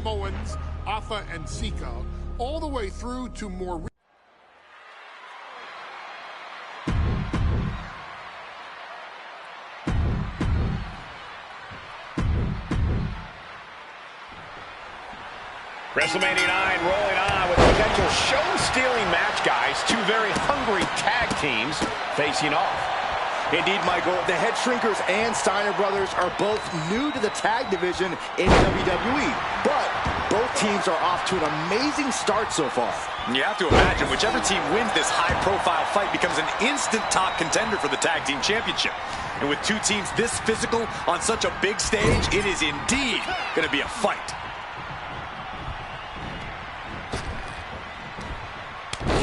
Samoans, Alpha and Sika, all the way through to more WrestleMania 9 rolling on with potential show-stealing match, guys. Two very hungry tag teams facing off. Indeed, Michael, the Head Shrinkers and Steiner brothers are both new to the tag division in WWE, but both teams are off to an amazing start so far. You have to imagine whichever team wins this high-profile fight becomes an instant top contender for the tag team championship. And with two teams this physical on such a big stage, it is indeed going to be a fight.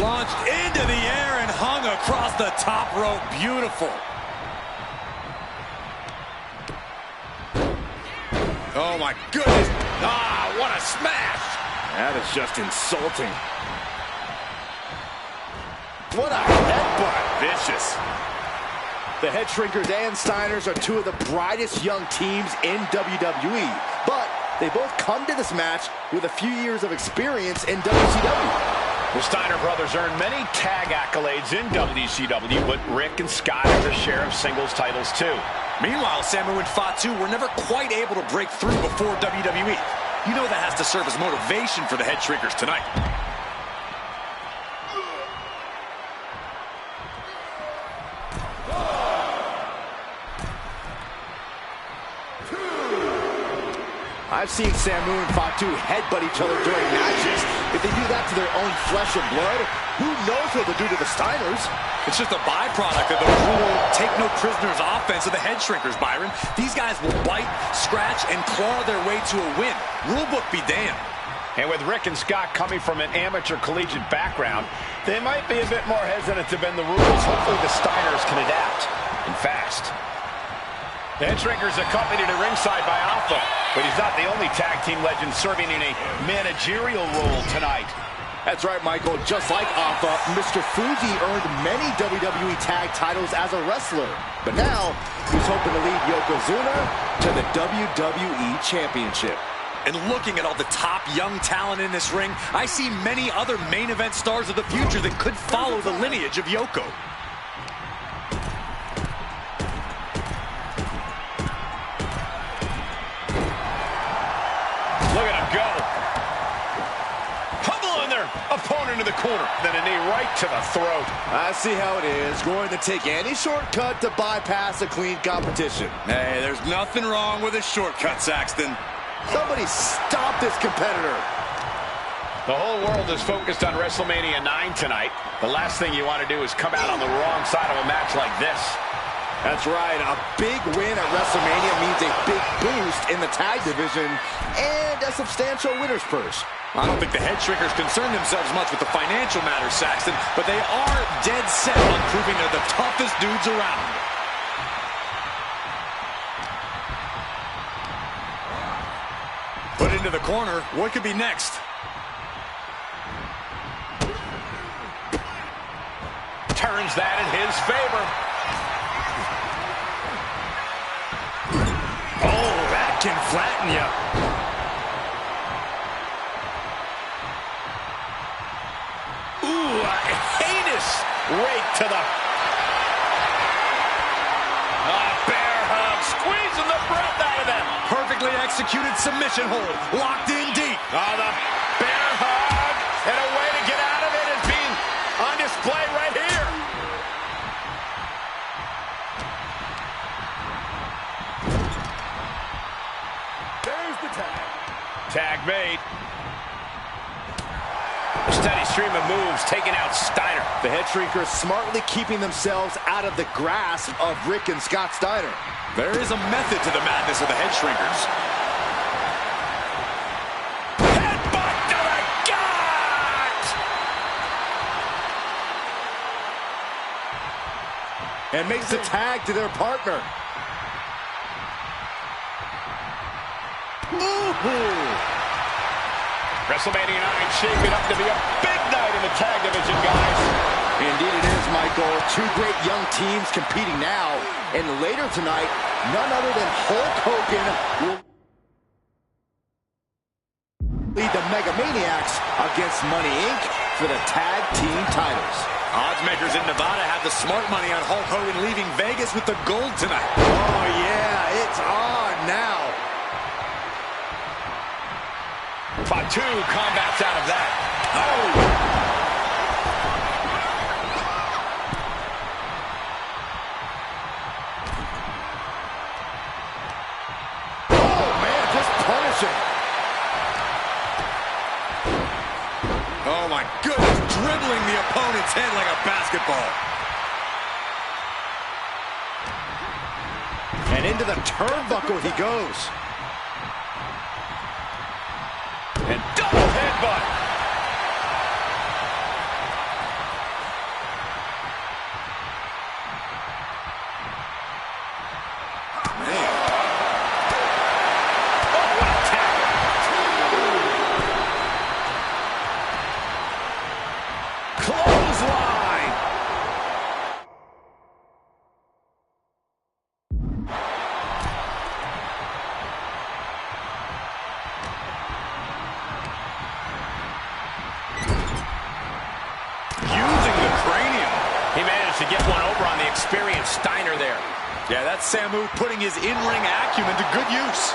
Launched into the air and hung across the top rope. Beautiful. Oh, my goodness. Ah, what a smash. That is just insulting. What a headbutt. Vicious. The Head Shrinkers and Steiners are two of the brightest young teams in WWE, but they both come to this match with a few years of experience in WCW. The Steiner brothers earned many tag accolades in WCW, but Rick and Scott have their share of singles titles too. Meanwhile, Samu and Fatu were never quite able to break through before WWE. You know that has to serve as motivation for the Head Shrinkers tonight. I've seen Samu and Fatu headbutt each other during matches. If they do that to their own flesh and blood, who knows what they'll do to the Steiners? It's just a byproduct of the brutal take-no-prisoners offense of the Head Shrinkers, Byron. These guys will bite, scratch, and claw their way to a win. Rulebook be damned. And with Rick and Scott coming from an amateur collegiate background, they might be a bit more hesitant to bend the rules. Hopefully the Steiners can adapt, and fast. The Head Shrinkers accompanied at ringside by Alpha, but he's not the only tag team legend serving in a managerial role tonight. That's right, Michael. Just like Alpha, Mr. Fuji earned many WWE tag titles as a wrestler. But now, he's hoping to lead Yokozuna to the WWE Championship. And looking at all the top young talent in this ring, I see many other main event stars of the future that could follow the lineage of Yoko. Look at him go. Pummeling their opponent in the corner. Then a knee right to the throat. I see how it is. Going to take any shortcut to bypass a clean competition. Hey, there's nothing wrong with a shortcut, Saxton. Somebody stop this competitor. The whole world is focused on WrestleMania 9 tonight. The last thing you want to do is come out on the wrong side of a match like this. That's right. A big win at WrestleMania means a big boost in the tag division and a substantial winner's purse. I don't think the Head Shrinkers concern themselves much with the financial matters, Saxton, but they are dead set on proving they're the toughest dudes around. Put into the corner. What could be next? Turns that in his favor. Oh, that can flatten you. Ooh, a heinous rake to the... A bear hug, squeezing the breath out of them. Perfectly executed submission hold, locked in deep. Oh, the bear hug, and a way to get out of it is being on display right here. There's the tag. Tag made. A steady stream of moves taking out Steiner. The Head Shrinkers smartly keeping themselves out of the grasp of Rick and Scott Steiner. There is a method to the madness of the Head Shrinkers. Headbutt to the gut! And makes the tag to their partner. Ooh! WrestleMania 9 shaping up to be a big night in the tag division, guys. Indeed it is, Michael. Two great young teams competing now. And later tonight, none other than Hulk Hogan will... Lead the Megamaniacs against Money Inc. for the tag team titles. Oddsmakers in Nevada have the smart money on Hulk Hogan leaving Vegas with the gold tonight. Oh, yeah, it's on now. Fatu combats out of that. Oh! Oh, man, just punishing. Oh, my goodness, dribbling the opponent's head like a basketball. And into the turnbuckle he goes. And double headbutt. Man. Oh, what a tackle. Clothesline. He managed to get one over on the experienced Steiner there. Yeah, that's Samu putting his in-ring acumen to good use.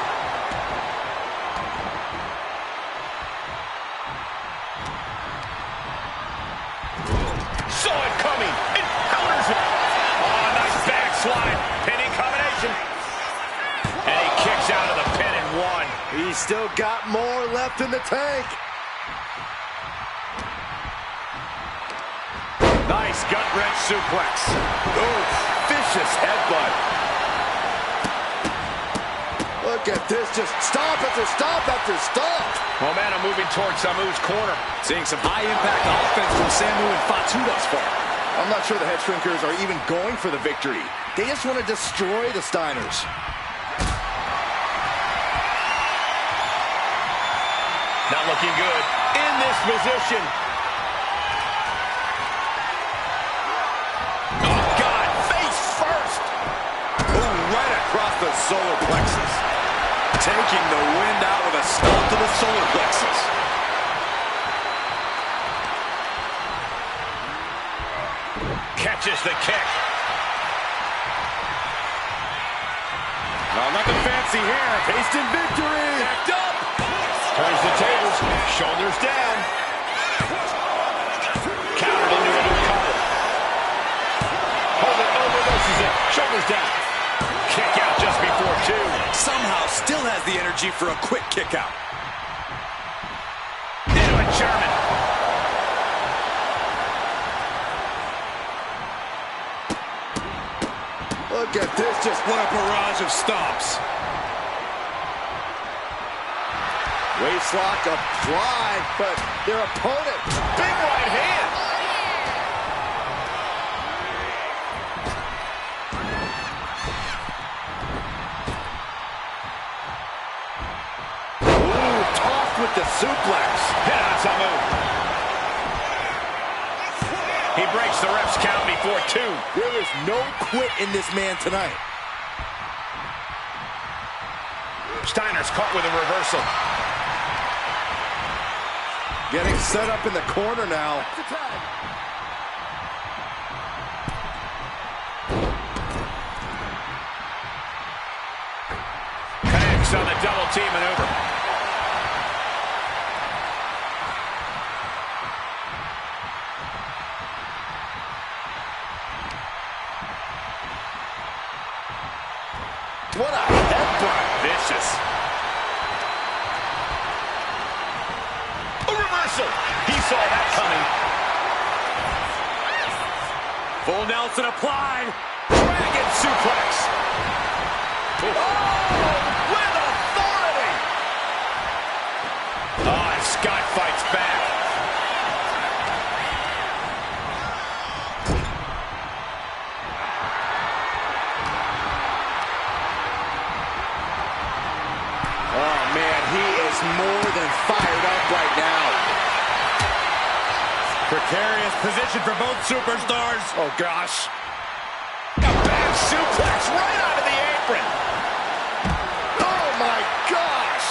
Saw it coming. It counters it. Oh, nice backslide. Pinning combination. And he kicks out of the pin and one. He's still got more left in the tank. Nice gut wrench suplex. Oh, vicious headbutt. Look at this, just stop after stop after stop. Momentum moving towards Samu's corner. Seeing some high-impact offense from Samu and Fatu thus far. I'm not sure the head shrinkers are even going for the victory. They just want to destroy the Steiners. Not looking good in this position. Oh, God, face first. Oh, right across the solar plexus. Taking the wind out with a stomp to the solar plexus. Catches the kick. No, nothing fancy here. Tasting victory. Backed up. Turns the tables. Shoulders down. Countered into a new cover. Hogan overdoes it. Shoulders down. Kick out just before two. Somehow still has the energy for a quick kick out. Into a German. Look at this, just What a barrage of stomps. waistlock applied, but their opponent. Big right hand. Ooh, tossed with the suplex. Hit on Samu. He breaks the ref's count before two. There is no quit in this man tonight. Steiner's caught with a reversal. Getting set up in the corner now. Connects on the double team maneuver. What a headbutt. Vicious. A reversal. He saw that coming. Full Nelson applied. Dragon suplex. Oh, with authority. Oh, and Scott fights back. Oh, man, he is more than fired up right now. Precarious position for both superstars. Oh, gosh. A back suplex right out of the apron. Oh, my gosh.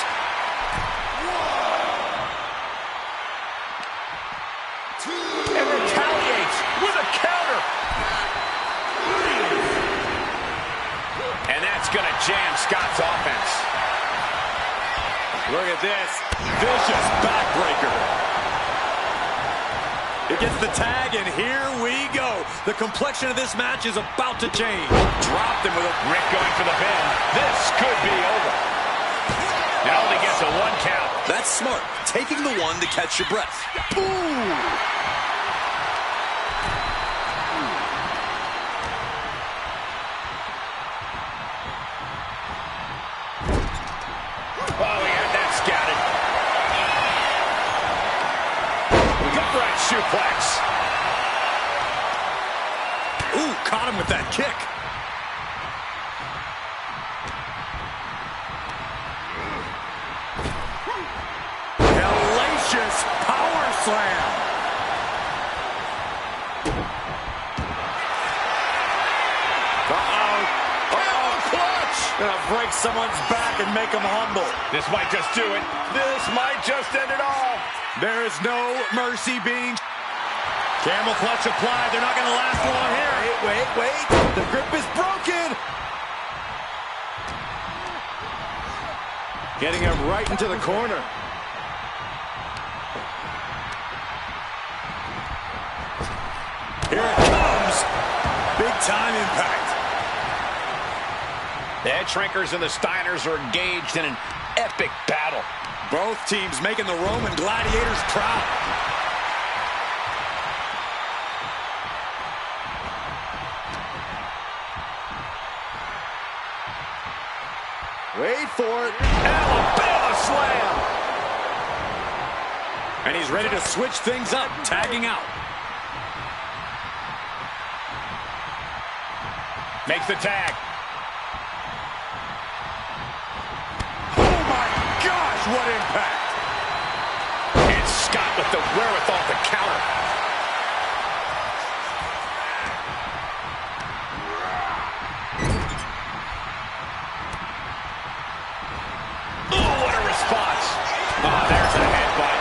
Look at this. Vicious backbreaker. It gets the tag, and here we go. The complexion of this match is about to change. Dropped him with a... Rick going for the pin. This could be over. Now only gets a 1 count. That's smart. Taking the one to catch your breath. Ooh! Oh, he had that scouted. Good right suplex. Ooh, caught him with that kick. Hellacious power slam. Gonna break someone's back and make them humble. This might just do it. This might just end it all. There is no mercy being... Camel clutch applied. They're not gonna last long here. Wait. The grip is broken. Getting him right into the corner. Here it comes. Big time impact. The Head Shrinkers and the Steiners are engaged in an epic battle. Both teams making the Roman gladiators proud. Wait for it. Alabama slam. And he's ready to switch things up, tagging out. Makes the tag. What impact! And Scott with the wherewithal to counter. Oh, what a response. Oh, there's a headbutt.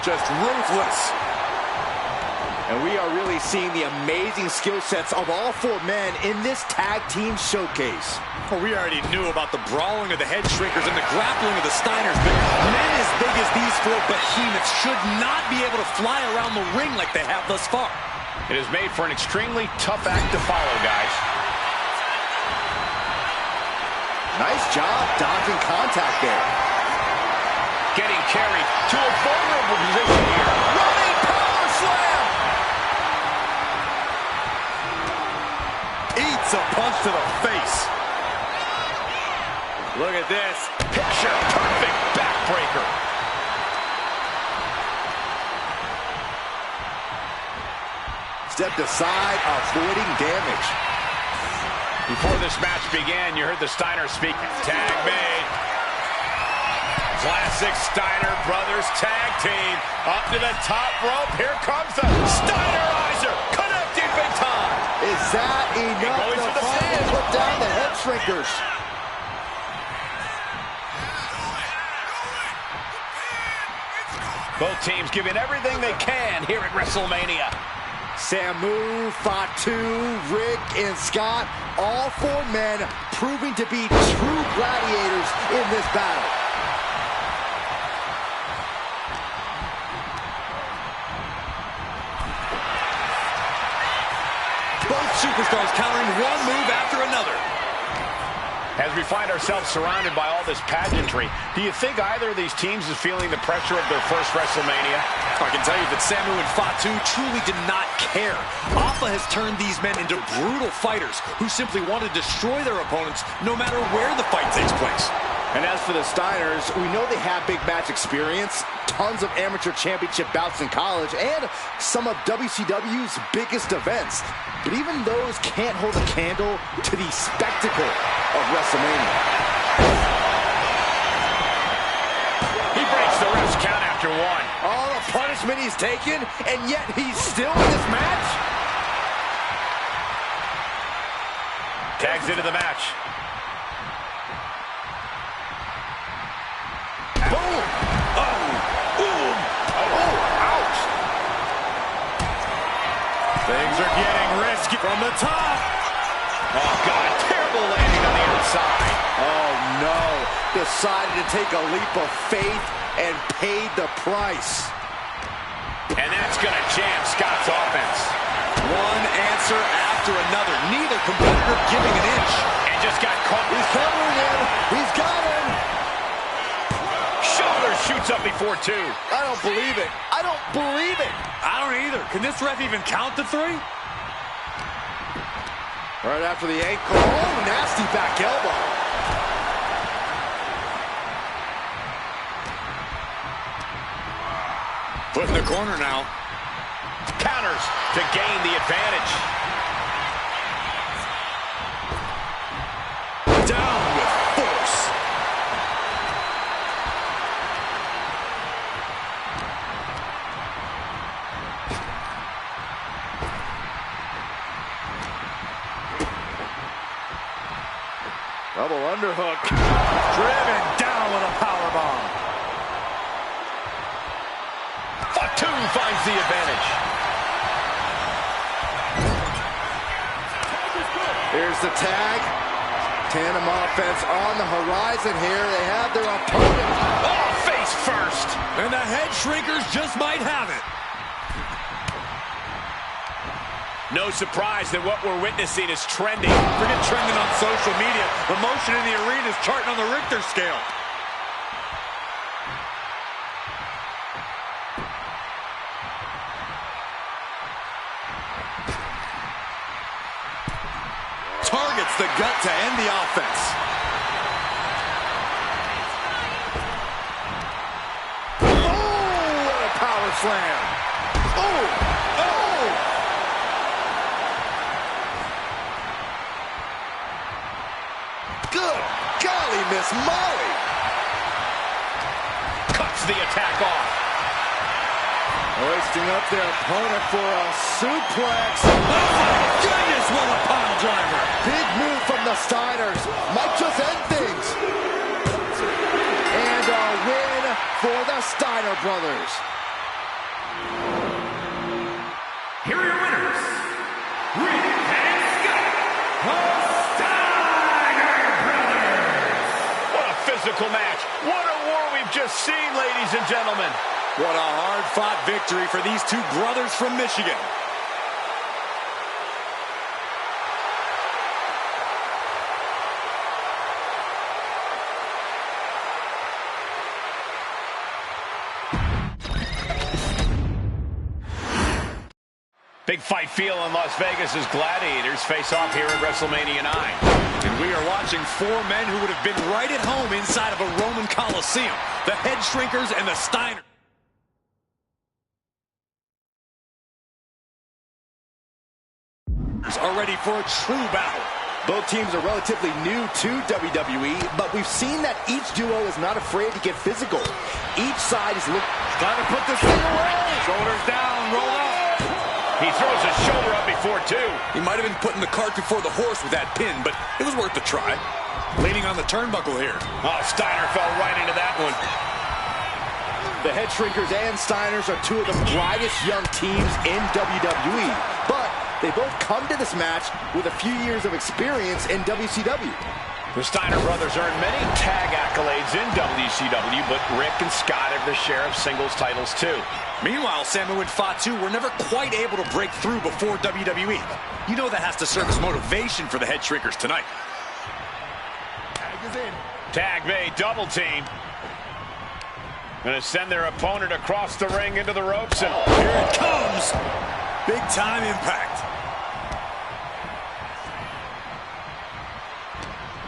Just ruthless. And we are really seeing the amazing skill sets of all 4 men in this tag team showcase. Well, we already knew about the brawling of the Head Shrinkers and the grappling of the Steiners, but men as big as these 4 behemoths should not be able to fly around the ring like they have thus far. It is made for an extremely tough act to follow, guys. Nice job dodging contact there. Getting carried to a vulnerable position here. Running power slam! Eats a punch to the face. Look at this. Picture perfect backbreaker. Stepped aside, avoiding damage. Before this match began, you heard the Steiner speak. Tag made. Classic Steiner Brothers tag team. Up to the top rope. Here comes the Steinerizer. Connecting big time. Is that enough to finally put down the Head Shrinkers? Both teams giving everything they can here at WrestleMania. Samu, Fatu, Rick, and Scott, all 4 men proving to be true gladiators in this battle. Both superstars countering one move after another. As we find ourselves surrounded by all this pageantry, do you think either of these teams is feeling the pressure of their first WrestleMania? I can tell you that Samu and Fatu truly did not care. Alpha has turned these men into brutal fighters who simply want to destroy their opponents no matter where the fight takes place. And as for the Steiners, we know they have big match experience, tons of amateur championship bouts in college, and some of WCW's biggest events. But even those can't hold a candle to the spectacle of WrestleMania. He breaks the ref's count after 1. All the punishment he's taken, and yet he's still in this match? Tags into the match. Boom! Oh! Ooh! Oh! Things are getting risky from the top. Oh, God, terrible landing on the outside. Oh, no. Decided to take a leap of faith and paid the price. And that's going to jam Scott's offense. One answer after another. Neither competitor giving an inch. And just got caught. He's covering him. He's got him. Shoulder shoots up before two. I don't believe it. I don't believe it. I don't either. Can this ref even count to three? Right after the ankle. Oh, nasty back elbow. Put in the corner now. Counters to gain the advantage. Down with force. Double underhook. Driven down with a powerbomb. Fatu finds the advantage. Here's the tag. Tandem offense on the horizon here. They have their opponent. Oh, face first. And the head shrinkers just might have it. No surprise that what we're witnessing is trending. Forget trending on social media. The motion in the arena is charting on the Richter scale. Targets the gut to end the offense. Oh, what a power slam. Oh, oh. Good golly, Miss Molly. Cuts the attack off. Hoisting up their opponent for a suplex. Oh my goodness, what a pile driver. Big move from the Steiners. Might just end things. And a win for the Steiner brothers. Here are your winners, Rick and Scott, the Steiner Brothers. What a physical match. What a war we've just seen, ladies and gentlemen. What a hard-fought victory for these two brothers from Michigan. Big fight feel in Las Vegas as Gladiators face off here at WrestleMania 9. And we are watching four men who would have been right at home inside of a Roman Coliseum. The Head Shrinkers and the Steiners. Are ready for a true battle. Both teams are relatively new to WWE, but we've seen that each duo is not afraid to get physical. Each side is looking... Trying to put this thing away. Shoulders down, roll up. He throws his shoulder up before two. He might have been putting the cart before the horse with that pin, but it was worth the try. Leaning on the turnbuckle here. Oh, Steiner fell right into that one. The Head Shrinkers and Steiners are two of the brightest young teams in WWE, but they both come to this match with a few years of experience in WCW. The Steiner brothers earned many tag accolades in WCW, but Rick and Scott have their share of singles titles too. Meanwhile, Samu and Fatu were never quite able to break through before WWE. You know that has to serve as motivation for the Head Shrinkers tonight. Tag is in. Tag made, double team. Gonna send their opponent across the ring into the ropes, and Here it comes. Big time impact.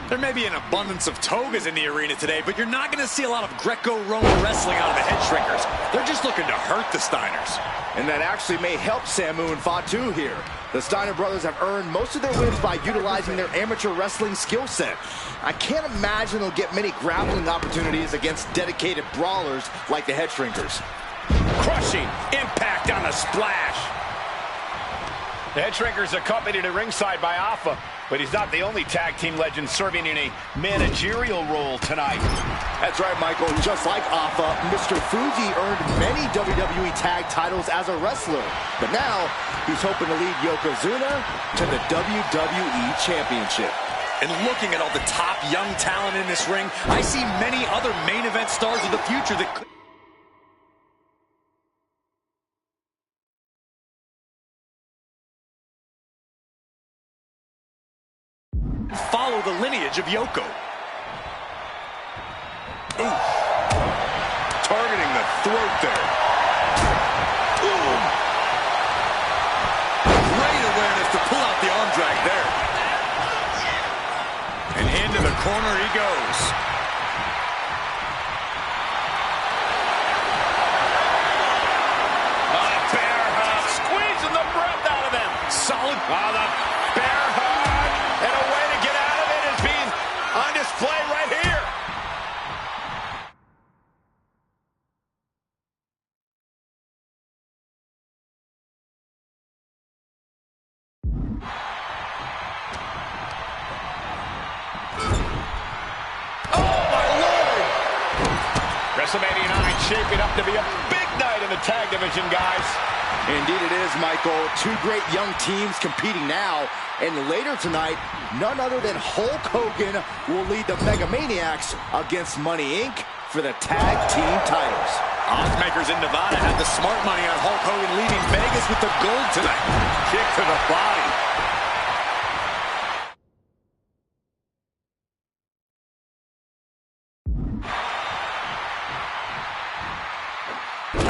There may be an abundance of togas in the arena today, but you're not going to see a lot of Greco-Roman wrestling out of the Head Shrinkers. They're just looking to hurt the Steiners. And that actually may help Samu and Fatu here. The Steiner brothers have earned most of their wins by utilizing their amateur wrestling skill set. I can't imagine they'll get many grappling opportunities against dedicated brawlers like the Head Shrinkers. crushing impact on the splash. The Head Shrinkers accompanied at ringside by Alpha. But he's not the only tag team legend serving in a managerial role tonight. That's right, Michael. Just like Alpha, Mr. Fuji earned many WWE tag titles as a wrestler. But now, he's hoping to lead Yokozuna to the WWE Championship. And looking at all the top young talent in this ring, I see many other main event stars of the future that could follow the lineage of Yoko. Ooh. Targeting the throat there. Ooh. Great awareness to pull out the arm drag there. And into the corner he goes. Bear hug, squeezing the breath out of them. Solid. The bear hug, and a way to get out of it is being on display right here. WrestleMania 9 shaping up to be a big night in the tag division, guys. Indeed it is, Michael. Two great young teams competing now. And later tonight, none other than Hulk Hogan will lead the Mega Maniacs against Money Inc. for the tag team titles. Oddsmakers in Nevada had the smart money on Hulk Hogan leaving Vegas with the gold tonight. Kick to the body.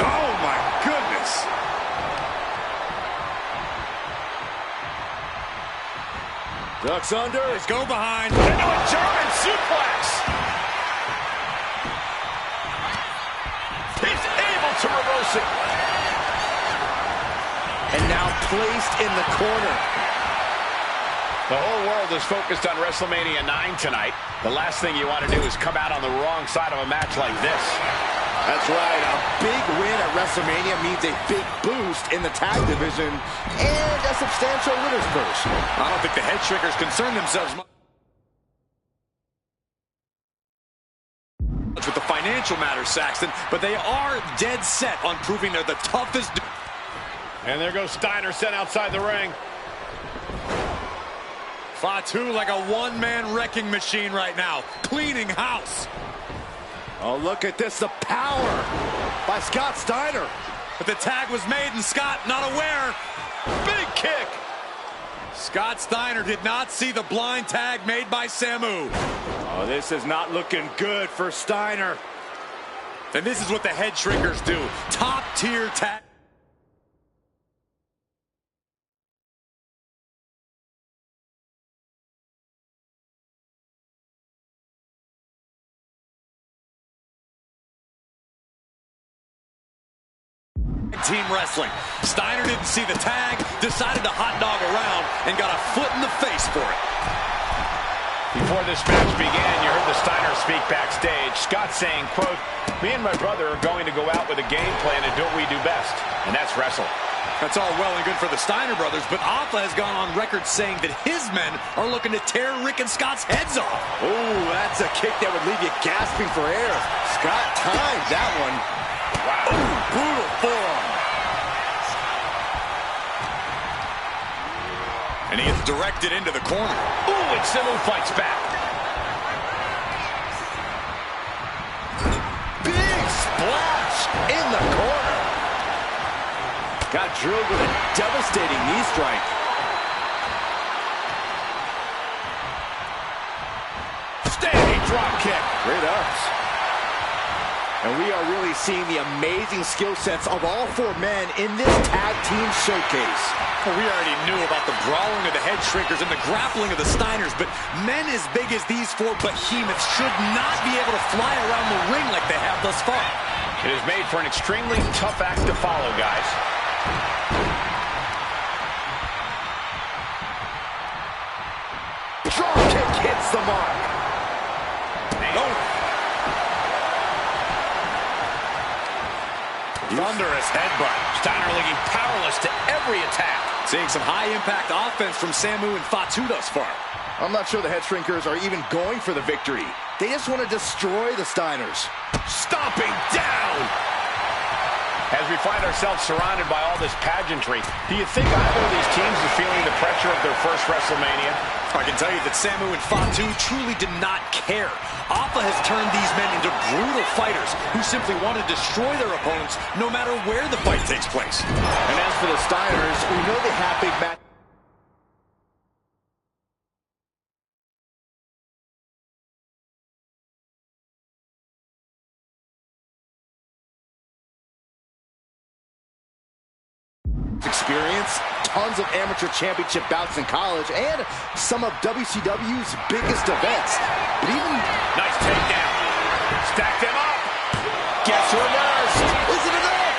Oh, my goodness. Ducks under. Let's go behind. Into a German suplex. He's able to reverse it. And now placed in the corner. The whole world is focused on WrestleMania 9 tonight. The last thing you want to do is come out on the wrong side of a match like this. That's right. A big win at WrestleMania means a big boost in the tag division and a substantial winner's purse. I don't think the head shrinkers concern themselves much with the financial matters, Saxton, but they are dead set on proving they're the toughest. And there goes Steiner sent outside the ring. Fatu like a one-man wrecking machine right now, cleaning house. Oh, look at this, the power by Scott Steiner. But the tag was made and Scott not aware. Big kick. Scott Steiner did not see the blind tag made by Samu. Oh, this is not looking good for Steiner. And this is what the head shrinkers do. Top-tier tag. Team wrestling. Steiner didn't see the tag, decided to hot dog around, and got a foot in the face for it. Before this match began, you heard the Steiner speak backstage. Scott saying, quote, "Me and my brother are going to go out with a game plan and do what we do best, and that's wrestle." That's all well and good for the Steiner brothers, but Alpha has gone on record saying that his men are looking to tear Rick and Scott's heads off. Oh, that's a kick that would leave you gasping for air. Scott timed that one. Wow. Ooh, brutal forearm. And he gets directed into the corner. Ooh, and Samu fights back. Big splash in the corner. Got drilled with a devastating knee strike. Standing drop kick. Great ups. And we are really seeing the amazing skill sets of all four men in this tag team showcase. Well, we already knew about the brawling of the head shrinkers and the grappling of the Steiners, but men as big as these four behemoths should not be able to fly around the ring like they have thus far. It is made for an extremely tough act to follow, guys. Drop kick hits the mark. Thunderous headbutt. Steiner looking powerless to every attack. Seeing some high-impact offense from Samu and Fatu thus far. I'm not sure the head shrinkers are even going for the victory. They just want to destroy the Steiners. Stomping down! As we find ourselves surrounded by all this pageantry, do you think either of these teams is feeling the pressure of their first WrestleMania? I can tell you that Samu and Fatu truly did not care. Alpha has turned these men into brutal fighters who simply want to destroy their opponents no matter where the fight takes place. And as for the Steiners, we know they have big match experience, tons of amateur championship bouts in college, and some of WCW's biggest events. But even... Nice takedown. Stack them up. Gets reversed. Is it enough?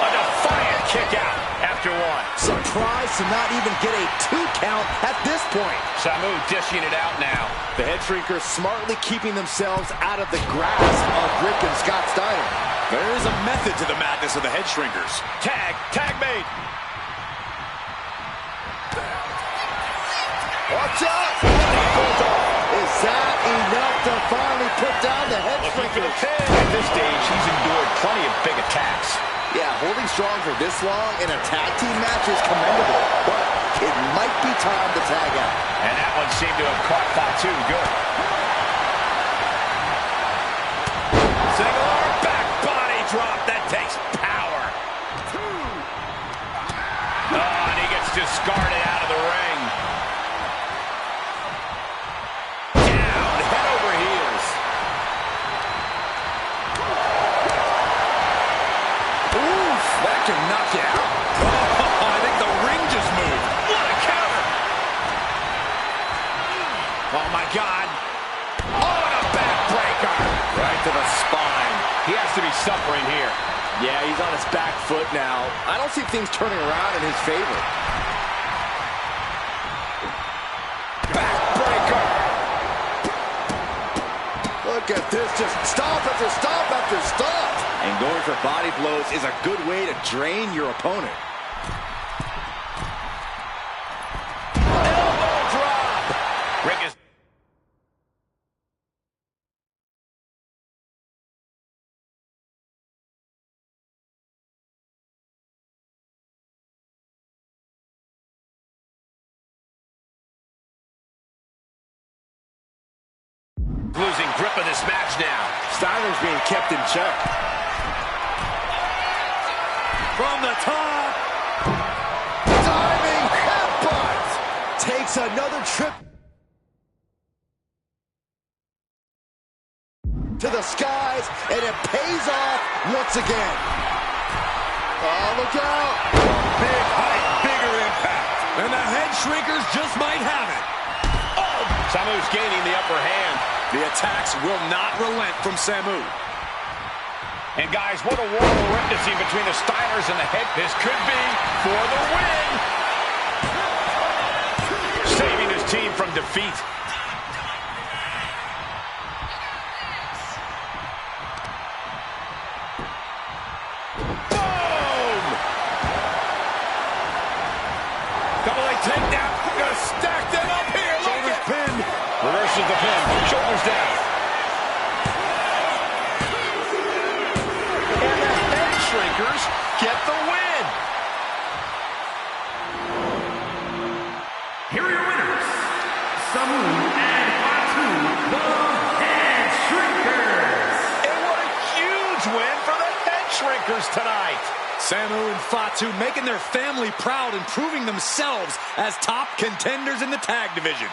A defiant kick out after one. Surprised to not even get a 2 count at this point. Samu dishing it out now. The head shrinkers smartly keeping themselves out of the grasp of Rick and Scott Steiner. There is a method to the madness of the head shrinkers. Tag made. Watch out! Is that enough to finally put down the head shrinkers? At this stage, he's endured plenty of big attacks. Yeah, holding strong for this long in a tag team match is commendable, but it might be time to tag out. And that one seemed to have caught Fatu good. Single arm back body drop. That takes power. Oh, and he gets discarded out of the ring. Down, head over heels. Oof, that can knock you out. Oh, I think the ring just moved. What a counter. Oh, my God. Oh, and a backbreaker. Right to the spine. He has to be suffering here. Yeah, he's on his back foot now. I don't see things turning around in his favor. Backbreaker. Look at this, just stop after stop after stop. And going for body blows is a good way to drain your opponent. Elbow drop. Rick is... losing grip of this match now. Steiner's being kept in check. From the top. Diving headbutt. Takes another trip to the skies, and it pays off once again. Oh, look out. Big height, bigger impact. And the head shrinkers just might have it. Oh, Samu's gaining the upper hand. The attacks will not relent from Samu. And guys, what a war we're witnessing between the Steiners and the head. This could be for the win. Saving his team from defeat. Boom! Double leg takedown. Gonna stack them up here. Shoulders pinned. Reverses the pin. Shoulders down. And the head shrinkers get the win. Here are your winners, Samu and Fatu, the Head Shrinkers. And what a huge win for the head shrinkers tonight. Samu and Fatu making their family proud and proving themselves as top contenders in the tag division.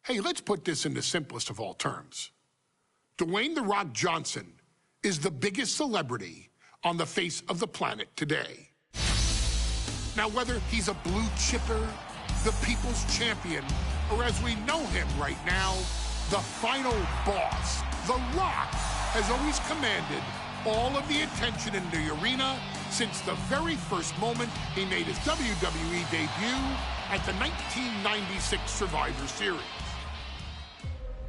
Hey, let's put this in the simplest of all terms. Dwayne "The Rock" Johnson is the biggest celebrity on the face of the planet today. Now, whether he's a blue chipper, the people's champion, or as we know him right now, the final boss, The Rock has always commanded all of the attention in the arena since the very first moment he made his WWE debut at the 1996 Survivor Series.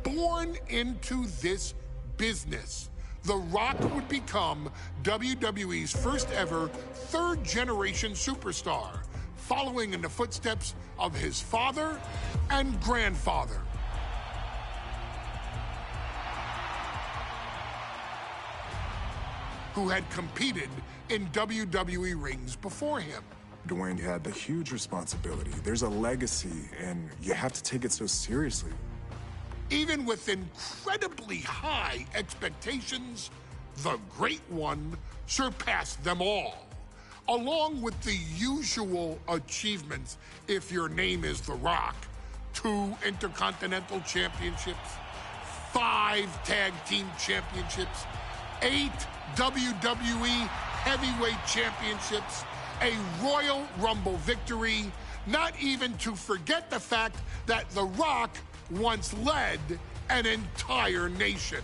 Born into this business, The Rock would become WWE's first ever third-generation superstar, following in the footsteps of his father and grandfather. Who had competed in WWE rings before him. Dwayne, you had the huge responsibility. There's a legacy, and you have to take it so seriously. Even with incredibly high expectations, the Great One surpassed them all, along with the usual achievements if your name is The Rock. 2 Intercontinental Championships, 5 Tag Team Championships, 8 WWE Heavyweight Championships, a Royal Rumble victory, not even to forget the fact that The Rock once led an entire nation.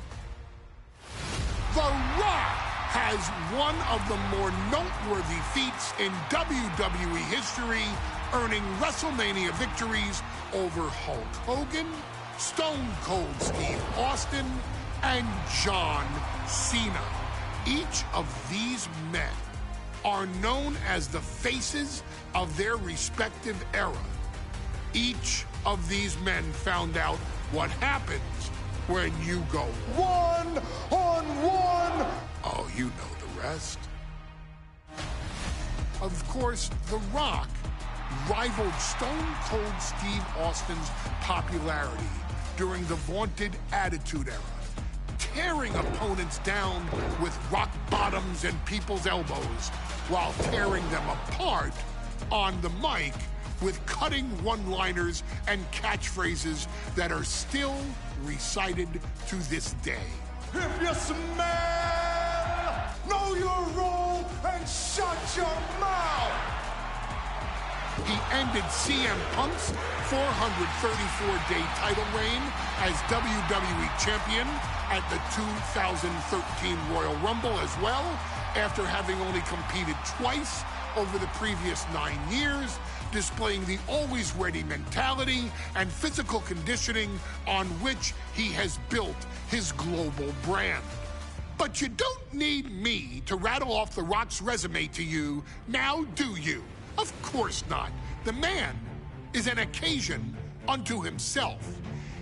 The Rock has one of the more noteworthy feats in WWE history, earning WrestleMania victories over Hulk Hogan, Stone Cold Steve Austin, and John Cena. Each of these men are known as the faces of their respective era. Each of these men found out what happens when you go one-on-one. Oh, you know the rest. Of course, The Rock rivaled Stone Cold Steve Austin's popularity during the vaunted Attitude Era, tearing opponents down with rock bottoms and people's elbows while tearing them apart on the mic with cutting one-liners and catchphrases that are still recited to this day. If you smell, know your role and shut your mouth. He ended CM Punk's 434-day title reign as WWE Champion at the 2013 Royal Rumble as well, after having only competed twice over the previous 9 years, displaying the always-ready mentality and physical conditioning on which he has built his global brand. But you don't need me to rattle off The Rock's resume to you, now do you? Of course not. The man is an occasion unto himself.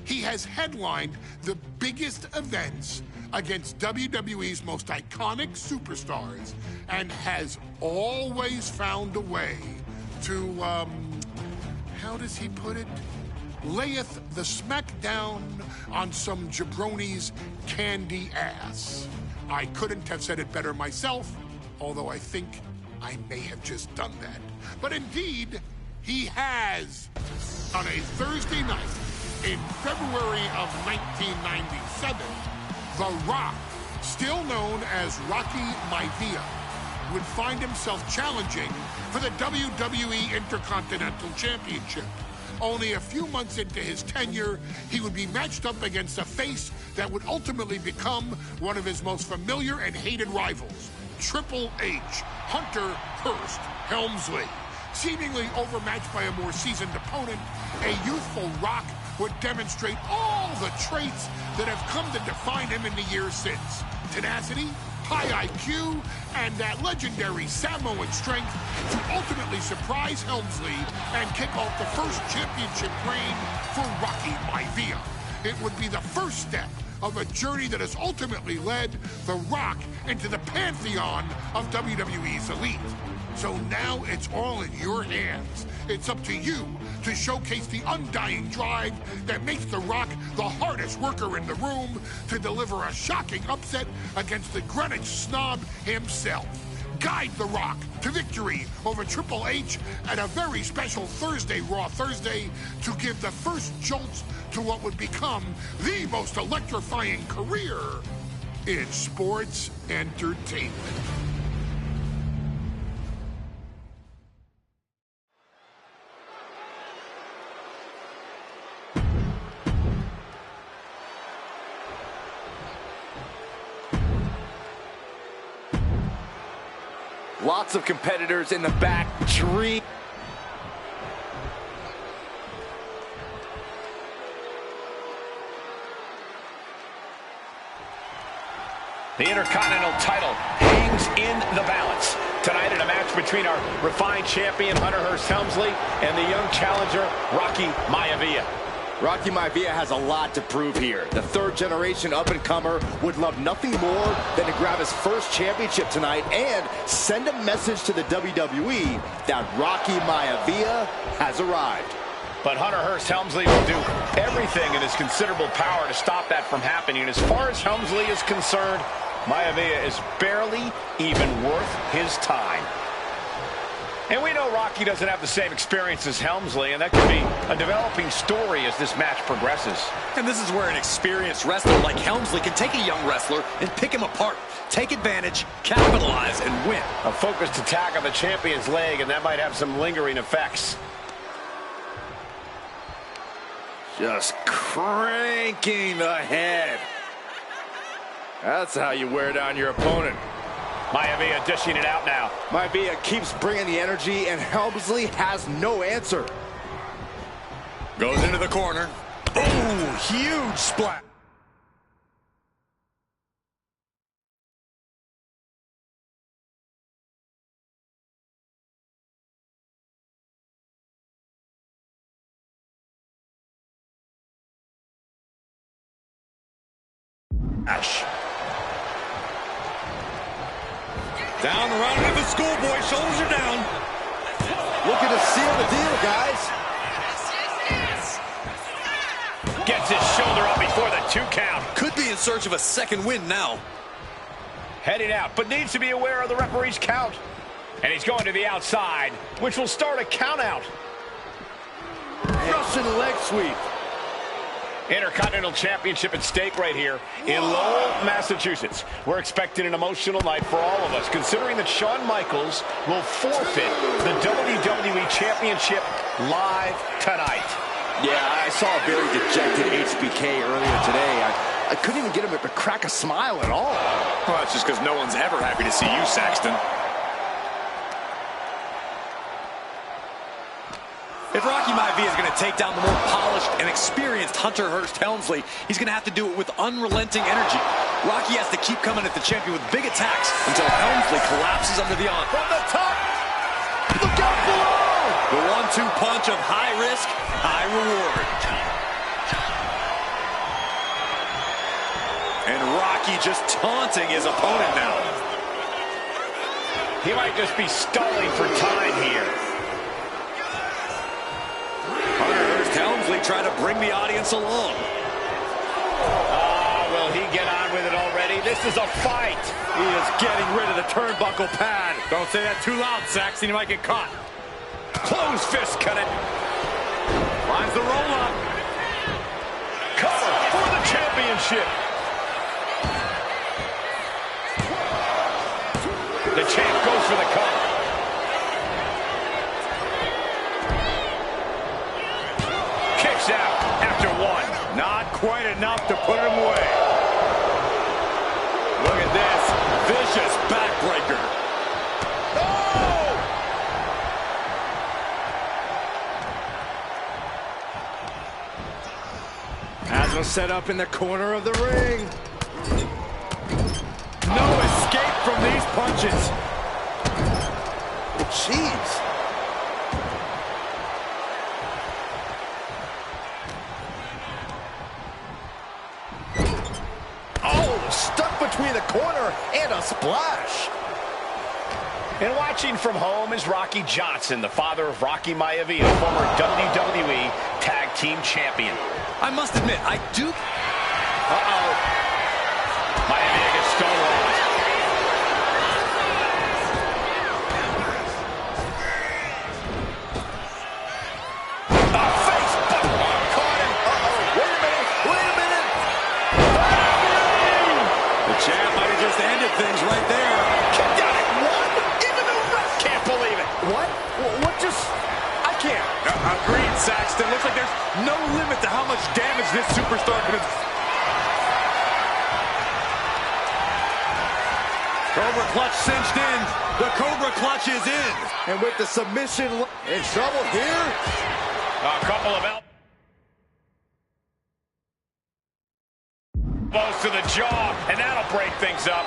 He has headlined the biggest events against WWE's most iconic superstars and has always found a way to, how does he put it? Layeth the smackdown on some jabroni's candy ass. I couldn't have said it better myself, although I think I may have just done that. But indeed, he has. On a Thursday night in February of 1997, The Rock, still known as Rocky Maivia, would find himself challenging for the WWE Intercontinental Championship. Only a few months into his tenure, he would be matched up against a face that would ultimately become one of his most familiar and hated rivals, Triple H, Hunter Hearst Helmsley. Seemingly overmatched by a more seasoned opponent, a youthful Rock would demonstrate all the traits that have come to define him in the years since. Tenacity, high IQ, and that legendary Samoan strength to ultimately surprise Helmsley and kick off the first championship reign for Rocky Maivia. It would be the first step of a journey that has ultimately led The Rock into the pantheon of WWE's elite. So now it's all in your hands. It's up to you to showcase the undying drive that makes The Rock the hardest worker in the room to deliver a shocking upset against the Greenwich snob himself. Guide The Rock to victory over Triple H at a very special Thursday, Raw Thursday, to give the first jolts to what would become the most electrifying career in sports entertainment. lots of competitors in the back dream. The Intercontinental title hangs in the balance. Tonight in a match between our refined champion, Hunter Hearst Helmsley, and the young challenger, Rocky Maivia. Rocky Maivia has a lot to prove here. The third-generation up-and-comer would love nothing more than to grab his first championship tonight and send a message to the WWE that Rocky Maivia has arrived. But Hunter Hearst Helmsley will do everything in his considerable power to stop that from happening. And as far as Helmsley is concerned, Maivia is barely even worth his time. And we know Rocky doesn't have the same experience as Helmsley, and that could be a developing story as this match progresses. And this is where an experienced wrestler like Helmsley can take a young wrestler and pick him apart, take advantage, capitalize, and win. A focused attack on the champion's leg, and that might have some lingering effects. Just cranking the head. That's how you wear down your opponent. Maivia dishing it out now. Maivia keeps bringing the energy, and Helmsley has no answer. Goes into the corner. Oh, huge splat. Ash. Down the round of the schoolboy, shoulders are down. Looking to seal the deal, guys. Gets his shoulder up before the 2 count. Could be in search of a second win now. Heading out, but needs to be aware of the referee's count. And he's going to the outside, which will start a count out. Russian leg sweep. Intercontinental Championship at stake right here in Lowell, Massachusetts. We're expecting an emotional night for all of us, considering that Shawn Michaels will forfeit the WWE Championship live tonight. Yeah, I saw a very dejected HBK earlier today. I couldn't even get him to crack a smile at all. Well, that's just because no one's ever happy to see you, Saxton. If Rocky Maivia is going to take down the more polished and experienced Hunter Hearst Helmsley, he's going to have to do it with unrelenting energy. Rocky has to keep coming at the champion with big attacks until Helmsley collapses under the arm. From the top! Look out below! The 1-2 punch of high risk, high reward. And Rocky just taunting his opponent now. He might just be stalling for time here. Helmsley trying to bring the audience along. Will he get on with it already? This is a fight. He is getting rid of the turnbuckle pad. Don't say that too loud, Saxton. You might get caught. Close fist cut it. Finds the roll up. Cover for the championship. The champ goes for the cover. Out after 1. Not quite enough to put him away. Look at this vicious backbreaker. Oh! Has him set up in the corner of the ring. No escape from these punches. Jeez. Between the corner and a splash. And watching from home is Rocky Johnson, the father of Rocky Maivia, former WWE Tag Team Champion. I must admit, I do... Uh-oh. Maivia gets stonewalled. Champ might have just ended things right there. Kicked out at 1. Even the ref can't believe it. What? What just... I can't. Agreed, Saxton. Looks like there's no limit to how much damage this superstar can... Cobra clutch cinched in. The Cobra clutch is in. And with the submission in trouble here. A couple of elbows to the jaw, and that'll break things up.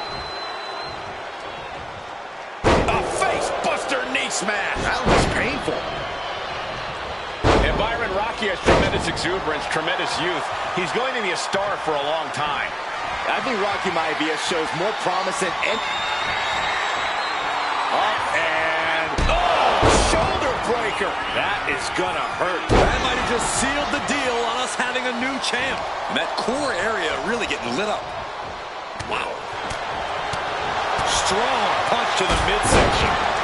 A face buster knee smash. That was painful. And Byron, Rocky has tremendous exuberance, tremendous youth. He's going to be a star for a long time. I think Rocky Maivia shows more promise than any. Up and shoulder breaker. That is gonna hurt. That might have just sealed the deal on us having a new champ. And that core area really getting lit up. Wow. Strong punch to the midsection.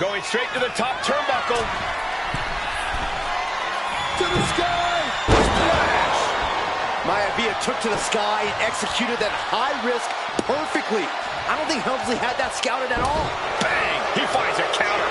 Going straight to the top turnbuckle. To the sky! Splash! Maivia took to the sky and executed that high risk perfectly. I don't think Helmsley had that scouted at all. Bang! He finds a counter.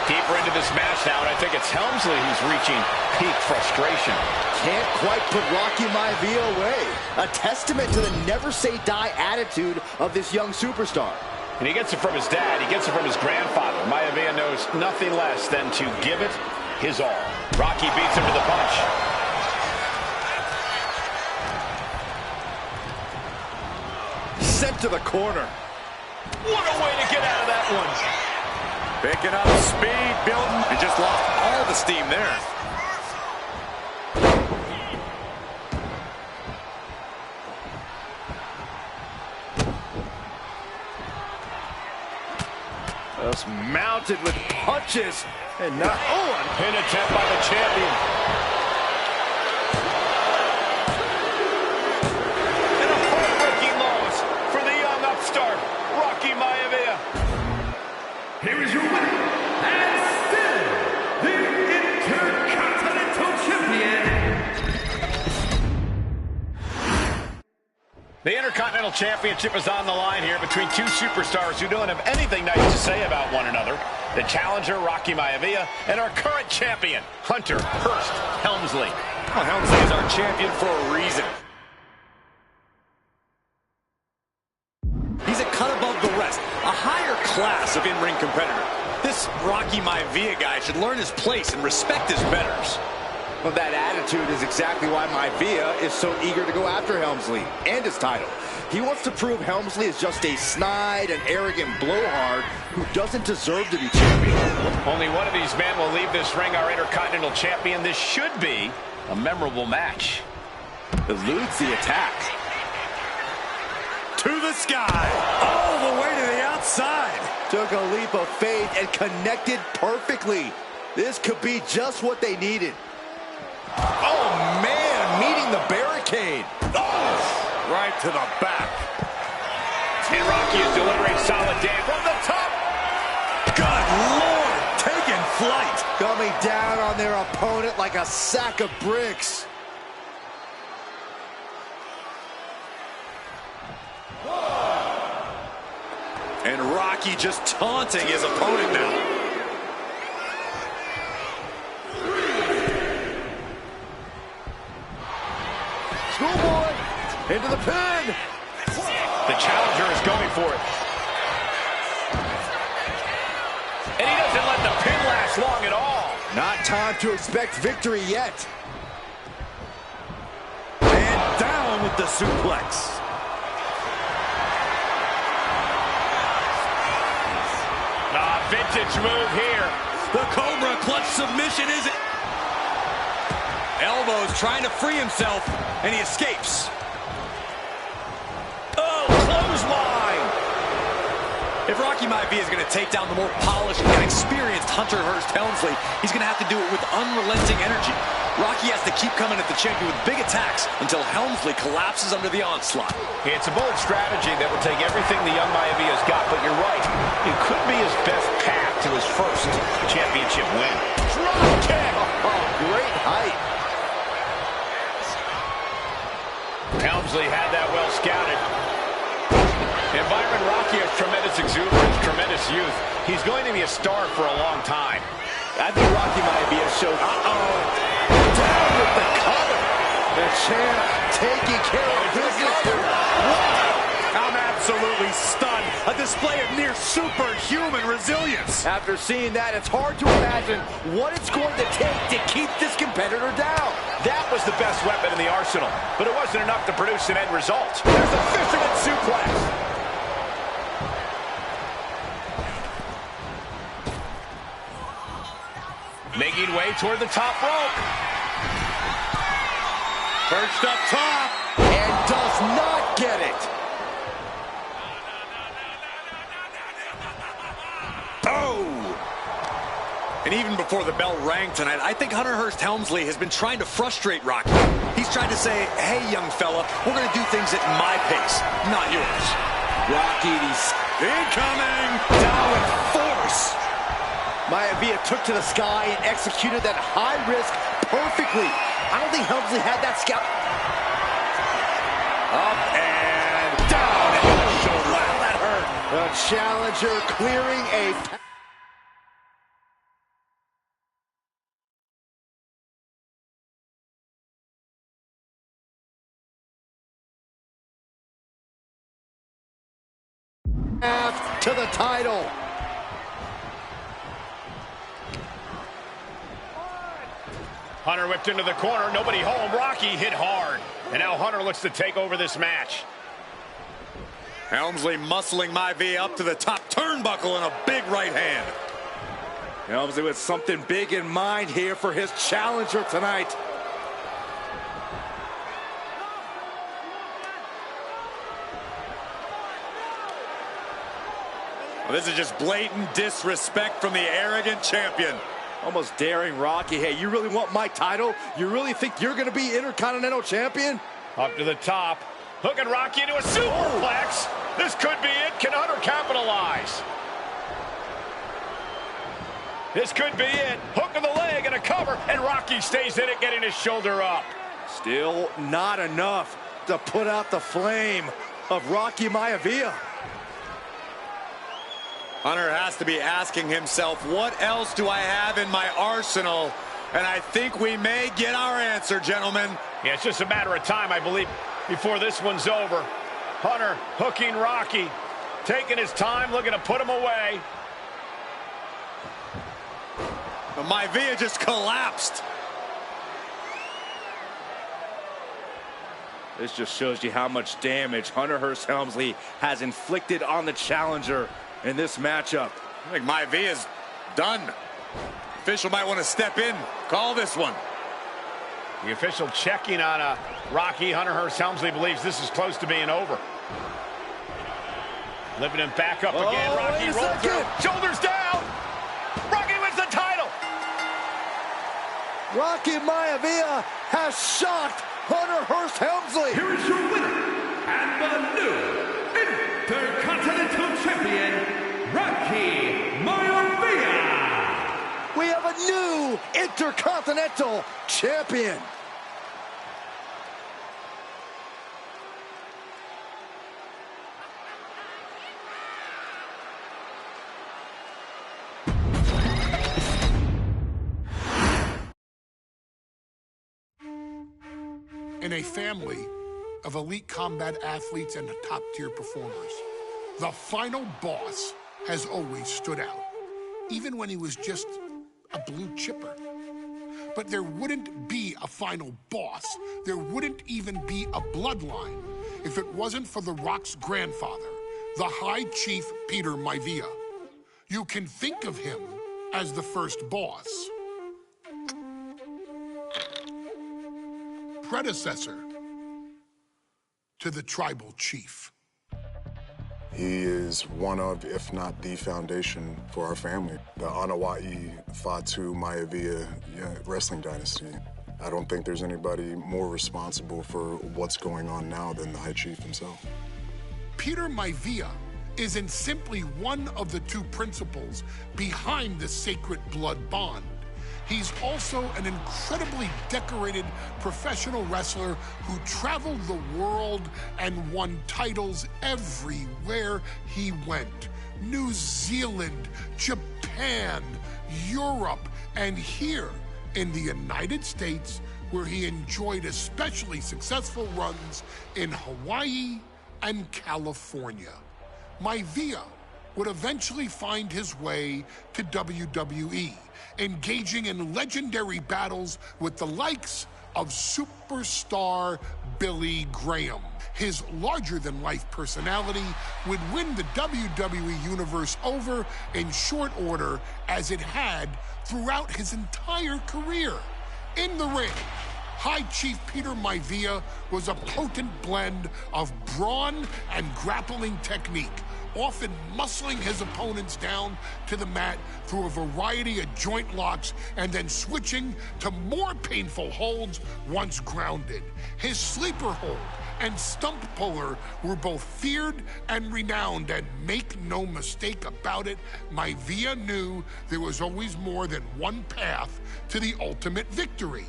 Deeper into this match now, and I think it's Helmsley who's reaching peak frustration. Can't quite put Rocky Maivia away. A testament to the never say die attitude of this young superstar. And he gets it from his dad. He gets it from his grandfather. Maivia knows nothing less than to give it his all. Rocky beats him to the punch. Sent to the corner. What a way to get out of that one. Picking up speed, building, and just lost all the steam there. Just mounted with punches and not a pin attempt by the champion. And a heartbreaking loss for the young upstart, Rocky Maivia. Here is your winner, and still the Intercontinental Champion. The Intercontinental Championship is on the line here between two superstars who don't have anything nice to say about one another. The challenger, Rocky Maivia, and our current champion, Hunter Hearst Helmsley. Well, Helmsley is our champion for a reason. He's a cut above the rest, a higher class of in-ring competitor. This Rocky Maivia guy should learn his place and respect his betters. Well, that attitude is exactly why Maivia is so eager to go after Helmsley and his title. He wants to prove Helmsley is just a snide and arrogant blowhard who doesn't deserve to be champion. Only one of these men will leave this ring our Intercontinental Champion. This should be a memorable match. Eludes the attack. To the sky. All the way to the outside. Took a leap of faith and connected perfectly. This could be just what they needed. Oh, man, meeting the barricade. Oh, right to the back. And Rocky is delivering solid damage from the top. Good Lord, taking flight. Coming down on their opponent like a sack of bricks. And Rocky just taunting his opponent now. Schoolboy into the pin. The challenger is going for it. And he doesn't let the pin last long at all. Not time to expect victory yet. And down with the suplex. Vintage move here. The Cobra clutch submission is it. Elbows trying to free himself, and he escapes. Oh, clothesline. If Rocky Maivia is going to take down the more polished and experienced Hunter Hearst Helmsley, he's going to have to do it with unrelenting energy. Rocky has to keep coming at the champion with big attacks until Helmsley collapses under the onslaught. It's a bold strategy that will take everything the young Maivia's got, but you're right. It could be his best path to his first championship win. Drop kick! Oh, great height. Helmsley had that well scouted. Byron Rocky has tremendous exuberance, tremendous youth. He's going to be a star for a long time. I think Rocky Maivia showed. Down with the cover. The champ taking care of business here. Wow! I'm absolutely stunned. A display of near superhuman resilience. After seeing that, it's hard to imagine what it's going to take to keep this competitor down. That was the best weapon in the arsenal, but it wasn't enough to produce an end result. There's a fisherman suplex. Making way toward the top rope. Perched up top. And does not get it. Oh! And even before the bell rang tonight, I think Hunter Hearst Helmsley has been trying to frustrate Rocky. He's trying to say, hey, young fella, we're going to do things at my pace, not yours. Rocky, he's incoming! Down with force! Maivia took to the sky and executed that high risk perfectly. I don't think Helmsley had that scout. Up and down into the shoulder. Wow, that hurt. The challenger clearing a path to the title. Hunter whipped into the corner, nobody home. Rocky hit hard. And now Hunter looks to take over this match. Helmsley muscling Maivia up to the top turnbuckle in a big right hand. Helmsley with something big in mind here for his challenger tonight. Well, this is just blatant disrespect from the arrogant champion. Almost daring Rocky. Hey, you really want my title? You really think you're going to be Intercontinental Champion? Up to the top. Hooking Rocky into a superplex. This could be it. Can Hunter capitalize? This could be it. Hook of the leg and a cover. And Rocky stays in it, getting his shoulder up. Still not enough to put out the flame of Rocky Maivia. Hunter has to be asking himself, what else do I have in my arsenal? And I think we may get our answer, gentlemen. Yeah, it's just a matter of time, I believe, before this one's over. Hunter hooking Rocky, taking his time, looking to put him away. But Maivia just collapsed. This just shows you how much damage Hunter Hearst Helmsley has inflicted on the challenger in this matchup. I think Maivia's done. Official might want to step in, call this one. The official checking on Rocky. Hunter Hearst Helmsley believes this is close to being over. Lifting him back up again. Rocky rolls through. Shoulders down. Rocky wins the title. Rocky Maivia has shocked Hunter Hearst Helmsley. Here is your winner and the new Intercontinental Champion, Rocky Maivia. We have a new Intercontinental Champion. In a family of elite combat athletes and top-tier performers, the final boss has always stood out, even when he was just a blue chipper. But there wouldn't be a final boss. There wouldn't even be a bloodline if it wasn't for The Rock's grandfather, the High Chief Peter Maivia. You can think of him as the first boss. Predecessor to the tribal chief. He is one of, if not the foundation for our family. The Anawa'i Fatu Maivia wrestling dynasty. I don't think there's anybody more responsible for what's going on now than the High Chief himself. Peter Maivia isn't simply one of the two principals behind the Sacred Blood Bond. He's also an incredibly decorated professional wrestler who traveled the world and won titles everywhere he went. New Zealand, Japan, Europe, and here in the United States, where he enjoyed especially successful runs in Hawaii and California. Maivia would eventually find his way to WWE, engaging in legendary battles with the likes of superstar Billy Graham. His larger-than-life personality would win the WWE Universe over in short order, as it had throughout his entire career. In the ring, High Chief Peter Maivia was a potent blend of brawn and grappling technique, often muscling his opponents down to the mat through a variety of joint locks and then switching to more painful holds once grounded. His sleeper hold and stump puller were both feared and renowned, and make no mistake about it, Maivia knew there was always more than one path to the ultimate victory.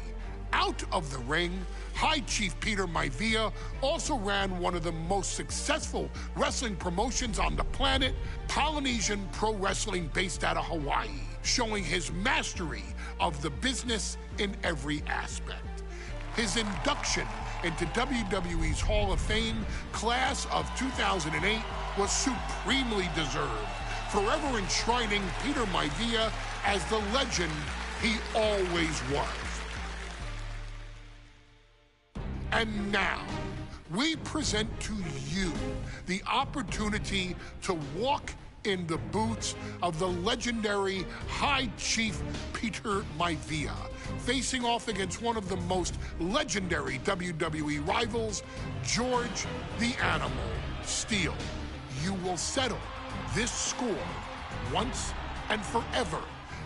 Out of the ring, High Chief Peter Maivia also ran one of the most successful wrestling promotions on the planet, Polynesian Pro Wrestling, based out of Hawaii, showing his mastery of the business in every aspect. His induction into WWE's Hall of Fame class of 2008 was supremely deserved, forever enshrining Peter Maivia as the legend he always was. And now, we present to you the opportunity to walk in the boots of the legendary High Chief Peter Maivia, facing off against one of the most legendary WWE rivals, George the Animal Steele. You will settle this score once and forever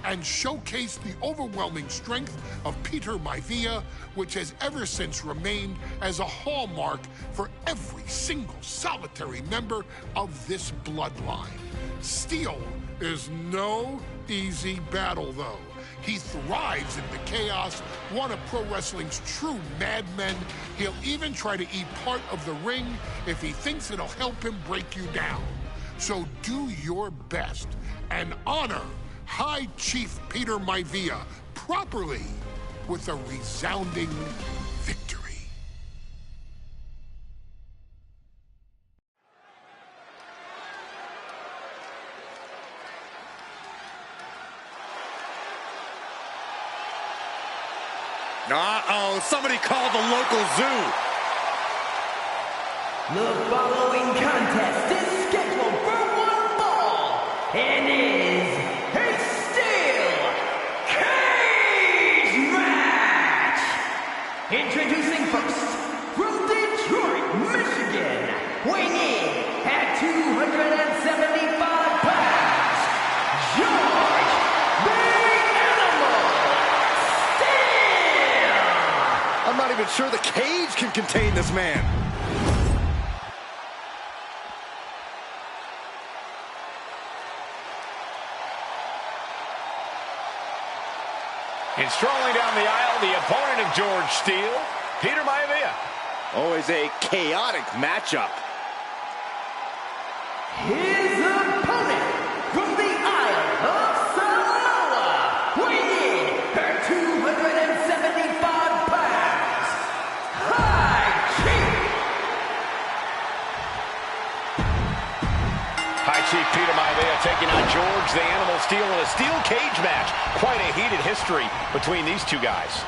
and showcase the overwhelming strength of Peter Maivia, which has ever since remained as a hallmark for every single solitary member of this bloodline. Steele is no easy battle, though. He thrives in the chaos, one of pro wrestling's true madmen. He'll even try to eat part of the ring if he thinks it'll help him break you down. So do your best and honor High Chief Peter Maivia properly with a resounding victory. Uh-oh, somebody called the local zoo. The following contest is scheduled for one fall and is a steel cage match. Introducing first, from Detroit, Michigan, weighing in at 275 pounds, George the Animal Steele. I'm not even sure the cage can contain this man. And strolling down the aisle, the opponent of George Steele, Peter Maivia. Always a chaotic matchup. His opponent from the Isle of Samoa, weighing in at 275 pounds, High Chief. High Chief Peter Maivia taking on George the Animal Steele in a steel cage match. Quite a heated history between these two guys.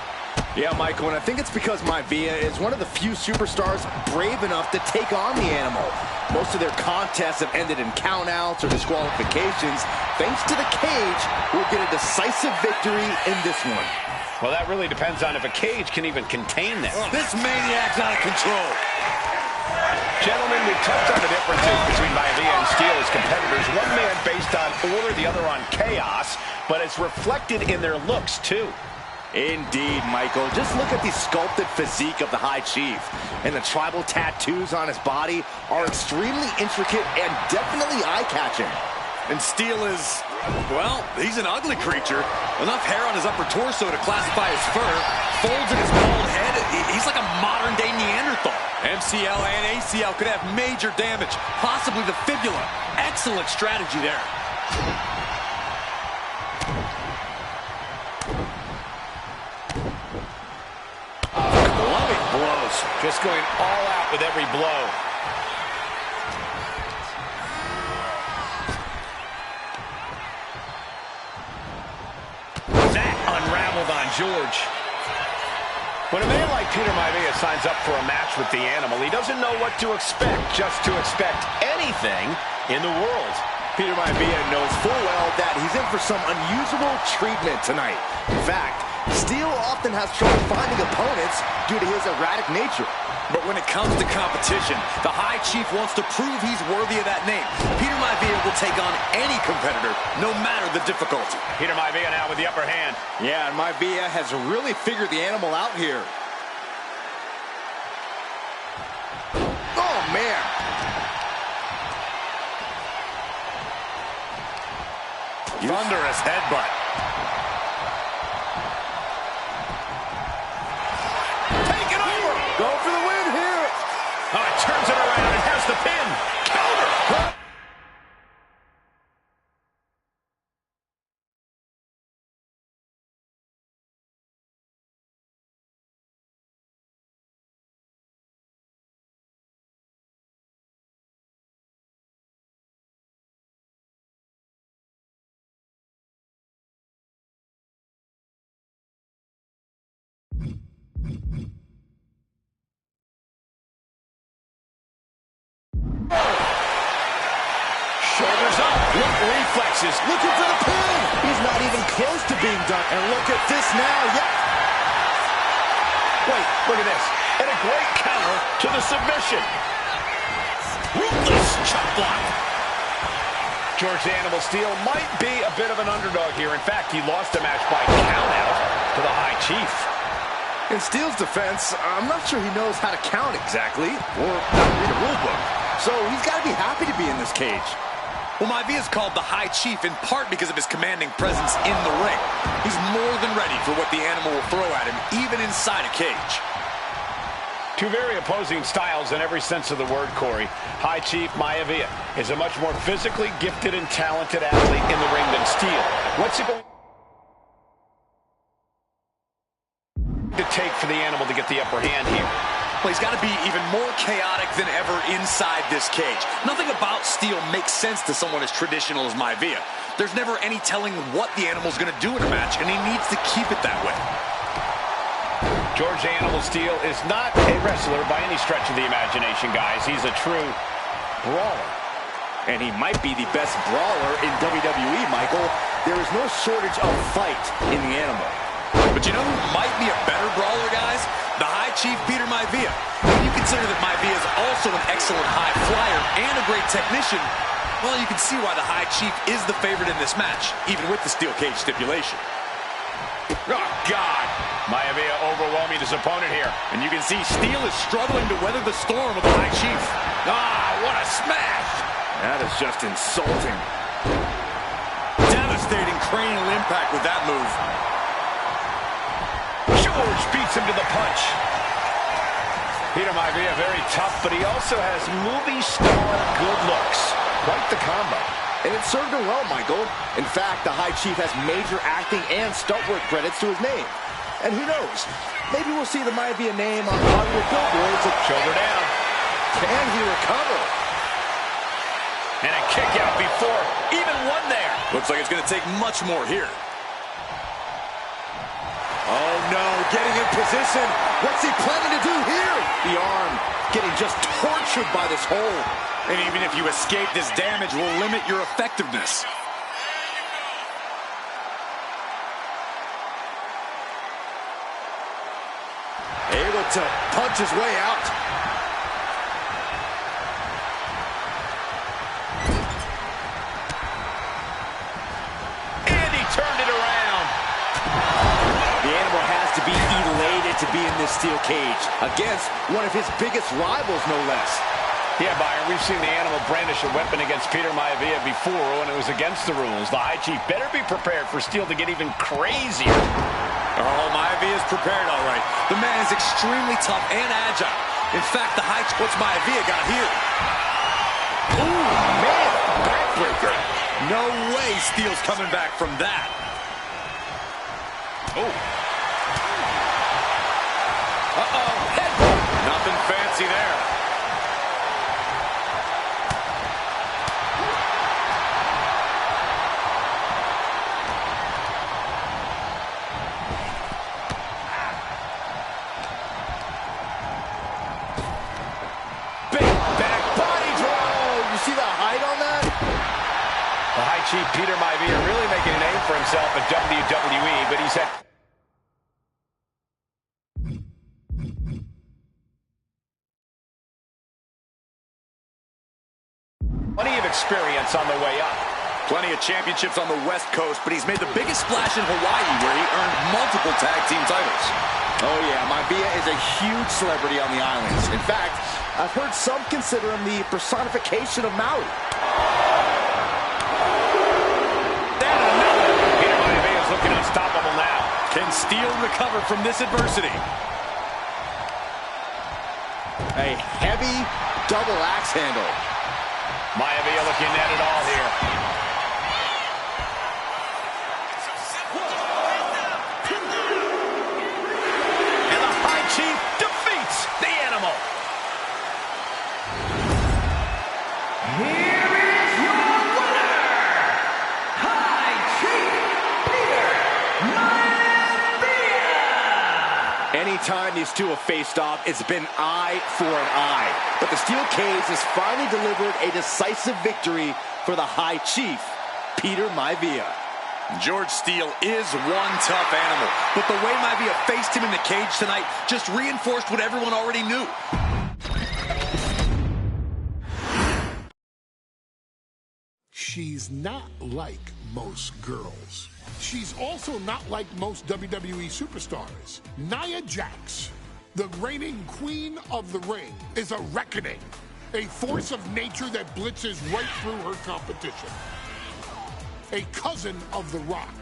Yeah, Michael, and I think it's because Maivia is one of the few superstars brave enough to take on the Animal. Most of their contests have ended in countouts or disqualifications. Thanks to the cage, we'll get a decisive victory in this one. Well, that really depends on if a cage can even contain them. This maniac's out of control. Gentlemen, we've touched on the differences between Maivia and Steele as competitors. One man based on order, the other on chaos, but it's reflected in their looks, too. Indeed, Michael. Just look at the sculpted physique of the High Chief. And the tribal tattoos on his body are extremely intricate and definitely eye-catching. And Steele is, well, he's an ugly creature. Enough hair on his upper torso to classify as fur. Folds in his bald head. He's like a modern-day Neanderthal. MCL and ACL could have major damage, possibly the fibula. Excellent strategy there. Loving blows. Just going all out with every blow. That unraveled on George. When a man like Peter Maivia signs up for a match with the Animal, he doesn't know what to expect, just to expect anything in the world. Peter Maivia knows full well that he's in for some unusual treatment tonight. In fact, Steele often has trouble finding opponents due to his erratic nature. But when it comes to competition, the High Chief wants to prove he's worthy of that name. Peter Maivia will take on any competitor, no matter the difficulty. Peter Maivia now with the upper hand. Yeah, and Maivia has really figured the Animal out here. Oh, man. Thunderous headbutt. Take it over. Go for the win here. Oh, it turns it around and has the pin. Counter. Shoulders up. Look, reflexes. Looking for the pin. He's not even close to being done. And look at this now. Yeah. Wait, look at this. And a great counter to the submission. Ruthless chop block. George the Animal Steele might be a bit of an underdog here. In fact, he lost the match by countout to the High Chief. In Steele's defense, I'm not sure he knows how to count exactly, or how to read a rule book. So he's got to be happy to be in this cage. Well, Maivia is called the High Chief in part because of his commanding presence in the ring. He's more than ready for what the Animal will throw at him, even inside a cage. Two very opposing styles in every sense of the word, Corey. High Chief Maivia is a much more physically gifted and talented athlete in the ring than Steele. What's it going to take for the Animal to get the upper hand here? Well, he's got to be even more chaotic than ever inside this cage. Nothing about Steele makes sense to someone as traditional as Maivia. There's never any telling what the Animal's going to do in a match, and he needs to keep it that way. George the Animal Steele is not a wrestler by any stretch of the imagination, guys. He's a true brawler. And he might be the best brawler in WWE, Michael. There is no shortage of fight in the Animal. But you know who might be a better brawler, guys? The High Chief, Peter Maivia. When you consider that Maivia is also an excellent high flyer and a great technician, well, you can see why the High Chief is the favorite in this match, even with the steel cage stipulation. Oh, God. Maivia overwhelming his opponent here. And you can see Steele is struggling to weather the storm with the High Chief. Ah, what a smash. That is just insulting. Devastating cranial impact with that move. George beats him to the punch. Peter Maivia very tough, but he also has movie star good looks. Quite the combo. And it served him well, Michael. In fact, the High Chief has major acting and stunt work credits to his name. And who knows, maybe we'll see the Maivia name on Hollywood billboards. Shoulder down. Can he recover? And a kick out before even one there. Looks like it's going to take much more here. Oh no, getting in position. What's he planning to do here? The arm getting just tortured by this hold. And even if you escape, this damage will limit your effectiveness. Able to punch his way out. be in this steel cage against one of his biggest rivals, no less. Yeah, Byron, we've seen the Animal brandish a weapon against Peter Maivia before when it was against the rules. The High Chief better be prepared for Steel to get even crazier. Oh, Maivia is prepared, all right. The man is extremely tough and agile. In fact, what's Maivia got here? Ooh, man, backbreaker. No way Steel's coming back from that. Oh. Uh-oh, headbutt. Nothing fancy there. The High Chief Peter Maivia really making a name for himself at WWE, but he's had plenty of experience on the way up. Plenty of championships on the West Coast, but he's made the biggest splash in Hawaii, where he earned multiple tag team titles. Oh yeah, Maivia is a huge celebrity on the islands. In fact, I've heard some consider him the personification of Maui. Looking unstoppable now. Can Steel recover from this adversity? A heavy double axe handle. Maivia looking at it all here. And the High Chief defeats the Animal. Here is your winner, High Chief Peter Maivia. Anytime these two have faced off, it's been eye for an eye. But the steel cage has finally delivered a decisive victory for the High Chief, Peter Maivia. George Steele is one tough animal, but the way Maivia faced him in the cage tonight just reinforced what everyone already knew. She's not like most girls. She's also not like most WWE superstars. Nia Jax, the reigning queen of the ring, is a reckoning, a force of nature that blitzes right through her competition. A cousin of The Rock,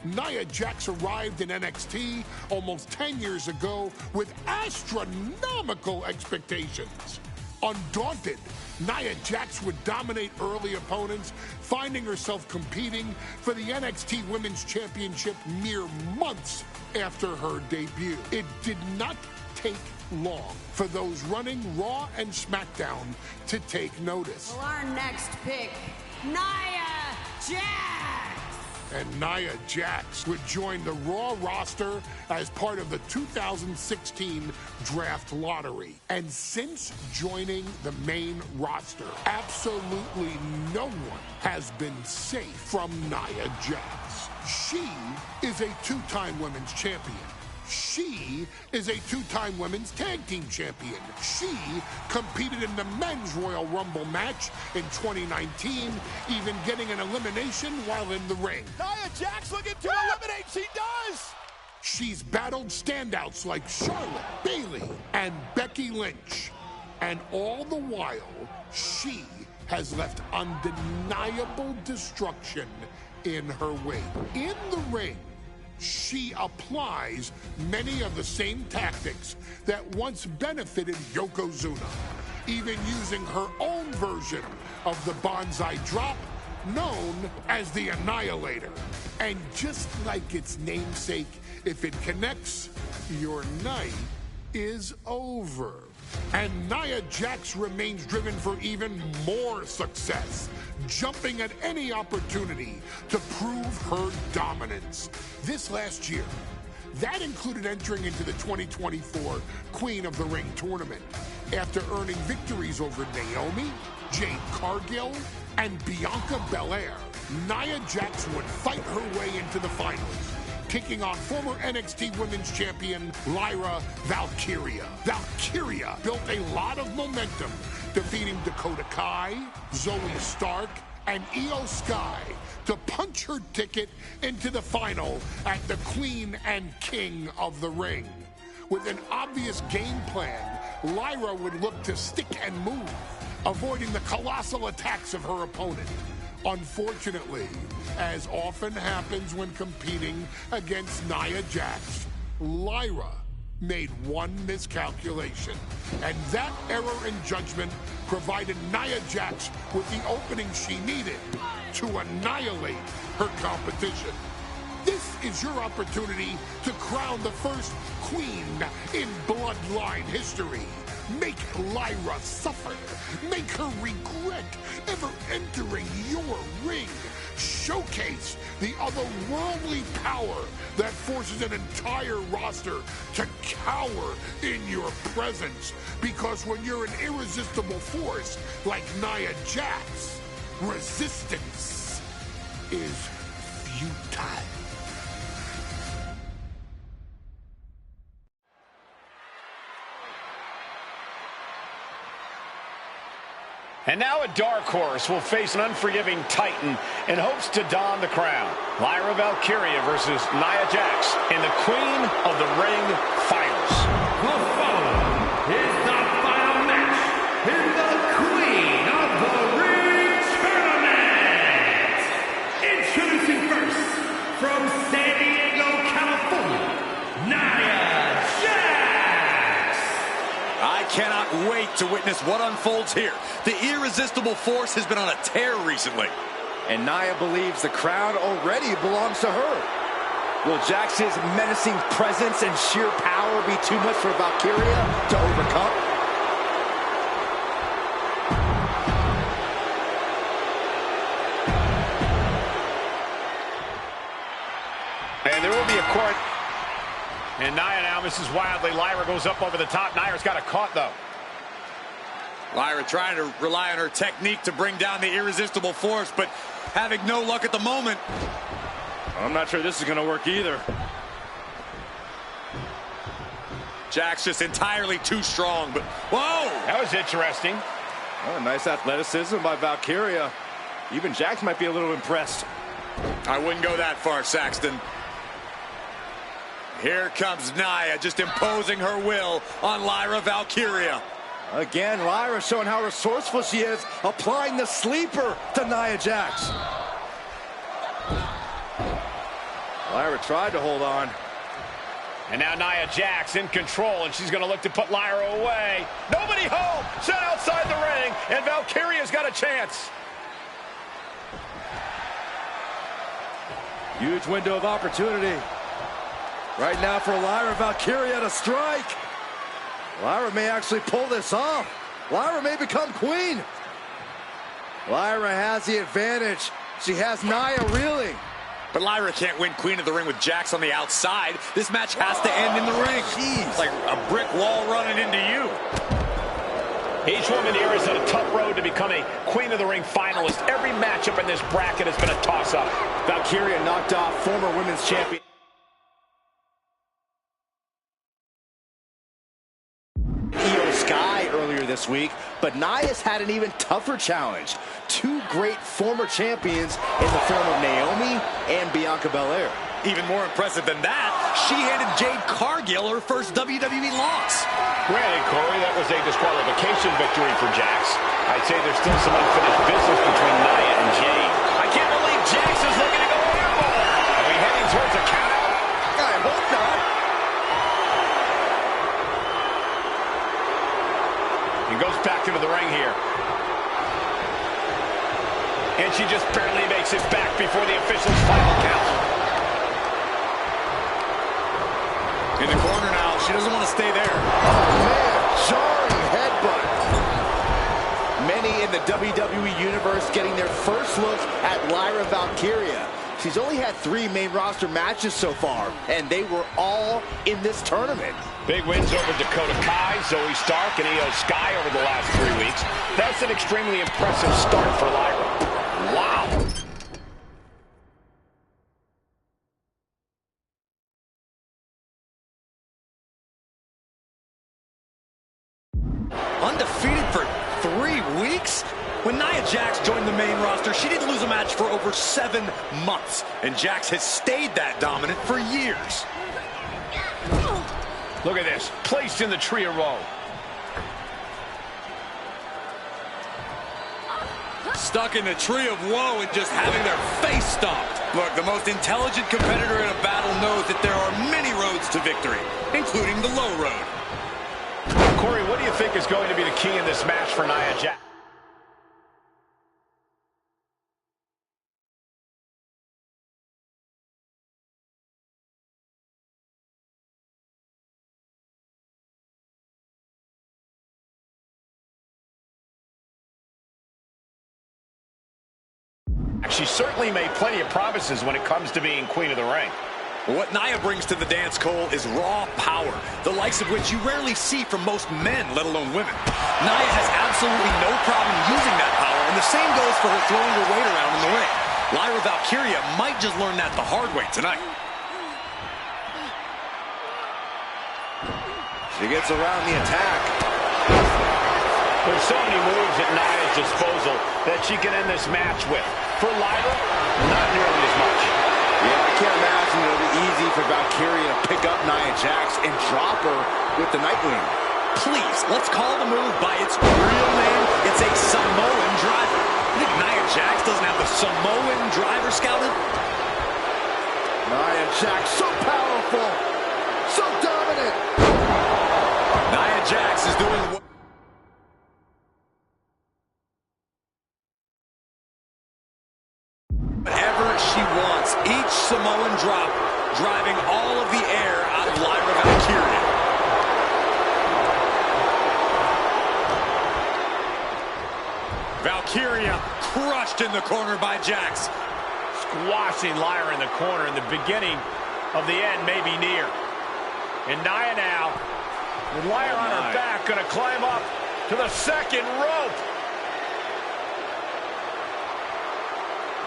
Nia Jax arrived in NXT almost 10 years ago with astronomical expectations. Undaunted, Nia Jax would dominate early opponents, finding herself competing for the NXT Women's Championship mere months after her debut. It did not take long for those running Raw and SmackDown to take notice. Well, our next pick, Nia Jax. And Nia Jax would join the Raw roster as part of the 2016 draft lottery. And since joining the main roster, absolutely no one has been safe from Nia Jax. She is a two-time women's champion. She is a two-time women's tag team champion. She competed in the men's Royal Rumble match in 2019, even getting an elimination while in the ring. Nia Jax looking to eliminate. She does. She's battled standouts like Charlotte, Bayley, and Becky Lynch. And all the while, she has left undeniable destruction in her wake. In the ring, she applies many of the same tactics that once benefited Yokozuna, even using her own version of the Banzai Drop, known as the Annihilator. And just like its namesake, if it connects, your night is over. And Nia Jax remains driven for even more success, jumping at any opportunity to prove her dominance. This last year, that included entering into the 2024 Queen of the Ring tournament after earning victories over Naomi, Jade Cargill, and Bianca Belair. Nia Jax would fight her way into the finals, taking on former NXT Women's Champion Lyra Valkyria. Valkyria built a lot of momentum, defeating Dakota Kai, Zoe Stark, and Io Sky to punch her ticket into the final at the Queen and King of the Ring. With an obvious game plan, Lyra would look to stick and move, avoiding the colossal attacks of her opponent. Unfortunately, as often happens when competing against Nia Jax, Lyra made one miscalculation, and that error in judgment provided Nia Jax with the opening she needed to annihilate her competition. This is your opportunity to crown the first queen in Bloodline history. Make Lyra suffer. Make her regret ever entering your ring. Showcase the otherworldly power that forces an entire roster to cower in your presence. Because when you're an irresistible force like Nia Jax, resistance is futile. And now a dark horse will face an unforgiving titan in hopes to don the crown. Lyra Valkyria versus Nia Jax in the Queen of the Ring Finals. The following is the final match in the Queen of the Ring Tournament. Introducing first, from San Diego, California, Nia Jax. I cannot wait to witness what unfolds here. The irresistible force has been on a tear recently. And Nia believes the crown already belongs to her. Will Jax's menacing presence and sheer power be too much for Valkyria to overcome? And there will be a court. And Nia now misses wildly. Lyra goes up over the top. Nia's got a caught, though. Lyra trying to rely on her technique to bring down the irresistible force, but having no luck at the moment. I'm not sure this is going to work either. Jax just entirely too strong, but whoa! That was interesting. Oh, nice athleticism by Valkyria. Even Jax might be a little impressed. I wouldn't go that far, Saxton. Here comes Nia, just imposing her will on Lyra Valkyria. Again, Lyra showing how resourceful she is, applying the sleeper to Nia Jax. Lyra tried to hold on. And now Nia Jax in control, and she's going to look to put Lyra away. Nobody home! Set outside the ring, and Valkyria's got a chance. Huge window of opportunity. Right now for Lyra Valkyria to strike. Lyra may actually pull this off. Lyra may become queen. Lyra has the advantage. She has Nia reeling. But Lyra can't win Queen of the Ring with Jax on the outside. This match has to end in the ring. Jeez. Like a brick wall running into you. Each woman here is on a tough road to become a Queen of the Ring finalist. Every matchup in this bracket has been a toss-up. Valkyria knocked off former women's champion this week, but Nia's had an even tougher challenge. Two great former champions in the form of Naomi and Bianca Belair. Even more impressive than that, she handed Jade Cargill her first WWE loss. Granted, Corey, that was a disqualification victory for Jax. I'd say there's still some unfinished business between Nia and Jade. I can't believe Jax is looking to go airball. Are we heading towards a countout? I hope not. He goes back into the ring here. And she just barely makes it back before the official's final count. In the corner now, she doesn't want to stay there. Oh, man, jarring headbutt. Many in the WWE Universe getting their first look at Lyra Valkyria. She's only had 3 main roster matches so far, and they were all in this tournament. Big wins over Dakota Kai, Zoe Stark, and Io Sky over the last 3 weeks. That's an extremely impressive start for Lyra. Wow. Undefeated for 3 weeks? When Nia Jax joined the main roster, she didn't lose a match for over 7 months. And Jax has stayed that dominant for years. Look at this, placed in the tree of woe. Stuck in the tree of woe and just having their face stomped. Look, the most intelligent competitor in a battle knows that there are many roads to victory, including the low road. Corey, what do you think is going to be the key in this match for Nia Jax? She certainly made plenty of promises when it comes to being queen of the ring. What Nia brings to the dance, Cole, is raw power, the likes of which you rarely see from most men, let alone women. Nia has absolutely no problem using that power, and the same goes for her throwing her weight around in the ring. Lyra Valkyria might just learn that the hard way tonight. She gets around the attack. There's so many moves at Nia's disposal that she can end this match with. For Lyra, not nearly as much. Yeah, I can't imagine it'll be easy for Valkyria to pick up Nia Jax and drop her with the Nightwing. Please, let's call the move by its real name. It's a Samoan driver. You think Nia Jax doesn't have the Samoan driver scouted? Nia Jax, so powerful, so dominant. Nia Jax is doing what? Whatever she wants, each Samoan drop driving all of the air out of Lyra Valkyria. Valkyria crushed in the corner by Jax. Squashing Lyra in the corner, and the beginning of the end may be near. And Nia now, with Lyra on her back, going to climb up to the second rope.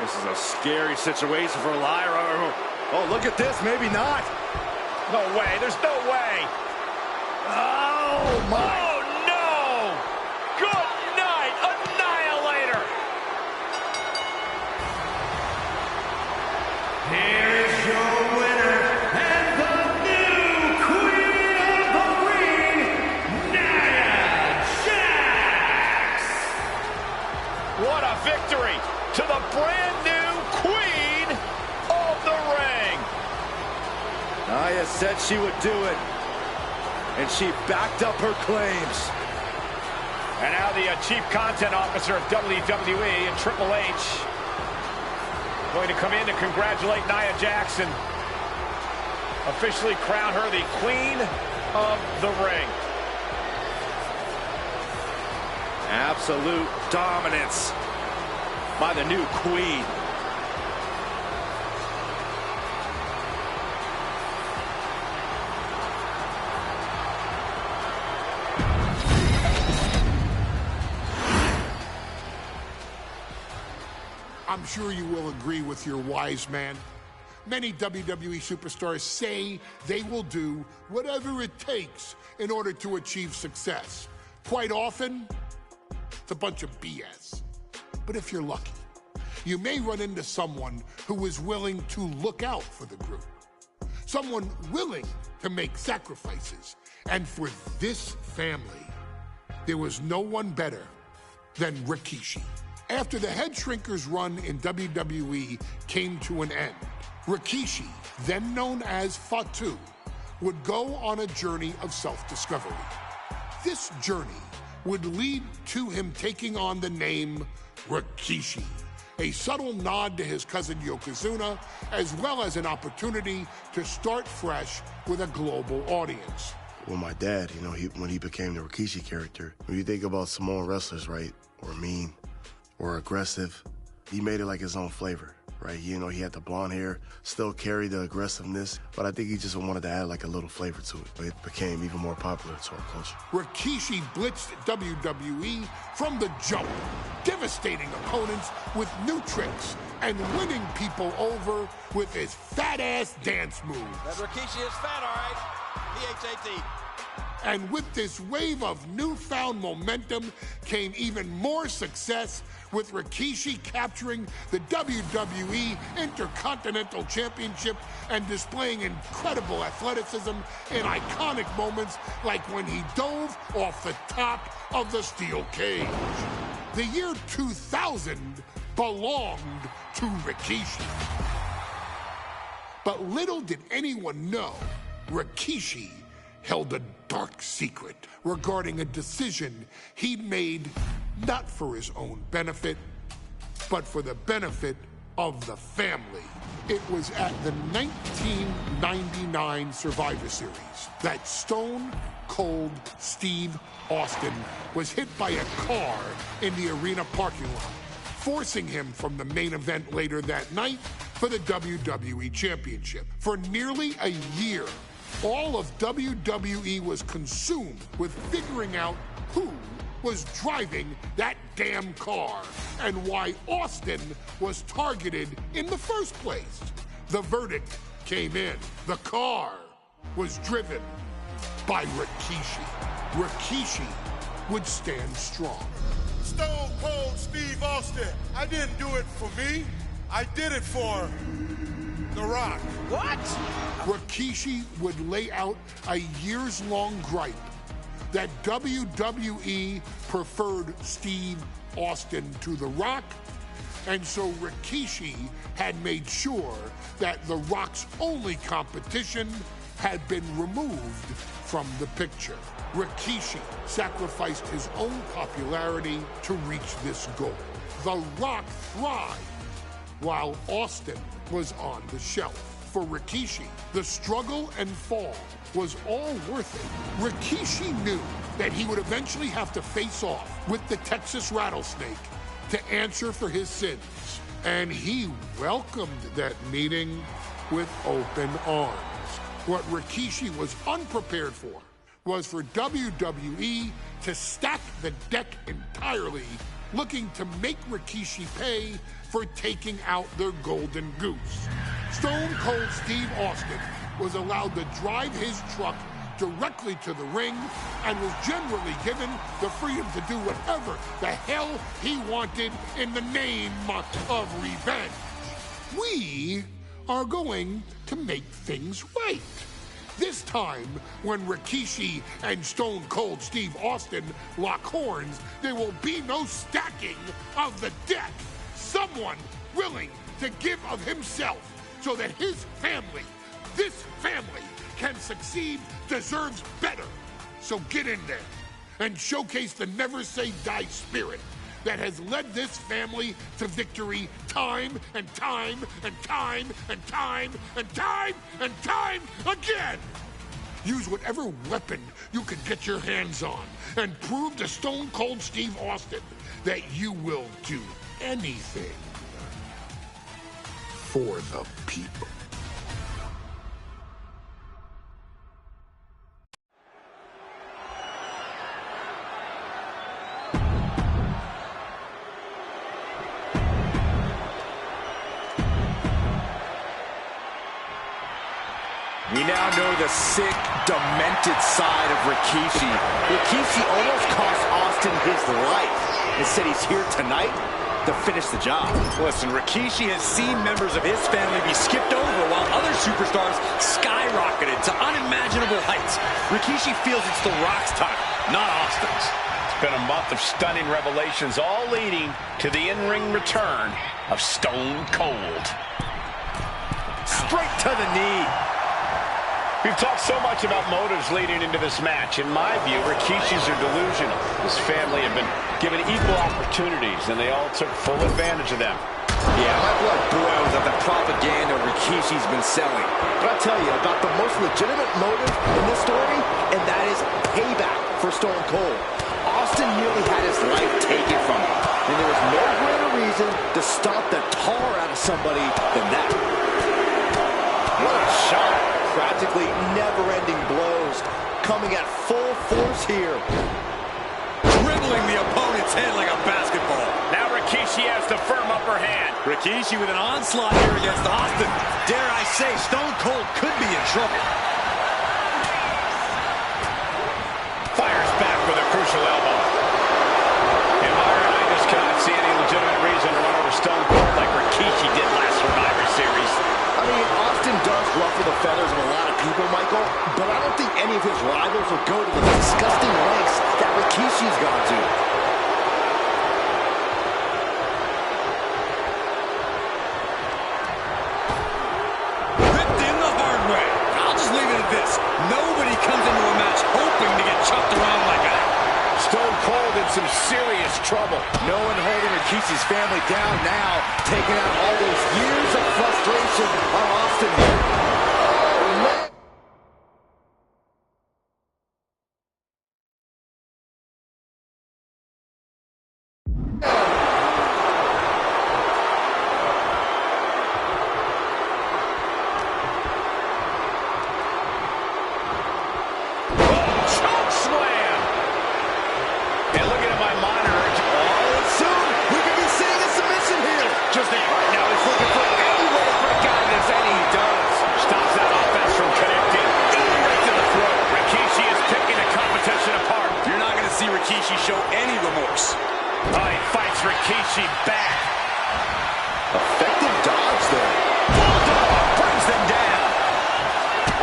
This is a scary situation for Lyra. Oh, look at this. Maybe not. No way. There's no way. Oh, my. Oh, no. Good night, Annihilator. Here is your winner and the new Queen of the Ring, Nia Jax. What a victory to the brand new Queen of the Ring. Nia said she would do it, and she backed up her claims. And now the Chief Content Officer of WWE and Triple H going to come in to congratulate Nia Jax, officially crown her the Queen of the Ring. Absolute dominance by the new queen. I'm sure you will agree with your wise man. Many WWE superstars say they will do whatever it takes in order to achieve success. Quite often, it's a bunch of BS. But if you're lucky, you may run into someone who is willing to look out for the group. Someone willing to make sacrifices. And for this family, there was no one better than Rikishi. After the Head Shrinkers run in WWE came to an end, Rikishi, then known as Fatu, would go on a journey of self-discovery. This journey would lead to him taking on the name Rikishi, a subtle nod to his cousin Yokozuna, as well as an opportunity to start fresh with a global audience. Well, my dad, when he became the Rikishi character, when you think about Samoan wrestlers, right, or mean, or aggressive, he made it like his own flavor, right? He had the blonde hair, still carried the aggressiveness, but I think he just wanted to add like a little flavor to it. It became even more popular to our culture. Rikishi blitzed WWE from the jump, devastating opponents with new tricks and winning people over with his fat-ass dance moves. That Rikishi is fat, all right. P-H-A-T. And with this wave of newfound momentum came even more success, with Rikishi capturing the WWE Intercontinental Championship and displaying incredible athleticism in iconic moments like when he dove off the top of the steel cage. The year 2000 belonged to Rikishi. But little did anyone know, Rikishi held a dark secret regarding a decision he'd made not for his own benefit, but for the benefit of the family. It was at the 1999 Survivor Series that Stone Cold Steve Austin was hit by a car in the arena parking lot, forcing him from the main event later that night for the WWE Championship. For nearly a year, all of WWE was consumed with figuring out who was driving that damn car and why Austin was targeted in the first place. The verdict came in. The car was driven by Rikishi. Rikishi would stand strong. Stone Cold Steve Austin. I didn't do it for me. I did it for The Rock. What? Rikishi would lay out a years-long gripe that WWE preferred Steve Austin to The Rock, and so Rikishi had made sure that The Rock's only competition had been removed from the picture. Rikishi sacrificed his own popularity to reach this goal. The Rock thrived while Austin was on the shelf. For Rikishi, the struggle and fall was all worth it. Rikishi knew that he would eventually have to face off with the Texas Rattlesnake to answer for his sins, and he welcomed that meeting with open arms. What Rikishi was unprepared for was for WWE to stack the deck entirely, looking to make Rikishi pay for taking out their golden goose. Stone Cold Steve Austin was allowed to drive his truck directly to the ring and was generally given the freedom to do whatever the hell he wanted in the name of revenge. We are going to make things right. This time, when Rikishi and Stone Cold Steve Austin lock horns, there will be no stacking of the deck. Someone willing to give of himself so that his family, this family, can succeed, deserves better. So get in there and showcase the never say die spirit that has led this family to victory time and time and time and time and time and time again. Use whatever weapon you can get your hands on and prove to Stone Cold Steve Austin that you will do anything for the people. We now know the sick, demented side of Rikishi. Rikishi almost cost Austin his life. Instead, he's here tonight to finish the job. Listen, Rikishi has seen members of his family be skipped over while other superstars skyrocketed to unimaginable heights. Rikishi feels it's The Rock's time, not Austin's. It's been a month of stunning revelations, all leading to the in-ring return of Stone Cold. Straight to the knee. We've talked so much about motives leading into this match. In my view, Rikishi's are delusional. His family have been given equal opportunities, and they all took full advantage of them. Yeah, my blood boils at the propaganda Rikishi's been selling. But I'll tell you about the most legitimate motive in this story, and that is payback for Stone Cold. Austin nearly had his life taken from him, and there was no greater reason to stomp the tar out of somebody than that. What a shot. Practically never-ending blows coming at full force here. Dribbling the opponent's head like a basketball. Now Rikishi has the firm upper hand. Rikishi with an onslaught here against Austin. Dare I say, Stone Cold could be in trouble. any of his rivals would go to the disgusting lengths that Rikishi's gone to. Ripped in the hard way. I'll just leave it at this. Nobody comes into a match hoping to get chucked around like that. Stone Cold in some serious trouble. No one holding Rikishi's family down now, taking out all those years of frustration on Austin here. Oh, man. Rikishi show any remorse. Oh, he fights Rikishi back. Effective dodge there. Bulldog brings them down.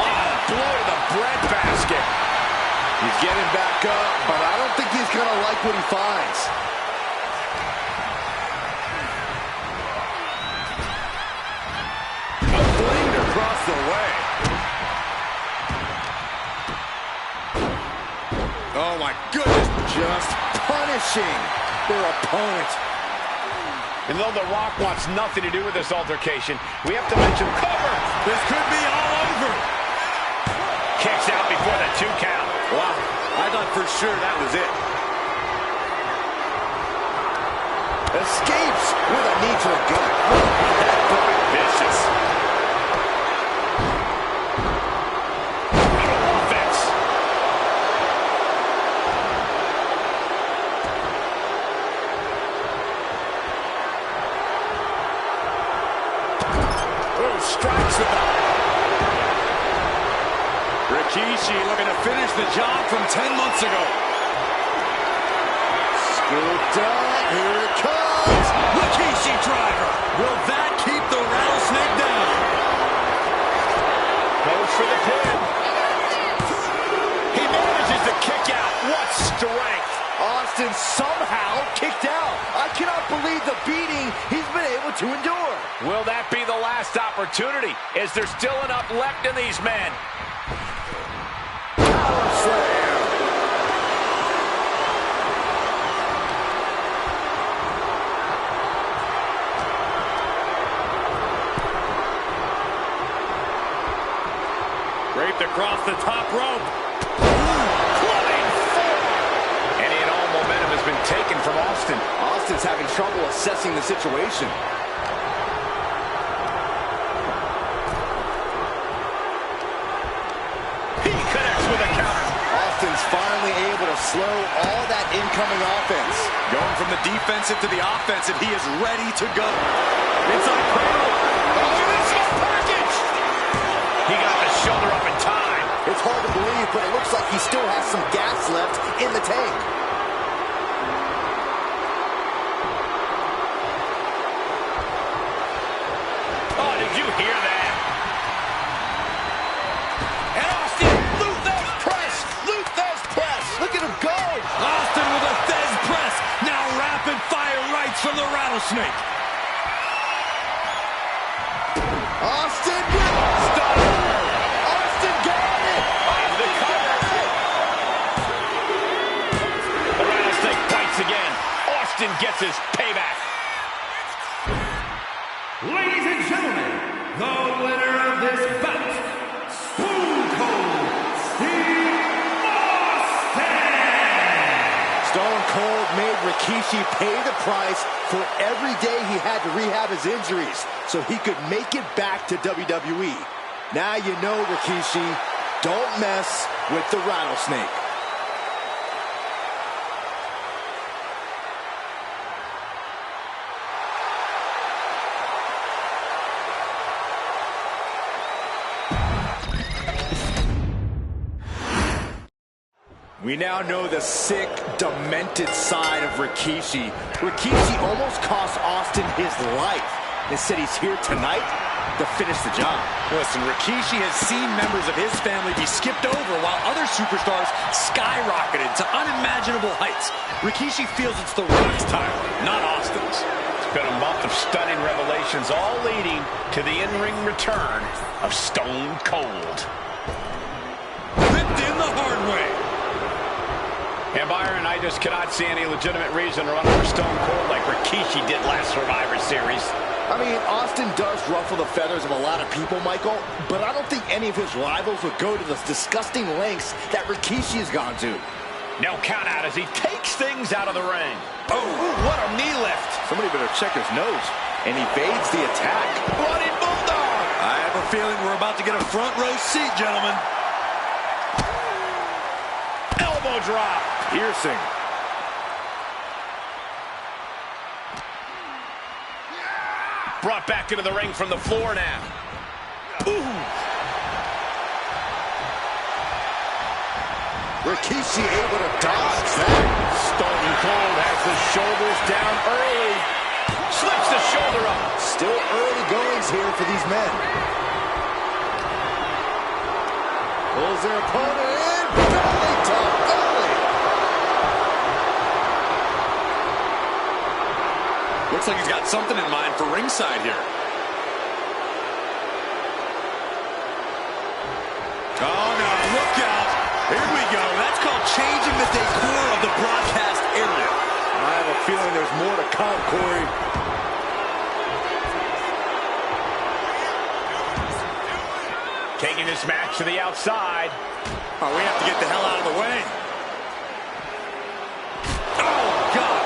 Oh, blow to the breadbasket. He's getting back up, but I don't think he's going to like what he finds. A fling across the way. Oh, my goodness. Just punishing their opponent. And though The Rock wants nothing to do with this altercation, we have to mention cover. This could be all over. Kicks out before the 2 count. Wow, I thought for sure that was it. Escapes with a knee to the gut. Vicious. Offense. Strikes with that. Rikishi looking to finish the job from 10 months ago. Scooped up. Here it comes. Rikishi driver. Will that keep the rattlesnake down? Goes for the pin. He manages to kick out. What strength. Austin somehow kicked out. I cannot believe the beating he's been able to endure. Will that be the last opportunity? Is there still enough left in these men? Power slam. Draped across the top rope. Any and all momentum has been taken from Austin. Austin's having trouble assessing the situation. Austin's finally able to slow all that incoming offense. Going from the defensive to the offensive, he is ready to go. Inside cradle. Oh, this is package! He got the shoulder up in time. It's hard to believe, but it looks like he still has some gas left in the tank. Oh, did you hear that? Austin with a Thez press. Now rapid fire rights from the rattlesnake. Austin stunner. Austin got it. The cover. The rattlesnake bites again. Austin gets his payback. Ladies and gentlemen, the winner of this bout, Stone Cold Steve Austin. Stone Cold made Rikishi pay the price for every day he had to rehab his injuries so he could make it back to WWE. Now you know, Rikishi, don't mess with the rattlesnake. We now know the sick, demented side of Rikishi. Rikishi almost cost Austin his life. Instead, he's here tonight to finish the job. Listen, Rikishi has seen members of his family be skipped over while other superstars skyrocketed to unimaginable heights. Rikishi feels it's The Rock's time, not Austin's. It's been a month of stunning revelations, all leading to the in-ring return of Stone Cold. Ripped in the hard way. And Byron, I just cannot see any legitimate reason to run over Stone Cold like Rikishi did last Survivor Series. I mean, Austin does ruffle the feathers of a lot of people, Michael, but I don't think any of his rivals would go to the disgusting lengths that Rikishi has gone to. No count out as he takes things out of the ring. Oh, what a knee lift. Somebody better check his nose. And evades the attack. Bloody Bulldog. I have a feeling we're about to get a front row seat, gentlemen. Elbow drop. Piercing. Brought back into the ring from the floor now. Ooh. Rikishi able to dodge that. Stone Cold has the shoulders down early. Slips the shoulder up. Still early goings here for these men. Pulls their opponent in. Belly to belly. Looks like he's got something in mind for ringside here. Oh, no, look out. Here we go. That's called changing the decor of the broadcast area. I have a feeling there's more to come, Corey. Taking this match to the outside. Oh, we have to get the hell out of the way. Oh, God.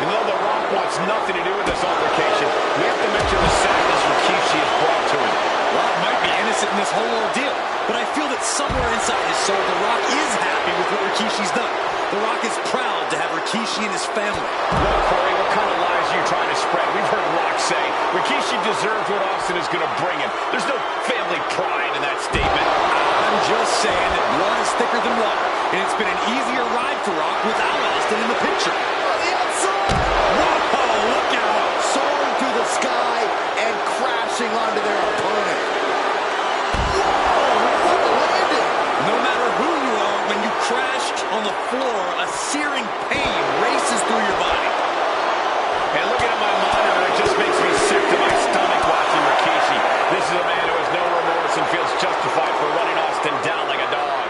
And though The Rock wants nothing to do with this altercation, we have to mention the sadness Rikishi has brought to him. Rock might be innocent in this whole ordeal, but I feel that somewhere inside his soul, The Rock is happy with what Rikishi's done. The Rock is proud to have Rikishi and his family. Well, Corey, what kind of lies are you trying to spread? We've heard Rock say Rikishi deserves what Austin is going to bring him. There's no family pride in that statement. I'm just saying that blood is thicker than water, and it's been an easier ride for Rock without Austin in the picture. On the outside. Whoa, look out. Soaring through the sky and crashing onto their opponent. Whoa, what a landing. No matter who you are, when you crash on the floor, a searing pain races through your body. And looking at my monitor, it just makes me sick to my stomach watching Rikishi. This is a man who has no remorse and feels justified for running Austin down like a dog.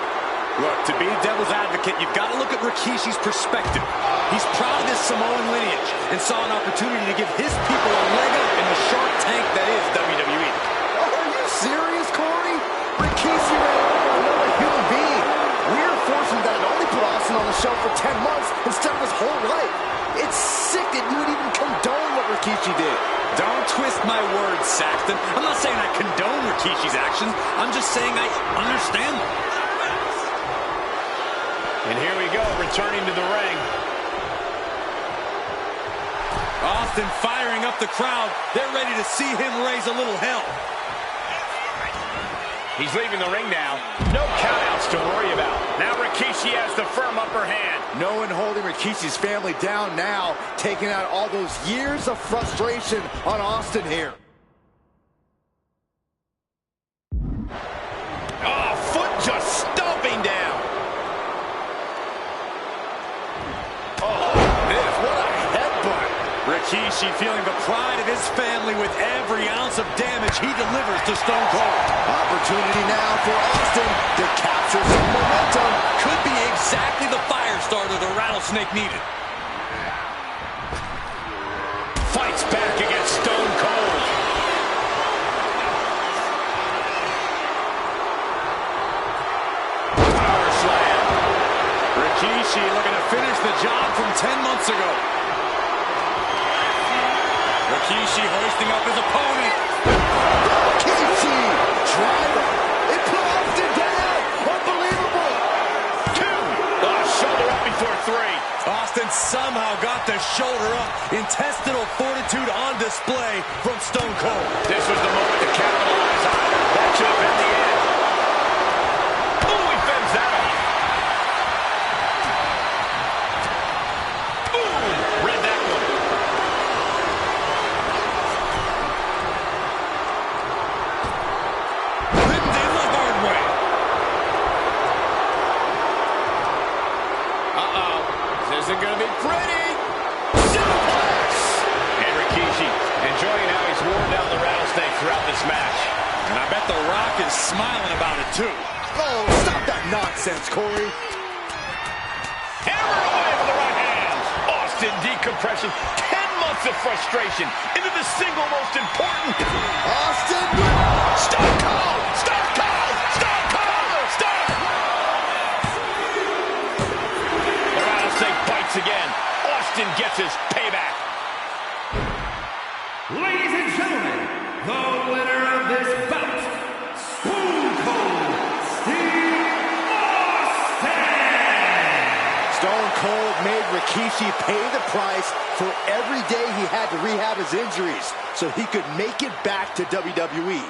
Look, to be devil's advocate, you've got to look at Rikishi's perspective. He's proud of his Samoan lineage and saw an opportunity to give his people a leg up in the shark tank that is WWE. Are you serious, Corey? Rikishi ran over another human being. We're forcing that only put Austin on the shelf for 10 months instead of his whole life. It's sick that you would even condone what Rikishi did. Don't twist my words, Saxton. I'm not saying I condone Rikishi's actions. I'm just saying I understand them. And here we go, returning to the ring. Austin firing up the crowd. They're ready to see him raise a little hell. He's leaving the ring now. No countouts to worry about. Now Rikishi has the firm upper hand. No one holding Rikishi's family down now, taking out all those years of frustration on Austin here. Oh, foot just stomping down. Oh, this, what a headbutt. Rikishi feeling the pride of his family with every ounce of damage he delivers to Stone Cold. Opportunity now for Austin to capture some momentum. Could be exactly the fire starter the Rattlesnake needed. Fights back against Stone Cold. Power slam. Rikishi looking to finish the job from 10 months ago. Rikishi hoisting up his opponent. Rikishi driver. It put Austin down. Unbelievable. 2. Shoulder up before 3. Austin somehow got the shoulder up. Intestinal fortitude on display from Stone Cold. This was the moment to capitalize on. That should have been the end. Oh, he fends that off. Boom! Read that one. Uh-oh. This isn't going to be pretty. Suplex! And Rikishi enjoying how he's worn down the rattlesnake throughout this match. And I bet The Rock is smiling about it, too. Oh, stop that nonsense, Corey. Hammered away with the right hand. Austin decompression. 10 months of frustration into the single most important. Austin. Stone Cold! Stone Cold! Stone Cold! Stone! The rattlesnake bites again. Austin gets his payback. Ladies and gentlemen, the winner of this bout, Stone Cold Steve Austin! Stone Cold made Rikishi pay the price for every day he had to rehab his injuries so he could make it back to WWE.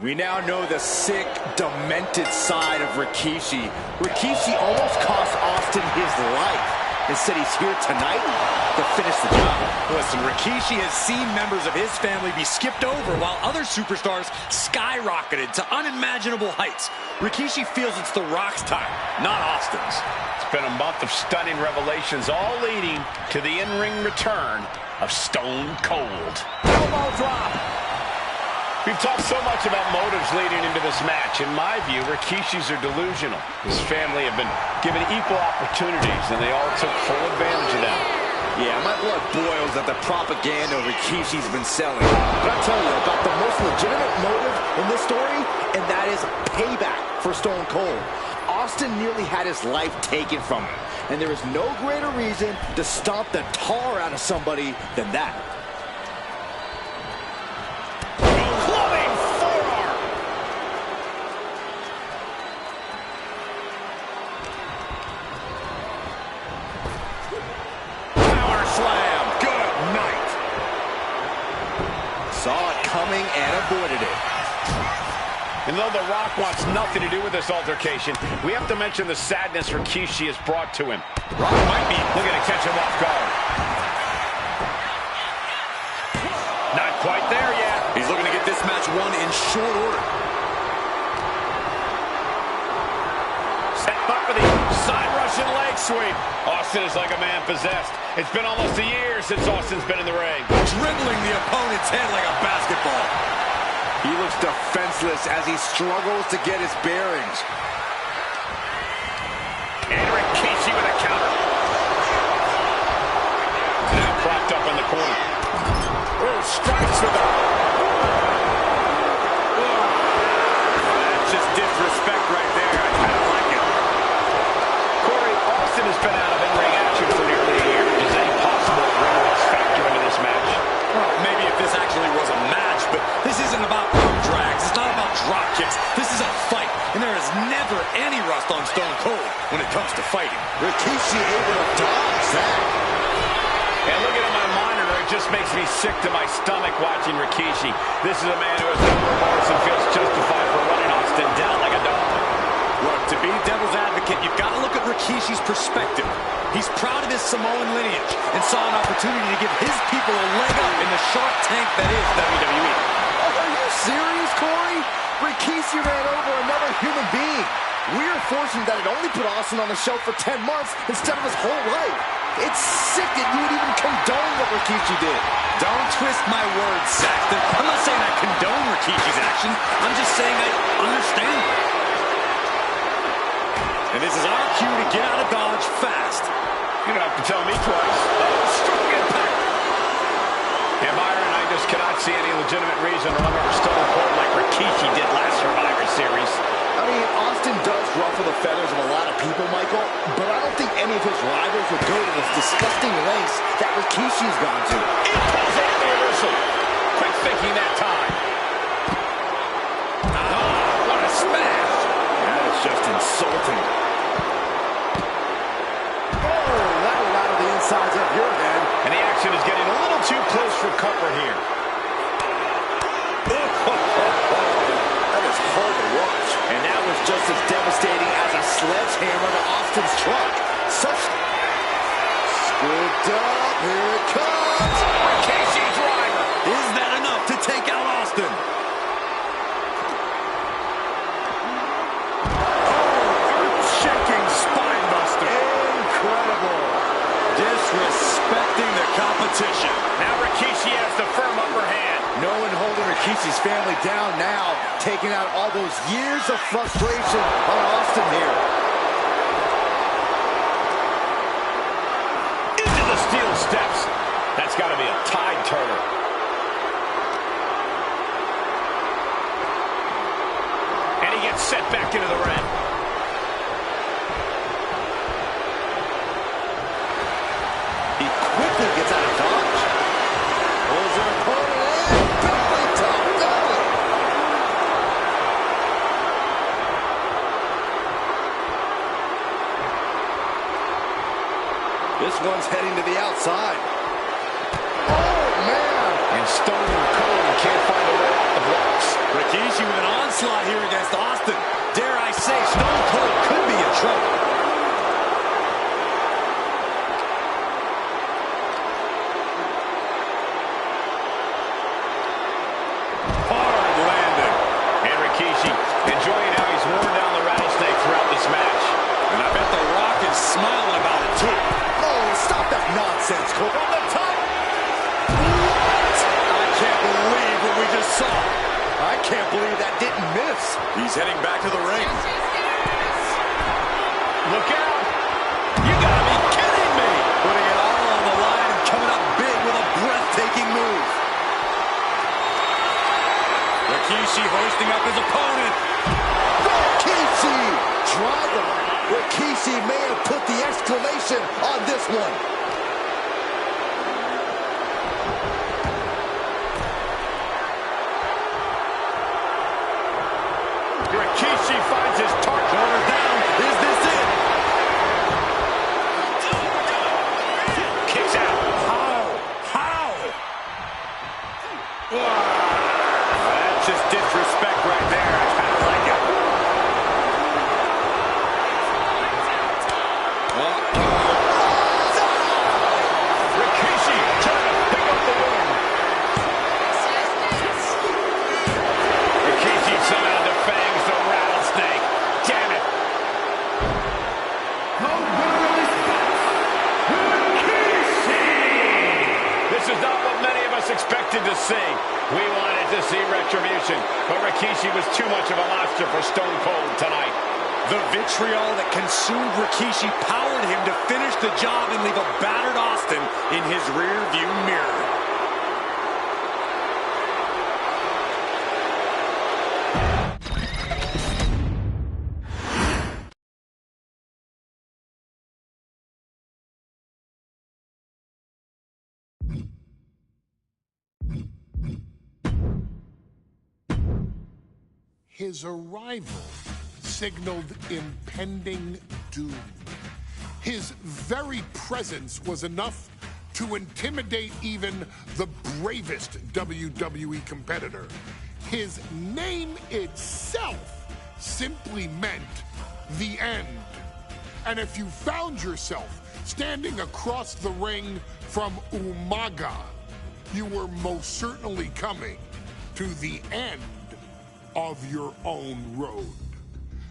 We now know the sick, demented side of Rikishi. Rikishi almost cost Austin his life. Instead, he's here tonight to finish the job. Listen, Rikishi has seen members of his family be skipped over while other superstars skyrocketed to unimaginable heights. Rikishi feels it's The Rock's time, not Austin's. It's been a month of stunning revelations, all leading to the in-ring return of Stone Cold. Elbow drop. We've talked so much about motives leading into this match. In my view, Rikishi's are delusional. His family have been given equal opportunities, and they all took full advantage of them. Yeah, my blood boils at the propaganda Rikishi's been selling. But I'll tell you about the most legitimate motive in this story, and that is payback for Stone Cold. Austin nearly had his life taken from him, and there is no greater reason to stomp the tar out of somebody than that. Coming and avoided it. And though The Rock wants nothing to do with this altercation, we have to mention the sadness Rikishi has brought to him. Rock might be looking to catch him off guard. Not quite there yet. He's looking to get this match won in short order. Set up for the side Russian leg sweep. Austin is like a man possessed. It's been almost a year since Austin's been in the ring. Dribbling the opponent's head like a basketball. He looks defenseless as he struggles to get his bearings. And Rikishi with a counter. Now propped up in the corner. Oh, strikes with a... That's just disrespect right there. I kind of like it. Corey, Austin has been out of in-ring action for nearly a year. Is any possible ring rust factor into this match? Well, maybe if this actually was a match, but this isn't about arm drags. It's not about drop kicks. This is a fight, and there is never any rust on Stone Cold when it comes to fighting. Rikishi able to dodge that. And looking at my monitor, it just makes me sick to my stomach watching Rikishi. This is a man who has no remorse and feels justified for running Austin down like a dog. Look, to be devil's advocate, you've got to look at Rikishi's perspective. He's proud of his Samoan lineage and saw an opportunity to give his people a leg up in the shark tank that is WWE. Are you serious, Corey? Rikishi ran over another human being. We're fortunate that it only put Austin on the shelf for 10 months instead of his whole life. It's sick that you would even condone what Rikishi did. Don't twist my words, Saxton. I'm not saying I condone Rikishi's action. I'm just saying I understand it. And this is our cue to get out of Dodge fast. You don't have to tell me twice. Oh, strong impact. Yeah, Byron, I just cannot see any legitimate reason to run over Stone Cold like Rikishi did last Survivor Series. I mean, Austin does ruffle the feathers of a lot of people, Michael, but I don't think any of his rivals would go to this disgusting lengths that Rikishi's gone to. Impulse and reversal. Quick thinking that time. Oh, what a smash. That is just insulting. Oh, that'll out of the insides of your head. And the action is getting a little too close for comfort here. That is hard to watch. And that was just as devastating as a sledgehammer to Austin's truck. Such... Scooped up. Here it comes. Rikishi driver. Is that enough to take out Austin? competition. Now Rikishi has the firm upper hand. No one holding Rikishi's family down now, taking out all those years of frustration on Austin here. Into the steel steps. That's got to be a tide turner. And he gets set back into the ring. He quickly gets out of dodge. Pulls an opponent in. Belly to belly. This one's heading to the outside. Oh, man. And Stone Cold can't find a way off the blocks. Rikishi with an onslaught here against Austin. Dare I say, Stone Cold could be in trouble. Hard landing. And Rikishi enjoying how he's worn down the rattlesnake throughout this match. And I bet The Rock is smiling about it, too. Oh, stop that nonsense, Cole. From the top. What? I can't believe what we just saw. I can't believe that didn't miss. He's heading back to the ring. Look out! You gotta be kidding me! Putting it all on the line and coming up big with a breathtaking move. Rikishi hosting up his opponent. Rikishi! Driver. Rikishi may have put the exclamation on this one. Rikishi finds his target. Shoulders down. Is this it? Kicks out. How? That's just disrespect right there. I kind of like it. Rikishi trying to pick up the win. Rikishi somehow defangs the rattlesnake. Damn it. This is not what many of us expected to see. We wanted to see retribution, but Rikishi was too much of a monster for Stone Cold tonight. The vitriol that consumed Rikishi powered him to finish the job and leave a battered Austin in his rear-view mirror. His arrival signaled impending doom. His very presence was enough to intimidate even the bravest WWE competitor. His name itself simply meant the end. And if you found yourself standing across the ring from Umaga, you were most certainly coming to the end of your own road.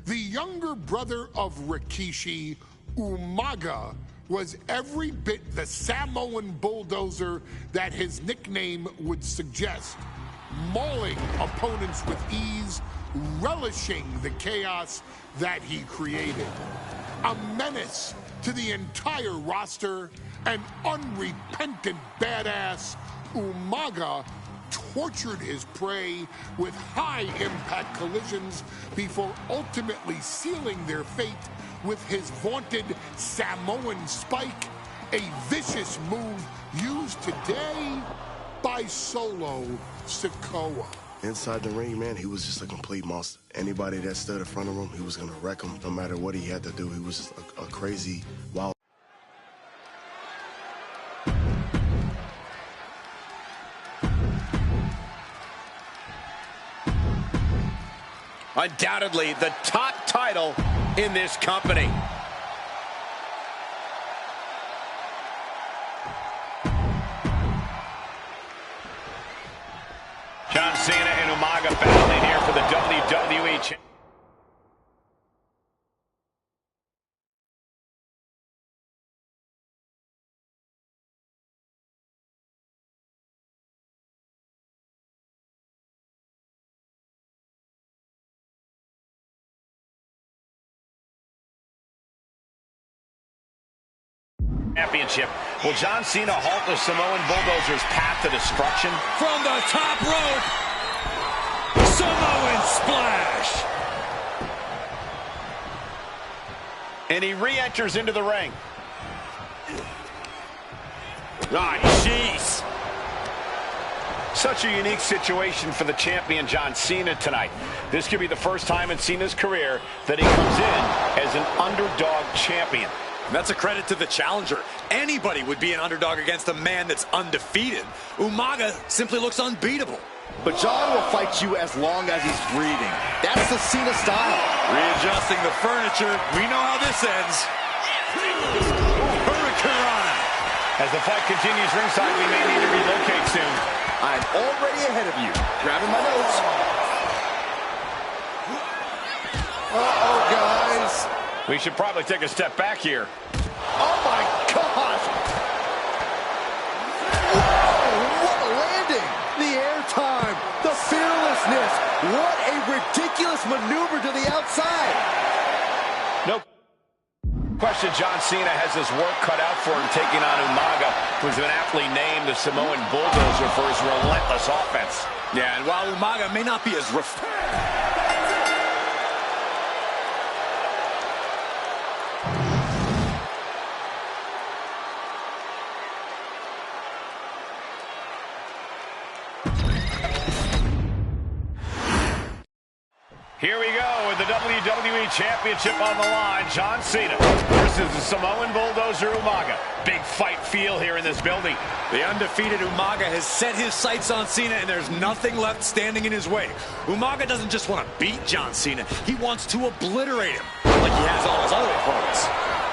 The younger brother of Rikishi, Umaga, was every bit the Samoan bulldozer that his nickname would suggest, mauling opponents with ease, relishing the chaos that he created. A menace to the entire roster, an unrepentant badass, Umaga tortured his prey with high-impact collisions before ultimately sealing their fate with his vaunted Samoan spike, a vicious move used today by Solo Sikoa. Inside the ring, man, he was just a complete monster. Anybody that stood in front of him, he was going to wreck him no matter what he had to do. He was just a crazy, wild. Undoubtedly the top title in this company. John Cena and Umaga battling here for the WWE Championship. Championship. Will John Cena halt the Samoan Bulldozer's path to destruction? From the top rope, Samoan splash. And he re-enters into the ring. Ah, jeez. Such a unique situation for the champion John Cena tonight. This could be the first time in Cena's career that he comes in as an underdog champion. That's a credit to the challenger. Anybody would be an underdog against a man that's undefeated. Umaga simply looks unbeatable. But John will fight you as long as he's breathing. That's the Cena style. Readjusting the furniture. We know how this ends. Hurricane. As the fight continues ringside, we may need to relocate soon. I'm already ahead of you. Grabbing my notes. Uh-oh, guys. We should probably take a step back here. Oh, my gosh. Whoa, what a landing. The airtime, the fearlessness. What a ridiculous maneuver to the outside. No question John Cena has his work cut out for him taking on Umaga, who's been aptly named the Samoan Bulldozer for his relentless offense. Yeah, and while Umaga may not be as Here we go with the WWE Championship on the line. John Cena versus the Samoan Bulldozer Umaga. Big fight feel here in this building. The undefeated Umaga has set his sights on Cena, and there's nothing left standing in his way. Umaga doesn't just want to beat John Cena. He wants to obliterate him, like he has all his other opponents.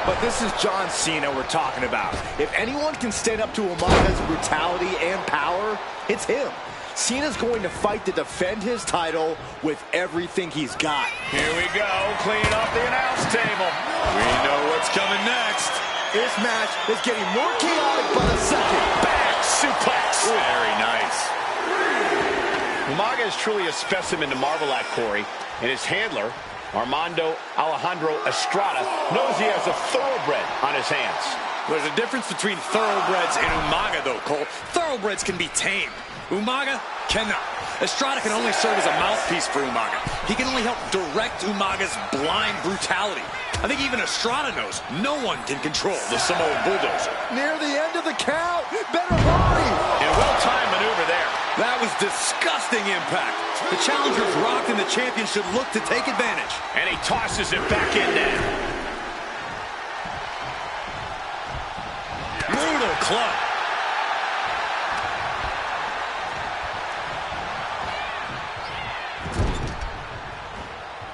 But this is John Cena we're talking about. If anyone can stand up to Umaga's brutality and power, it's him. Cena's going to fight to defend his title with everything he's got. Here we go, clean up the announce table. We know what's coming next. This match is getting more chaotic by the second. Back suplex. Very nice. Umaga is truly a specimen to marvel at, Corey, and his handler, Armando Alejandro Estrada, knows he has a thoroughbred on his hands. There's a difference between thoroughbreds and Umaga, though, Cole. Thoroughbreds can be tamed. Umaga cannot. Estrada can only serve as a mouthpiece for Umaga. He can only help direct Umaga's blind brutality. I think even Estrada knows no one can control the Samoan Bulldozer. Near the end of the count. Better hurry. And a well-timed maneuver there. That was disgusting impact. The challenger's rocked and the champion should look to take advantage. And he tosses it back in there. Brutal club.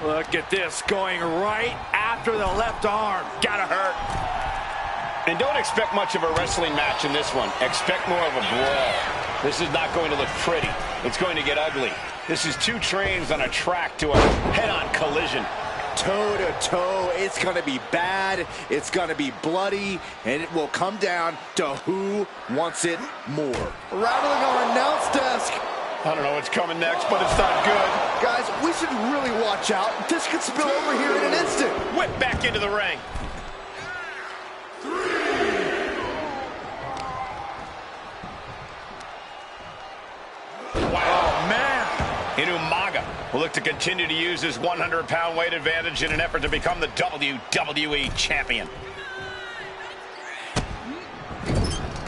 Look at this, going right after the left arm. Gotta hurt. And don't expect much of a wrestling match in this one. Expect more of a brawl. This is not going to look pretty. It's going to get ugly. This is two trains on a track to a head-on collision. Toe-to-toe, it's going to be bad, it's going to be bloody, and it will come down to who wants it more. Rattling our announce desk. I don't know what's coming next, but it's not good. Guys, we should really watch out. This could spill over here in an instant. Whip back into the ring. Wow, man. And Umaga will look to continue to use his 100-pound weight advantage in an effort to become the WWE champion.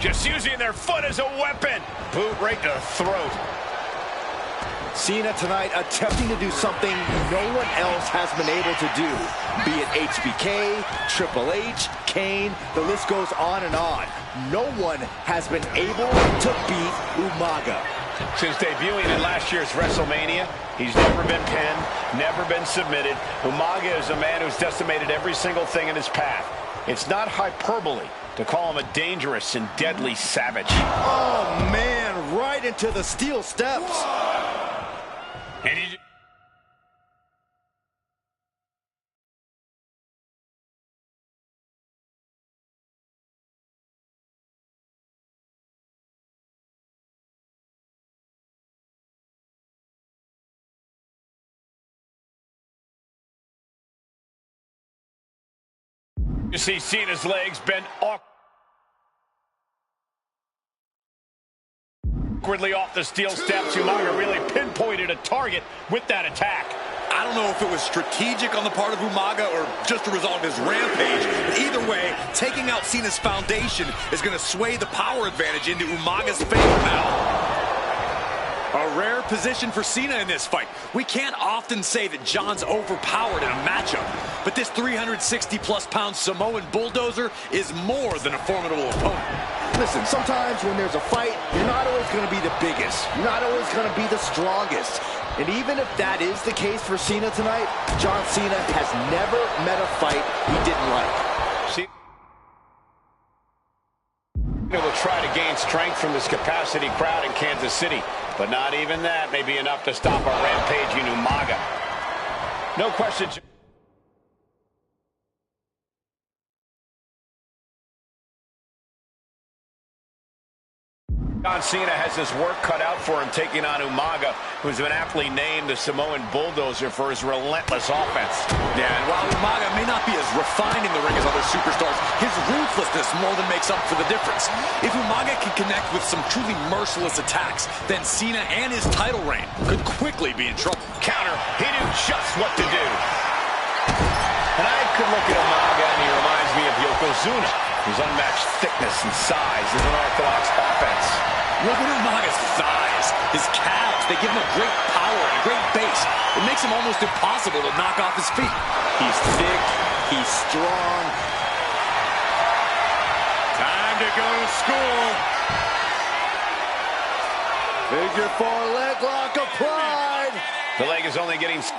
Just using their foot as a weapon. Boot right to the throat. Cena tonight attempting to do something no one else has been able to do. Be it HBK, Triple H, Kane, the list goes on and on. No one has been able to beat Umaga. Since debuting in last year's WrestleMania, he's never been pinned, never been submitted. Umaga is a man who's decimated every single thing in his path. It's not hyperbole to call him a dangerous and deadly savage. Oh, man, right into the steel steps. And he... You see Cena's legs bend awkward. Awkwardly off the steel steps, Umaga really pinpointed a target with that attack. I don't know if it was strategic on the part of Umaga or just a result of his rampage. But either way, taking out Cena's foundation is going to sway the power advantage into Umaga's favor now. A rare position for Cena in this fight. We can't often say that John's overpowered in a matchup, but this 360-plus pound Samoan bulldozer is more than a formidable opponent. Listen, sometimes when there's a fight, you're not always going to be the biggest. You're not always going to be the strongest. And even if that is the case for Cena tonight, John Cena has never met a fight he didn't like. Cena will try to gain strength from this capacity crowd in Kansas City, but not even that may be enough to stop a rampage in Umaga. No question. John Cena has his work cut out for him taking on Umaga, who's been aptly named the Samoan bulldozer for his relentless offense. Yeah, and while Umaga may not be as refined in the ring as other superstars, his ruthlessness more than makes up for the difference. If Umaga can connect with some truly merciless attacks, then Cena and his title reign could quickly be in trouble. Counter, he knew just what to do. And I could look at Umaga and he reminds me of Yokozuna, whose unmatched thickness and size is an orthodox offense. Look at Umaga's thighs, his calves. They give him a great power and a great base. It makes him almost impossible to knock off his feet. He's thick, he's strong. Time to go to school. Figure four leg lock applied. The leg is only getting... Look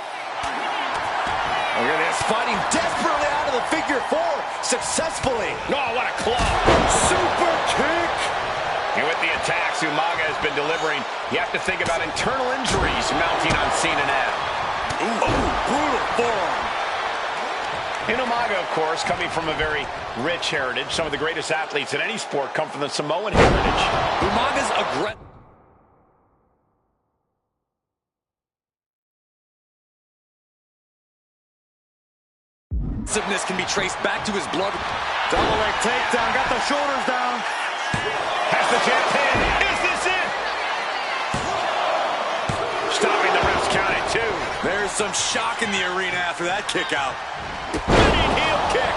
at this, fighting desperately out of the figure four, successfully. Oh, what a club. Super kick. And with the attacks Umaga has been delivering, you have to think about internal injuries mounting on Cena now. Ooh, brutal forearm. And Umaga, of course, coming from a very rich heritage. Some of the greatest athletes in any sport come from the Samoan heritage. Umaga's aggressive. Can be traced back to his blood. Double leg takedown, got the shoulders down. Has the champ pin. Is this it? Stopping the ref's count at 2. There's some shock in the arena after that kick out. Running heel kick.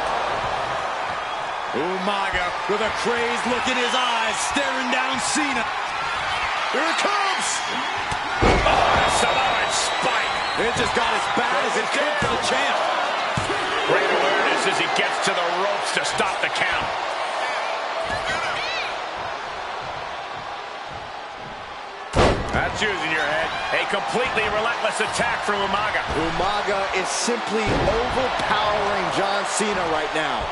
Umaga with a crazed look in his eyes, staring down Cena. Here it comes. Oh, Samoan spike. It just got as bad as it could for the champ. Great awareness as he gets to the ropes to stop the count. That's using your head. A completely relentless attack from Umaga. Umaga is simply overpowering John Cena right now.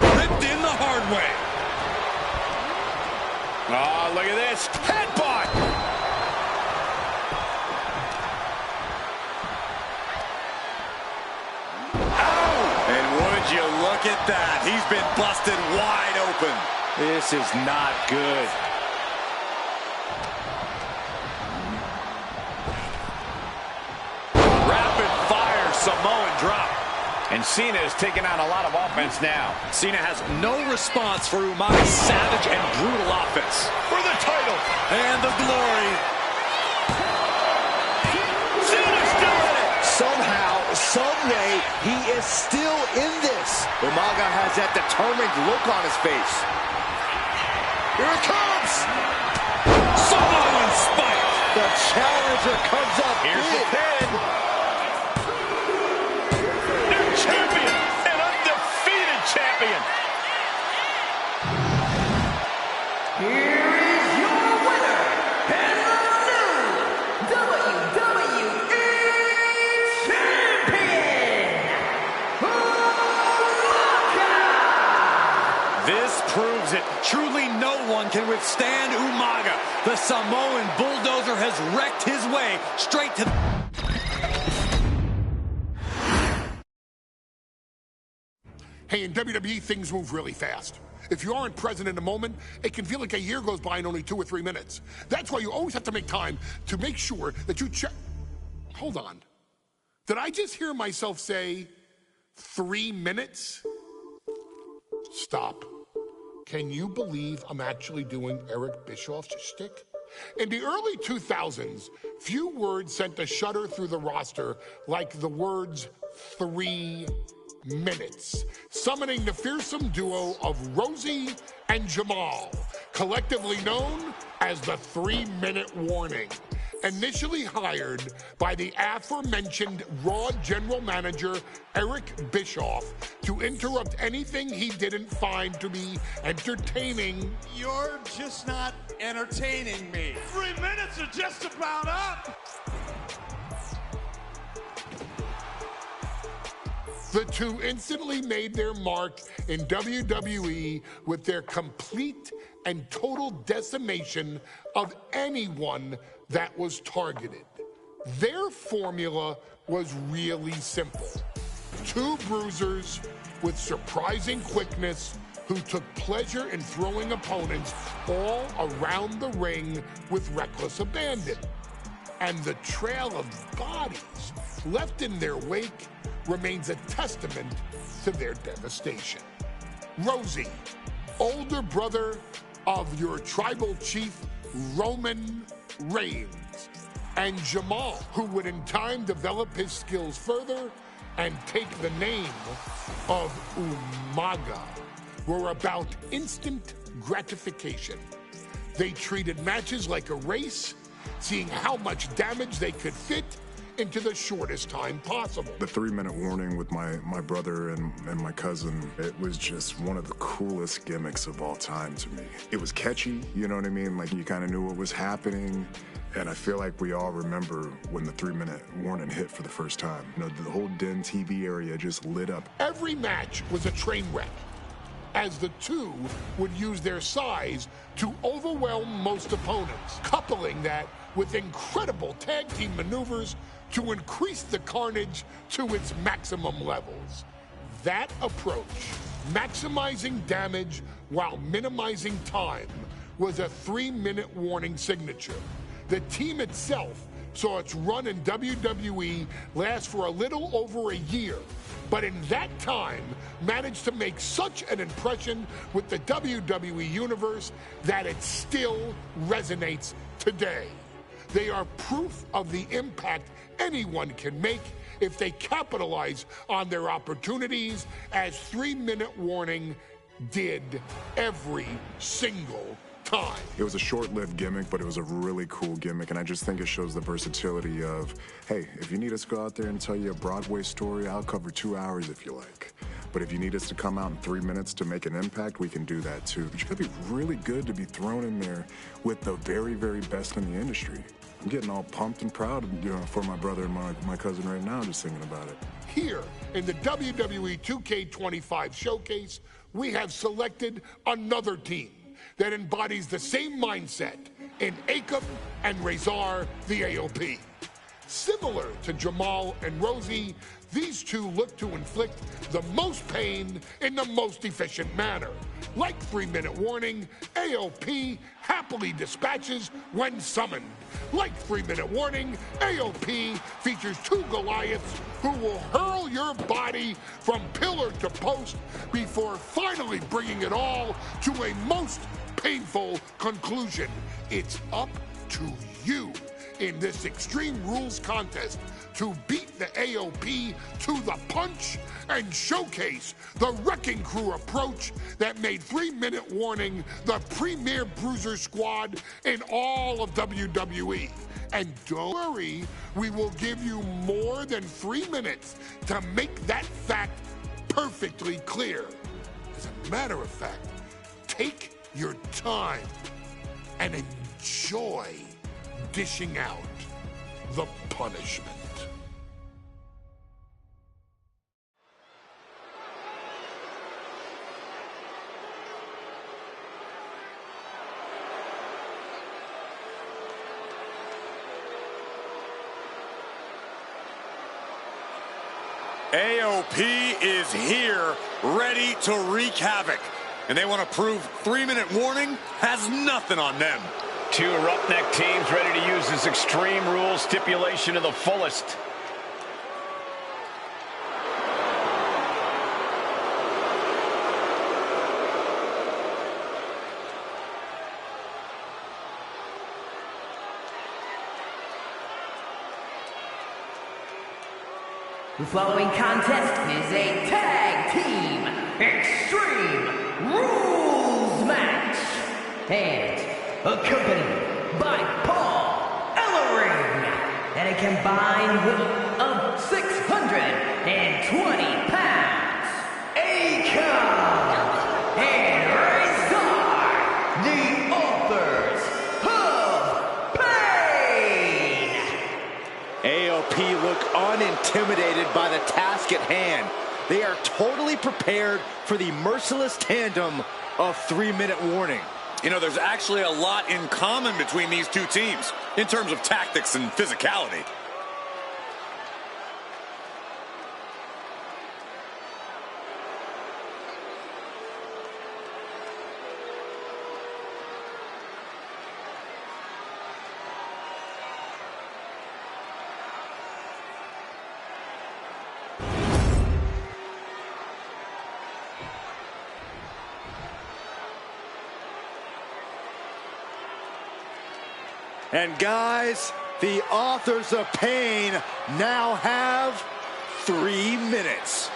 Ripped in the hard way. Oh, look at this. Headbutt! Ow! And would you look at that? He's been busted wide open. This is not good. Rapid fire Samoan drop. And Cena is taking on a lot of offense now. Cena has no response for Umaga's savage and brutal offense. For the title. And the glory. Cena's still in it. Somehow, someway, he is still in this. Umaga has that determined look on his face. Here it comes. Samoan spike. The challenger comes up Here's big. the pin. Champion, an undefeated champion. Here is your winner, and the new WWE Champion, Umaga! This proves it. Truly no one can withstand Umaga. The Samoan bulldozer has wrecked his way straight to... Hey, in WWE, things move really fast. If you aren't present in the moment, it can feel like a year goes by in only 2 or 3 minutes. That's why you always have to make time to make sure that you check. Hold on. Did I just hear myself say 3 minutes? Stop. Can you believe I'm actually doing Eric Bischoff's shtick? In the early 2000s, few words sent a shudder through the roster like the words 3 minutes, summoning the fearsome duo of Rosie and Jamal, collectively known as the 3-minute warning. Initially hired by the aforementioned Raw general manager Eric Bischoff to interrupt anything he didn't find to be entertaining. You're just not entertaining me. 3 minutes are just about up. The two instantly made their mark in WWE with their complete and total decimation of anyone that was targeted. Their formula was really simple. Two bruisers with surprising quickness who took pleasure in throwing opponents all around the ring with reckless abandon. And the trail of bodies left in their wake remains a testament to their devastation. Rosie, older brother of your tribal chief, Roman Reigns, and Jamal, who would in time develop his skills further and take the name of Umaga, were about instant gratification. They treated matches like a race, seeing how much damage they could fit into the shortest time possible. The 3-minute warning with my brother and my cousin, it was just one of the coolest gimmicks of all time to me. It was catchy, you know what I mean? Like, you kind of knew what was happening. And I feel like we all remember when the 3-minute warning hit for the first time. You know, the whole Den TV area just lit up. Every match was a train wreck, as the two would use their size to overwhelm most opponents, coupling that with incredible tag team maneuvers to increase the carnage to its maximum levels. That approach, maximizing damage while minimizing time, was a 3-minute warning signature. The team itself saw its run in WWE last for a little over a year, but in that time managed to make such an impression with the WWE Universe that it still resonates today. They are proof of the impact anyone can make if they capitalize on their opportunities, as 3-minute warning did every single time. It was a short-lived gimmick, but it was a really cool gimmick, and I just think it shows the versatility of, hey, if you need us to go out there and tell you a Broadway story, I'll cover 2 hours if you like. But if you need us to come out in 3 minutes to make an impact, we can do that too. But you gotta be really good to be thrown in there with the very, very best in the industry. I'm getting all pumped and proud, you know, for my brother and my cousin right now, just thinking about it. Here in the WWE 2K25 showcase, we have selected another team that embodies the same mindset in Akam and Razor the AOP. Similar to Jamal and Rosie, these two look to inflict the most pain in the most efficient manner. Like 3-minute warning, AOP happily dispatches when summoned. Like 3-minute warning, AOP features 2 Goliaths who will hurl your body from pillar to post before finally bringing it all to a most painful conclusion. It's up to you in this Extreme Rules contest to beat the AOP to the punch and showcase the Wrecking Crew approach that made 3-minute warning the premier bruiser squad in all of WWE. And don't worry, we will give you more than 3 minutes to make that fact perfectly clear. As a matter of fact, take your time and enjoy dishing out the punishment. AOP is here, ready to wreak havoc. And they want to prove 3-minute warning has nothing on them. Two roughneck teams ready to use this Extreme Rules stipulation to the fullest. The following contest is a tag team extreme rules match and accompanied by Paul Ellering and a combined weight of 620 pounds. Akon and Razor, the authors of pain. AOP look unintimidated by the task at hand. They are totally prepared for the merciless tandem of 3-minute warning. You know, there's actually a lot in common between these two teams in terms of tactics and physicality. And guys, the authors of pain now have 3 minutes.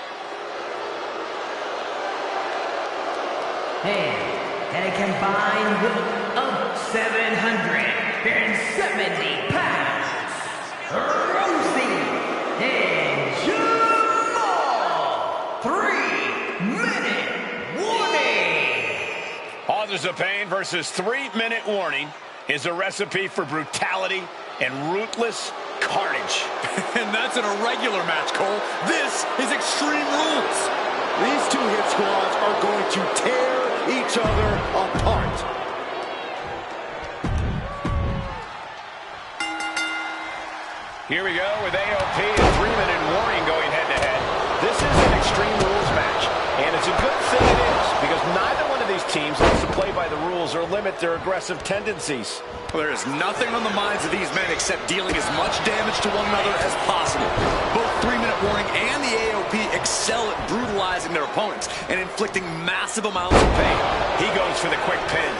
And a combined weight of 770 pounds. Rosie and Jamal. 3-minute warning. Authors of Pain versus 3-minute warning is a recipe for brutality and ruthless carnage. And that's an irregular match, Cole. This is Extreme Rules. These two hit squads are going to tear each other apart. Here we go with AOP and 3-minute warning going head-to-head. This is an Extreme Rules match, and it's a good thing it is, because neither one of these teams likes to play by the rules or limit their aggressive tendencies. Well, there is nothing on the minds of these men except dealing as much damage to one another as possible. Both 3-minute warning and the AOP excel at brutalizing their opponents and inflicting massive amounts of pain. He goes for the quick pin.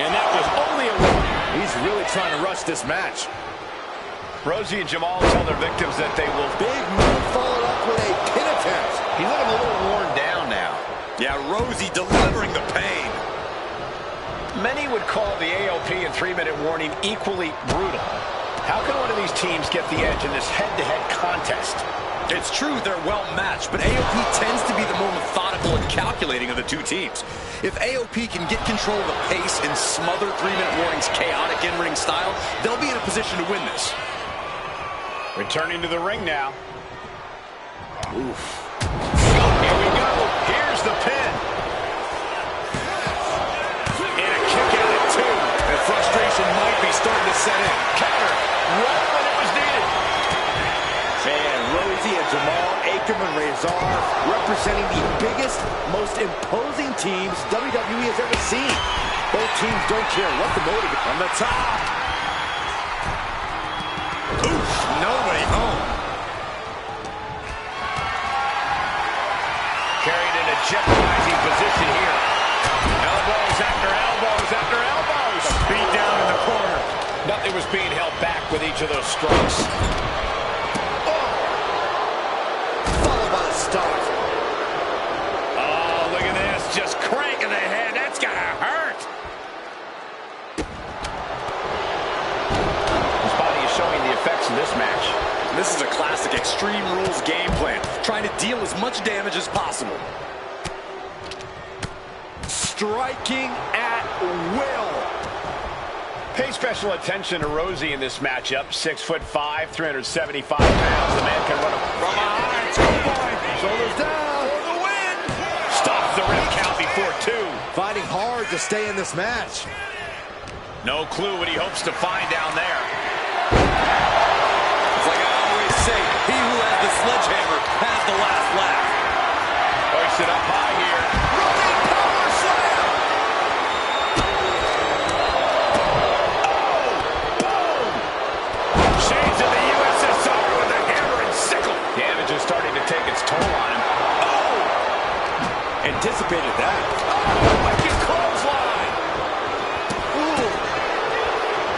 And that was only a one. He's really trying to rush this match. Rosie and Jamal tell their victims that they will... Big move followed up with a pin attempt. He's looking a little worn down now. Yeah, Rosie delivering the pain. Many would call the AOP and 3-minute warning equally brutal. How can one of these teams get the edge in this head-to-head contest? It's true they're well matched, but AOP tends to be the more methodical and calculating of the two teams. If AOP can get control of the pace and smother 3-minute warning's chaotic in-ring style, they'll be in a position to win this. Returning to the ring now. Oof. Here we go. Here's the pin. And a kick out at 2. And frustration might be starting to set in. Counter. Right when it was needed. Man, Rosie and Jamal, Akam and Razor representing the biggest, most imposing teams WWE has ever seen. Both teams don't care what the motive is. On the top. Oof, nobody home. Carried in a jeopardizing position here. Elbows after elbows after elbows. Beat down in the corner. Nothing was being held back with each of those strikes. Followed by the start. Oh, look at this. Just cranking the head. That's got to hurt. His body is showing the effects of this match. This is a classic Extreme Rules game plan, trying to deal as much damage as possible. Striking at will. Pay special attention to Rosie in this matchup. 6'5", 375 pounds. The man can run from behind. Shoulders down. For the win. Stops the rib count before 2. Fighting hard to stay in this match. No clue what he hopes to find down there. It's like I always say, he who has the sledgehammer has the last laugh. Hoisted up high here. Running power slam! Oh! Boom! Shades of the USSR with the hammer and sickle. Damage is starting to take its toll on him. Oh! Anticipated that. Oh, wicked clothesline! Ooh!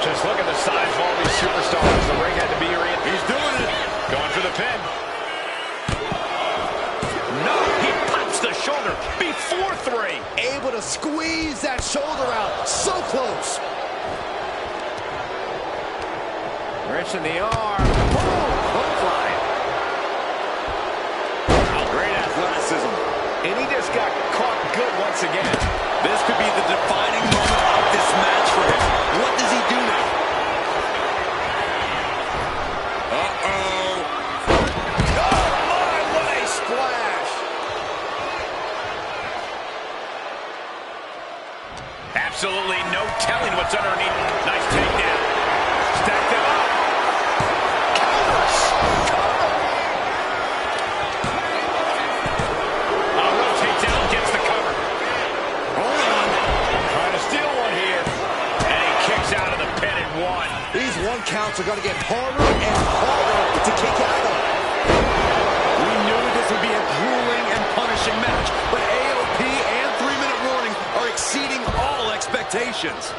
Just look at the size of all these superstars. The ring had to be read. He's doing it. Going for the pin. No, he pops the shoulder before 3. Able to squeeze that shoulder out. So close. Wrench in the arm. Boom! Clothesline. Great athleticism. And he just got caught good once again. This could be the defining moment of this match for him. What does he do now? Uh-oh. Oh, my, what a splash. Absolutely no telling what's underneath. Nice takedown. Stack them up. Counters. Rotate down, gets the cover. Hold on. Trying to steal one here. And he kicks out of the pin at 1. These 1 counts are going to get harder and harder to kick out of. We knew this would be a grueling and punishing match, but AOP and 3-minute warning are exceeding all expectations.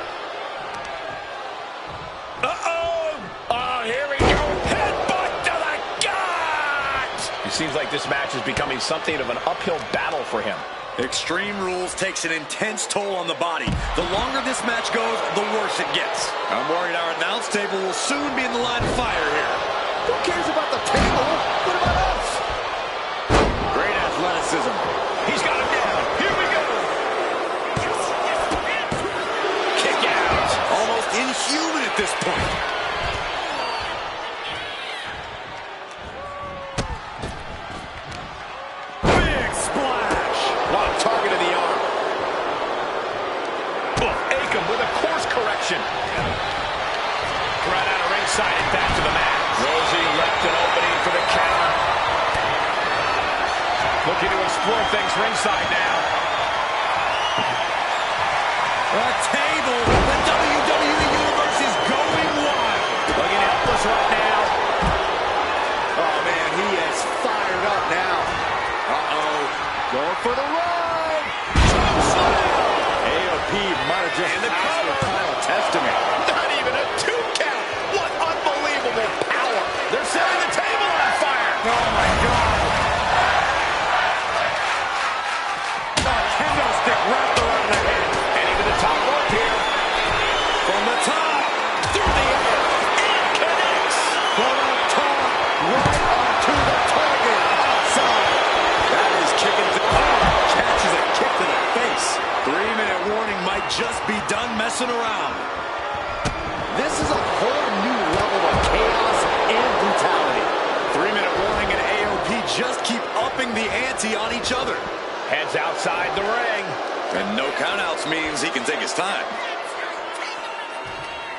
Uh-oh! Oh, here we go. Headbutt to the gut! It seems like this match is becoming something of an uphill battle for him. Extreme Rules takes an intense toll on the body. The longer this match goes, the worse it gets. I'm worried our announce table will soon be in the line of fire here. Who cares about the table? What about us? Great athleticism. He's got him down. Here we go. Kick out. Almost inhuman at this point. Big splash. Wow, target of the arm. Oh, Akam with a course correction. Right out of ringside and back to the mat. Rosie left an opening for the counter. Looking to explore things ringside now. A table. The WWE Universe is going wild. Looking helpless right now. Oh, man, he is fired up now. Uh-oh. Going for the run. AOP might have just and the passed cover. the final testament. Not even a 2 count. What unbelievable power. They're setting the table on fire. Oh, my God. Kendo stick wrapped around the head. And even the top rope here. From the top. Through the air. It connects. From up top. Right onto the target. Outside. That is kicking. Catches a kick to the face. 3-minute warning might just be done messing around. This is a whole new level of chaos and brutality. 3-minute warning and AOP just keep upping the ante on each other. Heads outside the ring. And no countouts means he can take his time.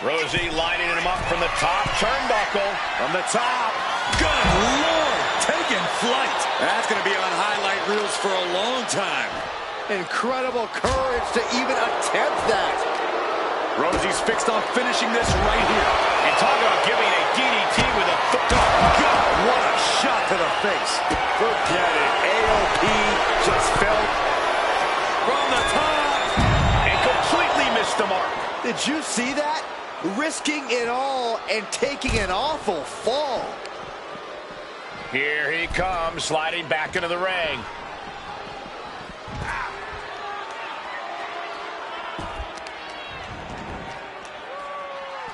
Rosie lining him up from the top turnbuckle. From the top. Good Lord, taking flight. That's going to be on highlight reels for a long time. Incredible courage to even attempt that. Rosie's fixed on finishing this right here. And talk about giving a DDT with a foot. Oh, God, what a shot to the face. Forget it. AOP just fell From the top. And completely missed the mark. Did you see that? Risking it all and taking an awful fall. Here he comes, sliding back into the ring.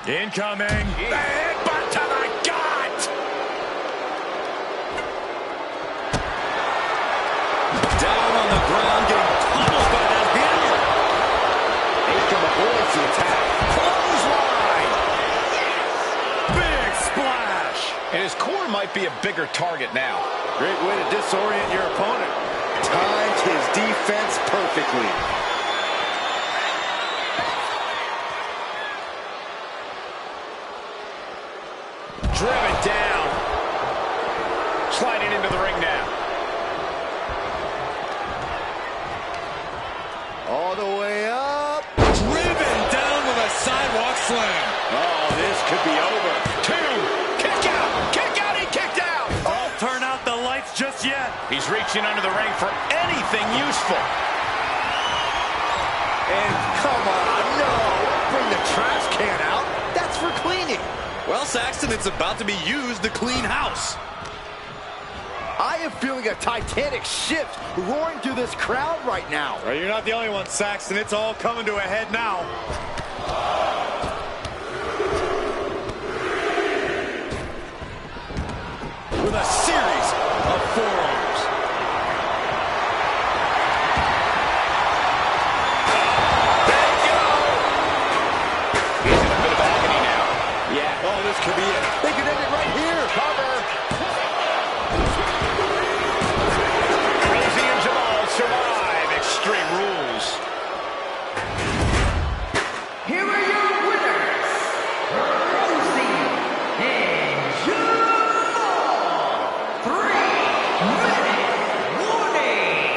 Incoming. The headbutt to the gut. Down on the ground, getting pummeled by that hammer. Aiken avoids the attack. Clothesline. Big splash. And his core might be a bigger target now. Great way to disorient your opponent. Timed his defense perfectly. Driven down. Sliding into the ring now. All the way up. Driven down with a sidewalk slam. Oh, this could be over. 2. Kick out. Kick out. He kicked out. Don't turn out the lights just yet. He's reaching under the ring for anything useful. And come on, no. Bring the trash can out. That's for cleaning. Well, Saxton, it's about to be used to clean house. I am feeling a titanic shift roaring through this crowd right now. Well, you're not the only one, Saxton. It's all coming to a head now. With a series of forearms. There you go. He's in a bit of agony now. Yeah. Oh, this could be it. They could end it right here. Cover. Rosie and Jamal survive Extreme Rules. Here are your winners, Rosie and Jamal. 3-minute warning.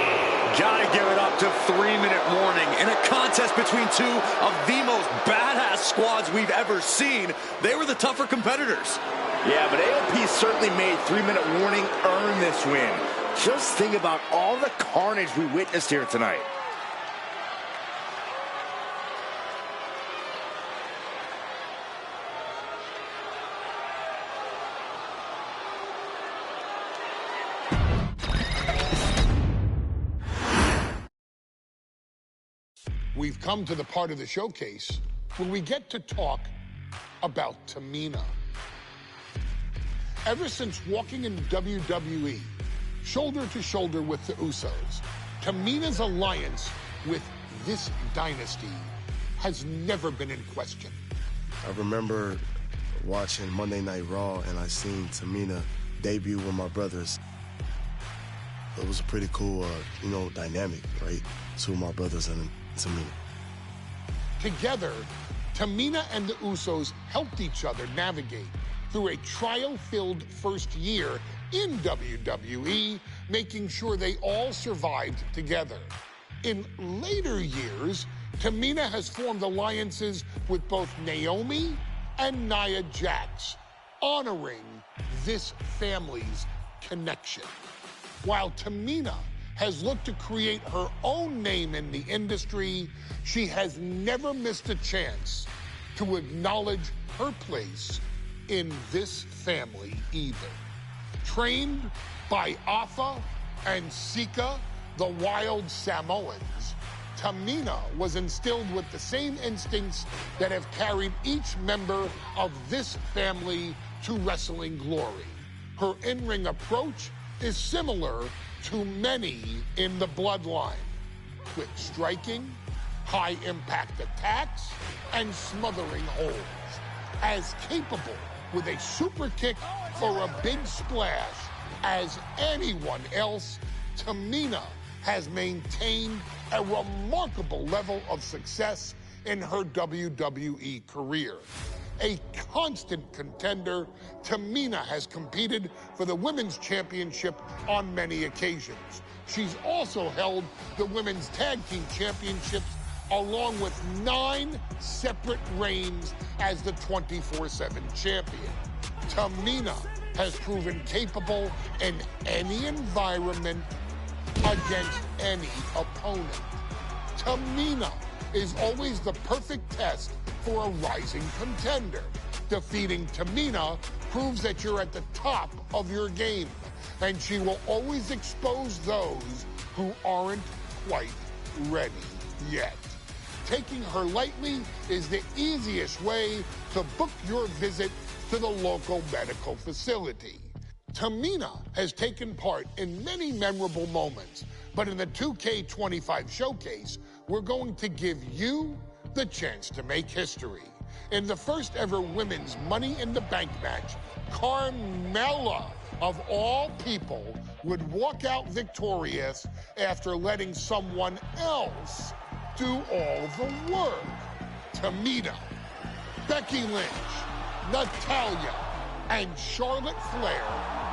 Gotta give it up to 3-minute warning. In a contest between two of the most badass squads we've ever seen, they were the tougher competitors. Yeah, but AOP certainly made 3-minute warning earn this win. Just think about all the carnage we witnessed here tonight. We've come to the part of the showcase where we get to talk about Tamina. Ever since walking in WWE, shoulder to shoulder with the Usos, Tamina's alliance with this dynasty has never been in question. I remember watching Monday Night Raw and I seen Tamina debut with my brothers. It was a pretty cool, dynamic, right? Two of my brothers and Tamina. Together, Tamina and the Usos helped each other navigate through a trial-filled first year in WWE, making sure they all survived together. In later years, Tamina has formed alliances with both Naomi and Nia Jax, honoring this family's connection. While Tamina has looked to create her own name in the industry, she has never missed a chance to acknowledge her place in this family either. Trained by Afa and Sika, the wild Samoans, Tamina was instilled with the same instincts that have carried each member of this family to wrestling glory. Her in-ring approach is similar to many in the bloodline. Quick striking, high-impact attacks, and smothering holds. As capable with a super kick or a big splash as anyone else, Tamina has maintained a remarkable level of success in her WWE career. A constant contender, Tamina has competed for the Women's Championship on many occasions. She's also held the Women's Tag Team Championships along with 9 separate reigns as the 24/7 champion. Tamina has proven capable in any environment against any opponent. Tamina is always the perfect test for a rising contender. Defeating Tamina proves that you're at the top of your game, and she will always expose those who aren't quite ready yet. Taking her lightly is the easiest way to book your visit to the local medical facility. Tamina has taken part in many memorable moments, but in the 2K25 showcase, we're going to give you the chance to make history. In the first ever women's Money in the Bank match, Carmella, of all people, would walk out victorious after letting someone else do all the work. Tamina, Becky Lynch, Natalya, and Charlotte Flair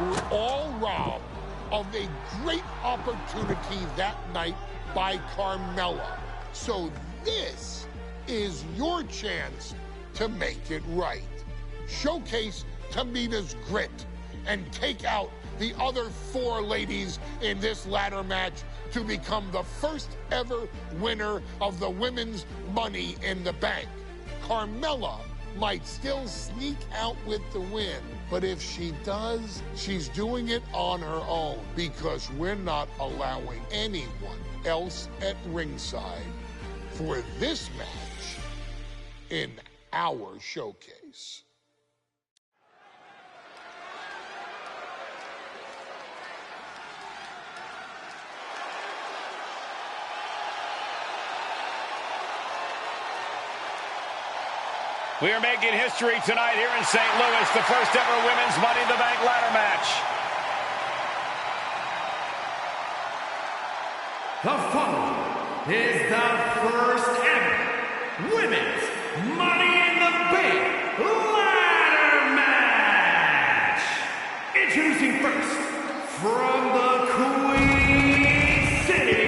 were all robbed of a great opportunity that night by Carmella. So this is your chance to make it right. Showcase Tamina's grit and take out the other 4 ladies in this ladder match to become the first ever winner of the Women's Money in the Bank. Carmella might still sneak out with the win, but if she does, she's doing it on her own because we're not allowing anyone else at ringside for this match in our showcase. We are making history tonight here in St. Louis, the first ever Women's Money in the Bank ladder match. The following is the first ever Women's Money in the Bank ladder match. Introducing first, from the Queen City,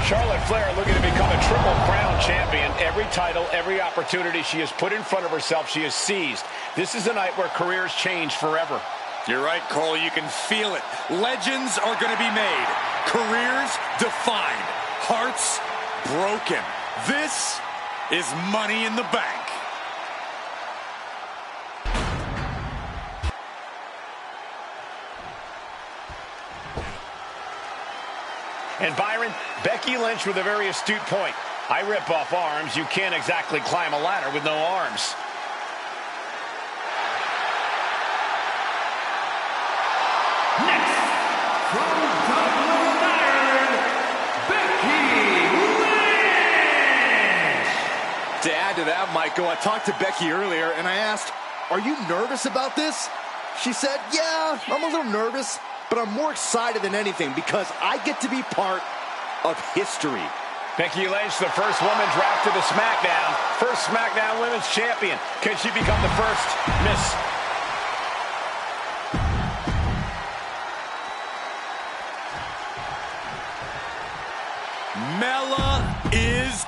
Charlotte Flair looking to become a Triple Crown champion. Every title, every opportunity she has put in front of herself, she has seized. This is a night where careers change forever. You're right, Cole. You can feel it. Legends are going to be made. Careers defined. Hearts broken. This is Money in the Bank. And Byron, Becky Lynch with a very astute point. I rip off arms. You can't exactly climb a ladder with no arms. Next, from Dublin, Ireland, Becky Lynch. To add to that, Michael, I talked to Becky earlier and I asked, "Are you nervous about this?" She said, "Yeah, I'm a little nervous, but I'm more excited than anything because I get to be part of history." Becky Lynch, the first woman drafted to SmackDown. First SmackDown Women's Champion. Can she become the first Miss? Mella is...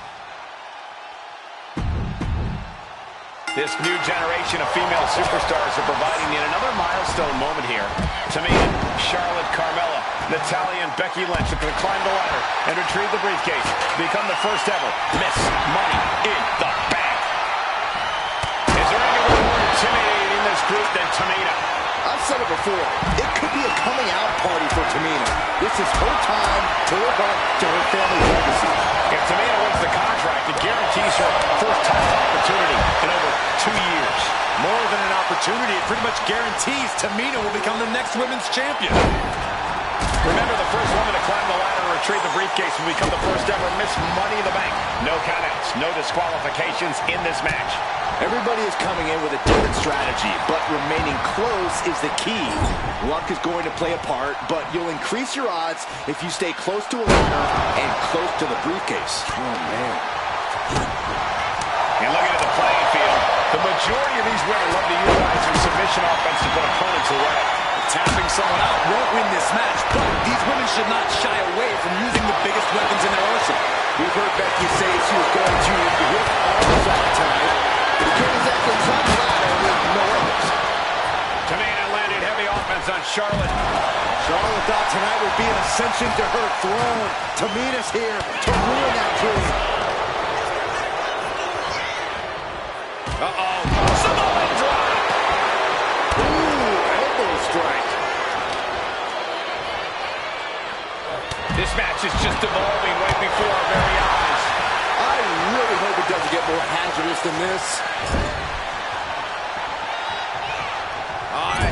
This new generation of female superstars are providing yet another milestone Tamina, Charlotte, Carmella, Natalya, and Becky Lynch are going to climb the ladder and retrieve the briefcase. Become the first ever Miss Money in the Bank. Is there anyone more intimidating in this group than Tamina? I've said it before, it could be a coming out party for Tamina. This is her time to live up to her family's legacy. If Tamina wins the contract, it guarantees her first title opportunity in over 2 years. More than an opportunity, it pretty much guarantees Tamina will become the next women's champion. Remember, the first woman to climb the ladder and retrieve the briefcase will become the first ever Miss Money in the Bank. No countouts, no disqualifications in this match. Everybody is coming in with a different strategy, but remaining close is the key. Luck is going to play a part, but you'll increase your odds if you stay close to a ladder and close to the briefcase. Oh, man. And looking at the playing field, the majority of these women love to utilize their submission offense to put opponents away. Tapping someone out won't win this match, but these women should not shy away from using the biggest weapons in their arsenal. We've heard Becky say she was going to hit arms all the time. You can't exactly climb the ladder with no arms. Tamina landed heavy offense on Charlotte. Charlotte thought tonight would be an ascension to her throne. Tamina's here to ruin that dream. Uh-oh. Samoan drop. Ooh, elbow strike. This match is just evolving right before our very eyes. I really hope it doesn't get more hazardous than this.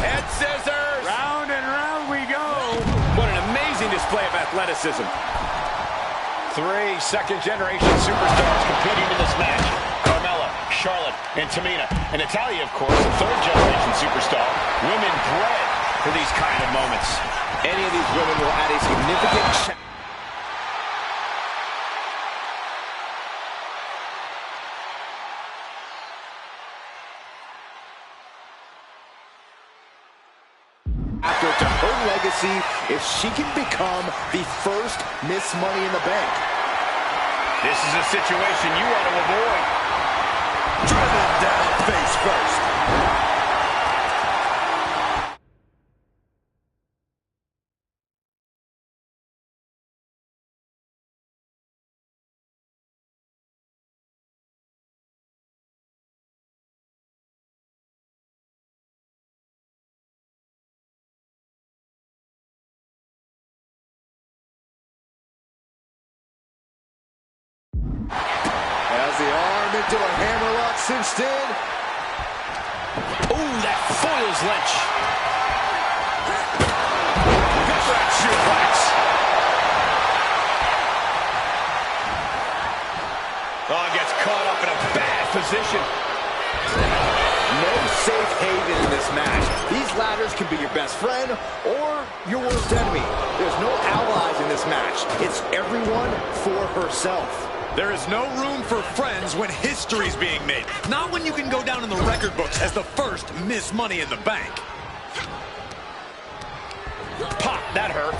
Head scissors. Round and round we go. What an amazing display of athleticism. 3 second-generation superstars competing in this match. Carmella, Charlotte, and Tamina. And Natalya, of course, a 3rd-generation superstar. Women bred for these kind of moments. Any of these women will add a significant challenge. To her legacy if she can become the first Miss Money in the Bank. This is a situation you want to avoid. Driven down face first. As the arm into a hammerlock cinched in. Ooh, that foils Lynch. Good for that suplex. Oh, gets caught up in a bad position. No safe haven in this match. These ladders can be your best friend or your worst enemy. There's no allies in this match. It's everyone for herself. There is no room for friends when history's being made. Not when you can go down in the record books as the first Miss Money in the Bank. Pop, that hurt.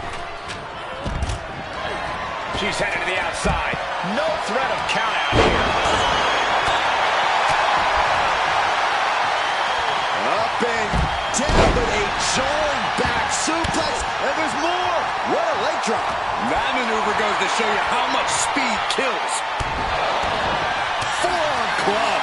She's headed to the outside. No threat of count out here. Up and down, but a jarring back suplex, and there's more. What a leg drop. That maneuver goes to show you how much speed kills. Forearm club.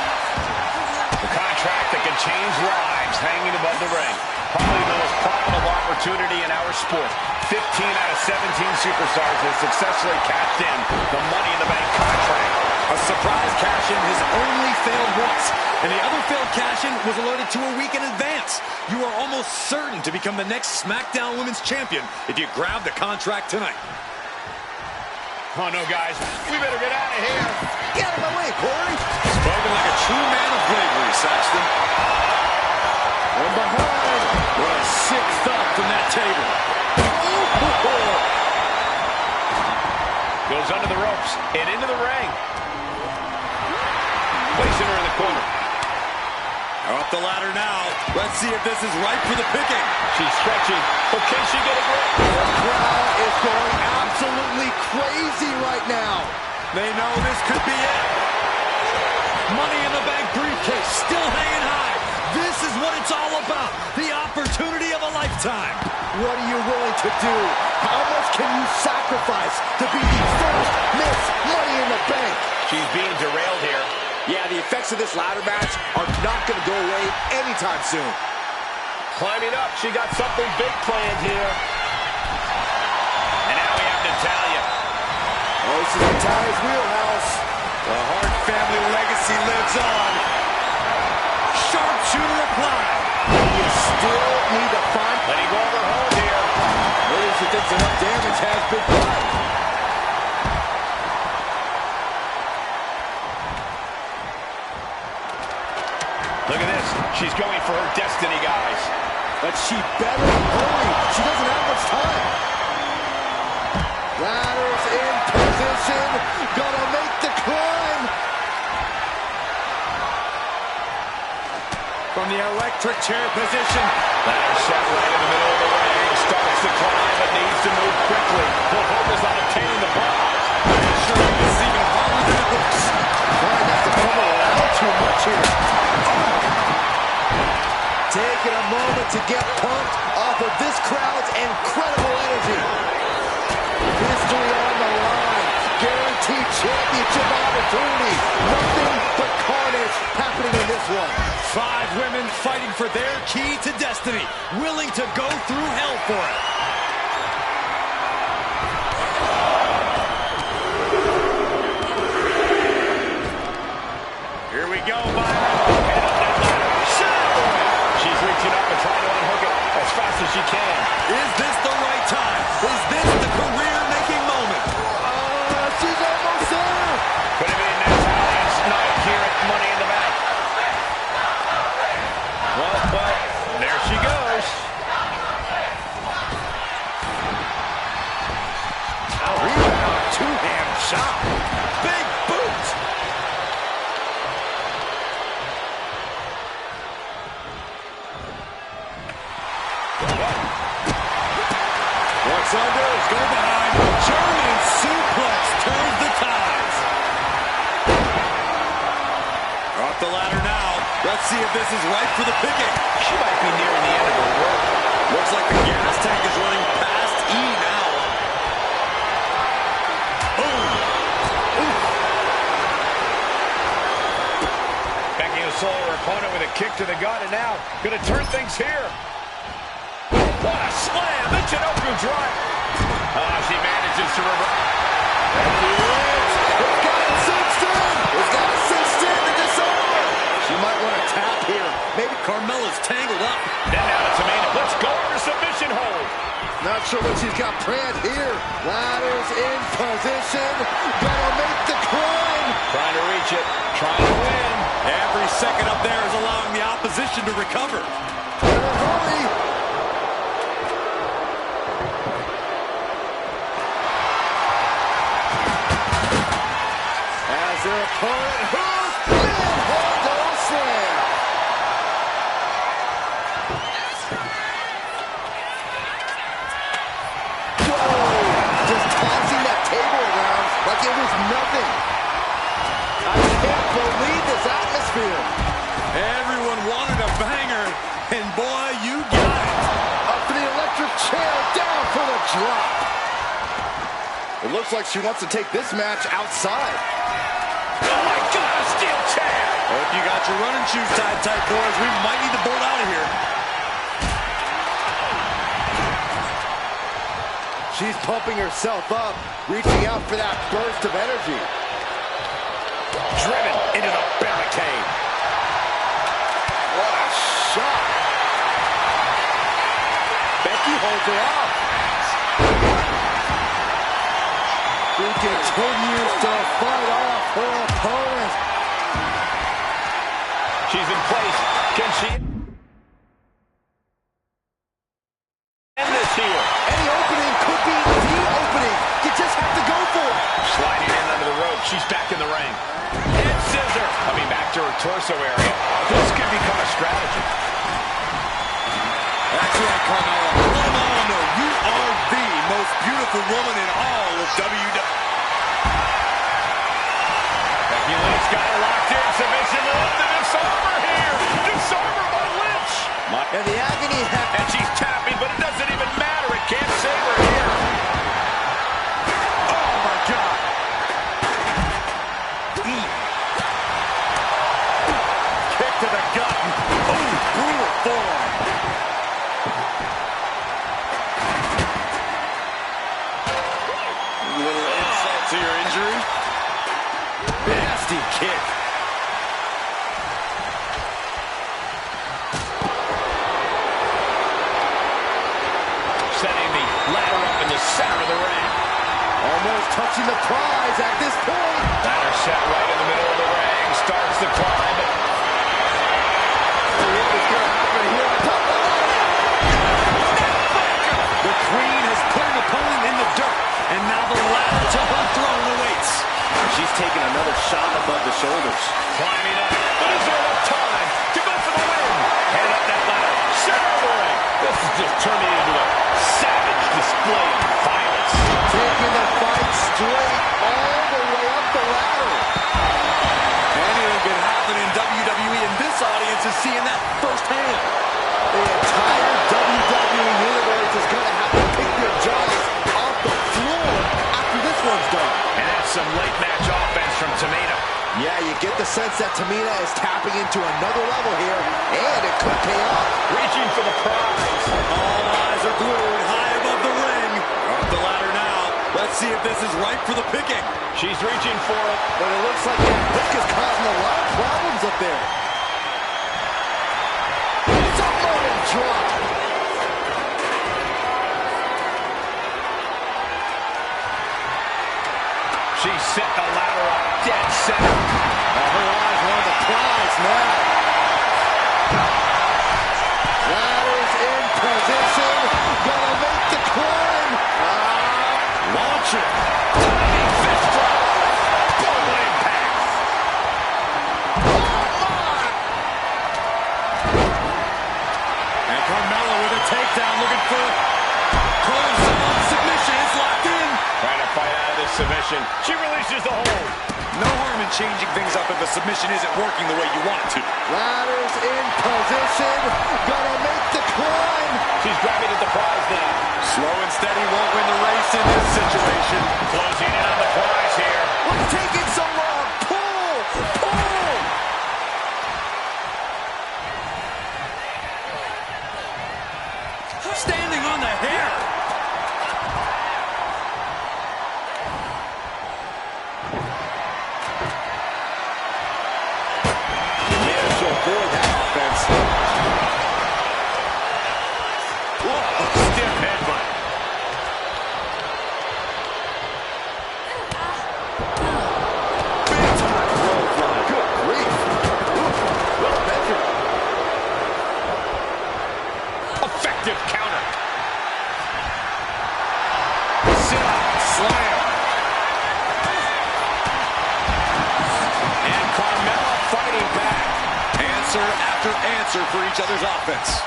The contract that can change lives hanging above the ring. Probably the most profitable opportunity in our sport. 15 out of 17 superstars have successfully cashed in the Money in the Bank contract. A surprise cash-in has only failed once, and the other failed cash-in was alerted to a week in advance. You are almost certain to become the next SmackDown Women's Champion if you grab the contract tonight. Oh, no, guys. We better get out of here. Get out of my way, Corey. Spoken like a true man of bravery, Saxton. From behind. What a sick thud from that table. Goes under the ropes and into the ring. Placing her in the corner. Up the ladder now. Let's see if this is right for the picking. She's stretching, but can she get a grip? The crowd is going absolutely crazy right now. They know this could be it. Money in the Bank briefcase still hanging high. This is what it's all about. The opportunity of a lifetime. What are you willing to do? How much can you sacrifice to be the first Miss Money in the Bank? She's being derailed here. Yeah, the effects of this ladder match are not going to go away anytime soon. Climbing up, she got something big planned here. And now we have Natalya. Oh, this is Natalya's wheelhouse. The Hart family legacy lives on. Sharpshooter applied. You still need to find... Letting go of her hold here. Maybe she thinks enough damage has been done. Look at this. She's going for her destiny, guys. But she better hurry. She doesn't have much time. Ladders in position. Gonna make the climb. From the electric chair position. Ladder set right in the middle of the ring. Starts to climb, but needs to move quickly. Full focus on obtaining the prize. I'm sure this is even harder than it looks. Trying not to come around too much here. Taking a moment to get pumped off of this crowd's incredible energy. History on the line. Guaranteed championship opportunity. Nothing but carnage happening in this one. 5 women fighting for their key to destiny. Willing to go through hell for it. Here we go, Byron. She's reaching up and trying to unhook it as fast as she can. Is this the right time? Is this the career-making moment? She's almost there. Could it be Natalya's night here at Money in the Bank? Well, but there she goes. Rebound, two-hand shot. Big boot. What's under? Go behind. German suplex turns the tides. Off the ladder now. Let's see if this is right for the picking. She might be nearing the end of her rope. Looks like the gas tank is running past E now. Boom. Becky Soul, her opponent, with a kick to the gut, and now going to turn things here. What a slam! Michinoku drive. She manages to reverse. It's got it cinched in. It's got it cinched in to disarm. She might want to tap here. Maybe Carmella's tangled up. Then now to Tamina. Let's go for a submission hold. Not sure what she's got planned here. Ladders in position. Gonna make the climb. Trying to reach it. Trying to win. Every second up there is allowing the opposition to recover. Better hurry. As their opponent hooks and hold slam. Whoa! Just tossing that table around like it was nothing. I can't believe this atmosphere. Everyone wanted a banger, and boy, you got it. Up to the electric chair, down for the drop. It looks like she wants to take this match outside. Oh my God, a steel chair! Hope you got your running shoes tied tight, boys. We might need to bolt out of here. She's pumping herself up, reaching out for that burst of energy. Driven into the barricade. What a shot. Becky holds her off. She continues to fight off her opponent. She's in place. Can she end this here? Any opening could be the opening. You just have to go for it. Sliding in under the rope. She's back in the ring. Head scissor. Coming back to her torso area. This could become a strategy. That's right, Carmella. Let them all know you are the most beautiful woman in all of WWE. Becky Lynch got her locked in. Submission move. The disarmer here. Disarmer by Lynch. And the agony And she's tapping, but it doesn't even matter. to your injury. Nasty kick. Setting the ladder up in the center of the ring. Almost touching the prize at this point. Ladder set right in the middle of the ring. Starts the climb. What is going to happen here on top of the ladder? The Queen has put an opponent in the dirt, and now the ladder to her throne awaits. She's taking another shot above the shoulders. Climbing up. But is there enough time to go for the win? Headed up that ladder. Center of the ring. This is just turning into a savage display of violence. Taking the fight straight all the way up the ladder. Anything can happen in WWE, and this audience is seeing that firsthand. The entire WWE universe is going to have to pick their jaws off the floor after this one's done. And that's some late match offense from Tamina. Yeah, you get the sense that Tamina is tapping into another level here, and it could pay off. Reaching for the prize. All eyes are glued high above the ring. Up the ladder now. Let's see if this is right for the picking. She's reaching for it. But it looks like that hook is causing a lot of problems up there. Samoan drop. She set the ladder up dead center. Her eyes are on the prize now. Ladder's in position. Gonna make the climb. Launch it. Diving fist drop. Boom impact. And Carmella with a takedown, looking for clothesline submission. It's locked in. Trying to fight out of this submission. She releases the hold. No harm in changing things up if a submission isn't working the way you want it to. Ladder's in position. Gonna make the climb. She's grabbing at the prize now. Slow and steady won't win the race in this situation. Closing in on the prize here. What's taking so long? Pull! Pull! Standing on the hair. Managed to avoid that offense. Stiff headbutt. Big time clothesline. Good grief. Well measured. Effective counter. Sit up. Slam. And Carmella fighting back. Answer after answer for each other's offense.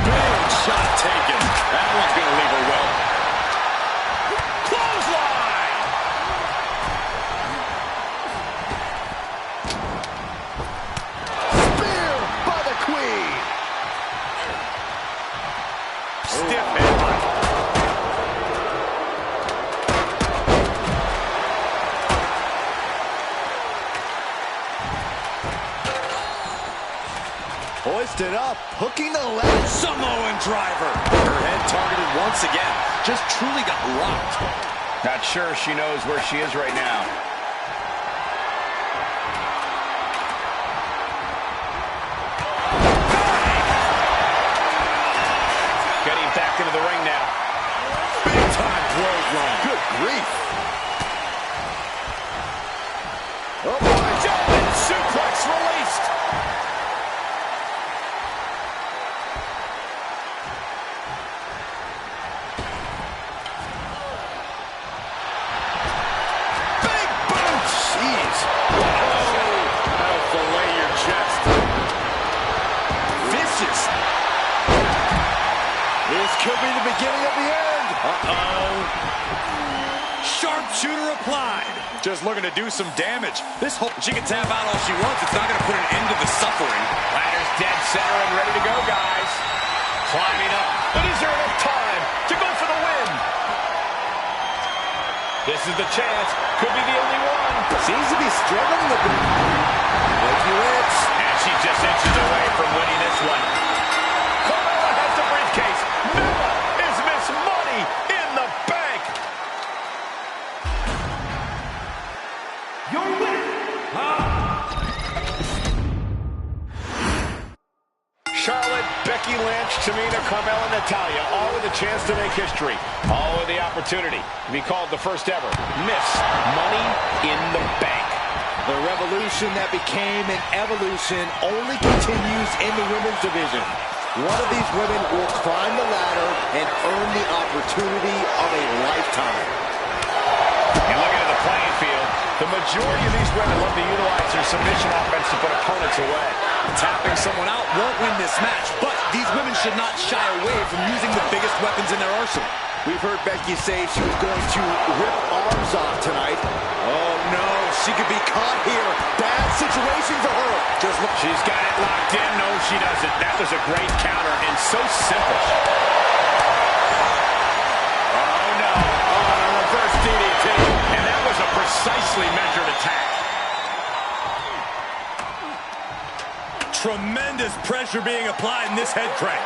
Big shot taken. That one's going to leave her well. Clothesline. Spear by the Queen. Stiff headbutt. Hoisted up, hooking the leg. Samoan driver. Her head targeted once again. Just truly got rocked. Not sure she knows where she is right now. Getting back into the ring now. Big time clothesline. Good grief. Oh my. German suplex released. Big boot. Jeez. That'll fillet your chest. Vicious. This could be the beginning of the end. Sharpshooter applied. Just looking to do some damage. She can tap out all she wants. It's not going to put an end to the suffering. Ladder's dead center and ready to go, guys. Climbing up. But is there enough time to go for the win? This is the chance. Could be the only one. Seems to be struggling a bit. Like you itch. And she's just inches away from winning this one. Carmella has the briefcase. Mella Charlotte, Becky Lynch, Tamina, Carmella, Natalya, all with a chance to make history. All with the opportunity to be called the first ever Miss Money in the Bank. The revolution that became an evolution only continues in the women's division. One of these women will climb the ladder and earn the opportunity of a lifetime. And looking at the playing field, the majority of these women love to utilize their submission offense to put opponents away. Tapping someone out won't win this match, but these women should not shy away from using the biggest weapons in their arsenal. We've heard Becky say she was going to rip arms off tonight. Oh no, she could be caught here. Bad situation for her. Just look. She's got it locked in. No, she doesn't. That was a great counter and so simple. Oh no. Oh, a reverse DDT. And that was a precisely measured attack. Tremendous pressure being applied in this head crank.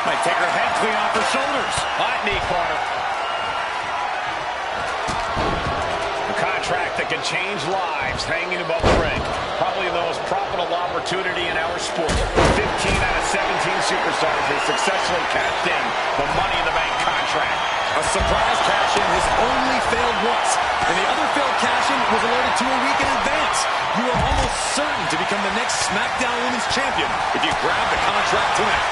Might take her head clean off her shoulders. Hot knee corner. A contract that can change lives hanging above the ring. Probably the most profitable opportunity in our sport. 15 out of 17 superstars have successfully cashed in the Money in the Bank contract. A surprise cash-in has only failed once, and the other failed cash-in was alerted to a week in advance. You are almost certain to become the next SmackDown Women's Champion if you grab the contract tonight.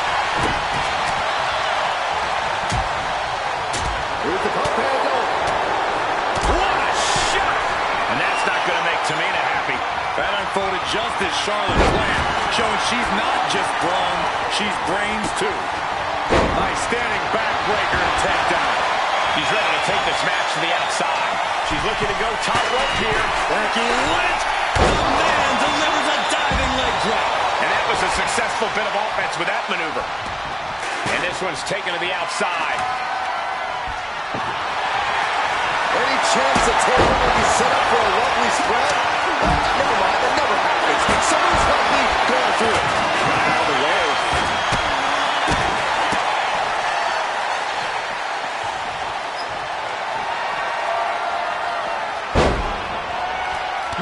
Here's the pump handle. What a shot! And that's not going to make Tamina happy. That unfolded just as Charlotte planned, showing she's not just brawn, she's brains too. Nice standing backbreaker and takedown. She's ready to take this match to the outside. She's looking to go top rope here. Becky Lynch, the man delivers a diving leg drop. And that was a successful bit of offense with that maneuver. And this one's taken to the outside. Any chance the table will be set up for a lovely spread? Never mind, that never happens. Someone's likely going through it. Out of the way.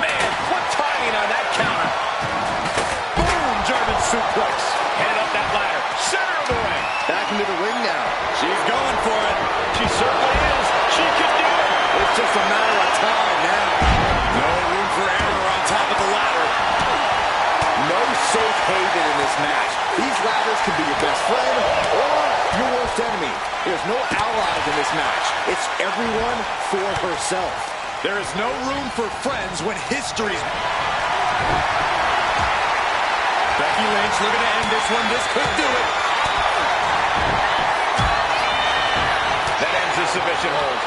Man, what timing on that counter. Boom, German suplex. Headed up that ladder. Center of the ring. Back into the ring now. She's going for it. She certainly is. She can do it. It's just a matter of time now. No room for error on top of the ladder. No safe haven in this match. These ladders can be your best friend or your worst enemy. There's no allies in this match. It's everyone for herself. There is no room for friends when history's... Becky Lynch looking to end this one. This could do it. That ends the submission hold.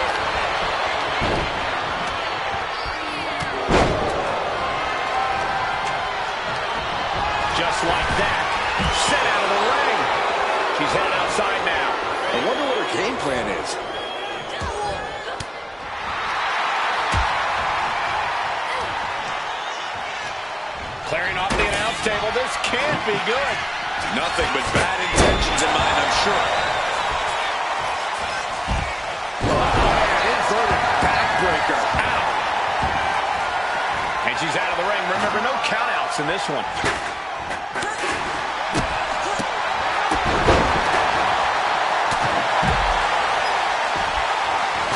Just like that, sent out of the ring. She's headed outside now. I wonder what her game plan is. Clearing off the announce table. This can't be good. Nothing but bad intentions in mind, I'm sure. Inverted backbreaker. Ow. And she's out of the ring. Remember, no countouts in this one.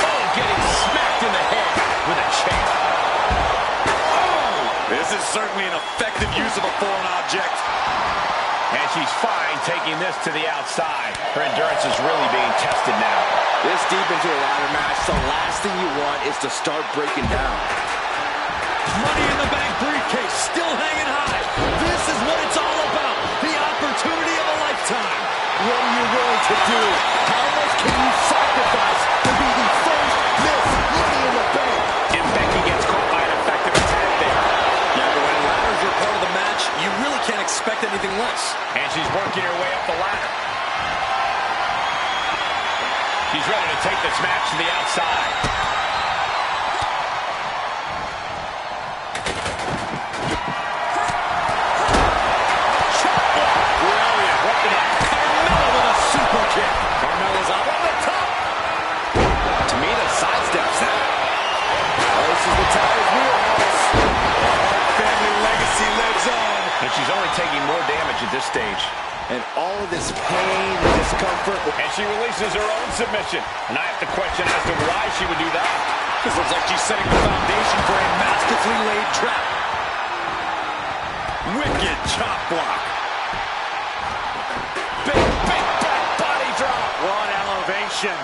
Oh, getting smacked in the head with a chair. This is certainly an effective use of a foreign object. And she's fine taking this to the outside. Her endurance is really being tested now. This deep into a ladder match, the last thing you want is to start breaking down. Money in the Bank briefcase still hanging high. This is what it's all about. The opportunity of a lifetime. What are you willing to do? How much can you sacrifice to be the first Miss Money in the Bank? And Becky gets caught by an effective attack there. Yeah, but when ladders are part of the match, you really can't expect anything less. And she's working her way up the ladder. She's ready to take this match to the outside. Brilliant. What the heck? Carmella with a super kick. Carmella's up on the top. Tamina sidesteps that. Oh, this is the Towers wheelhouse. Family legacy lives on. And she at this stage. And all of this pain and discomfort. And she releases her own submission. And I have to question as to why she would do that. This looks like she's setting the foundation for a masterfully laid trap. Wicked chop block. Big back body drop. What elevation.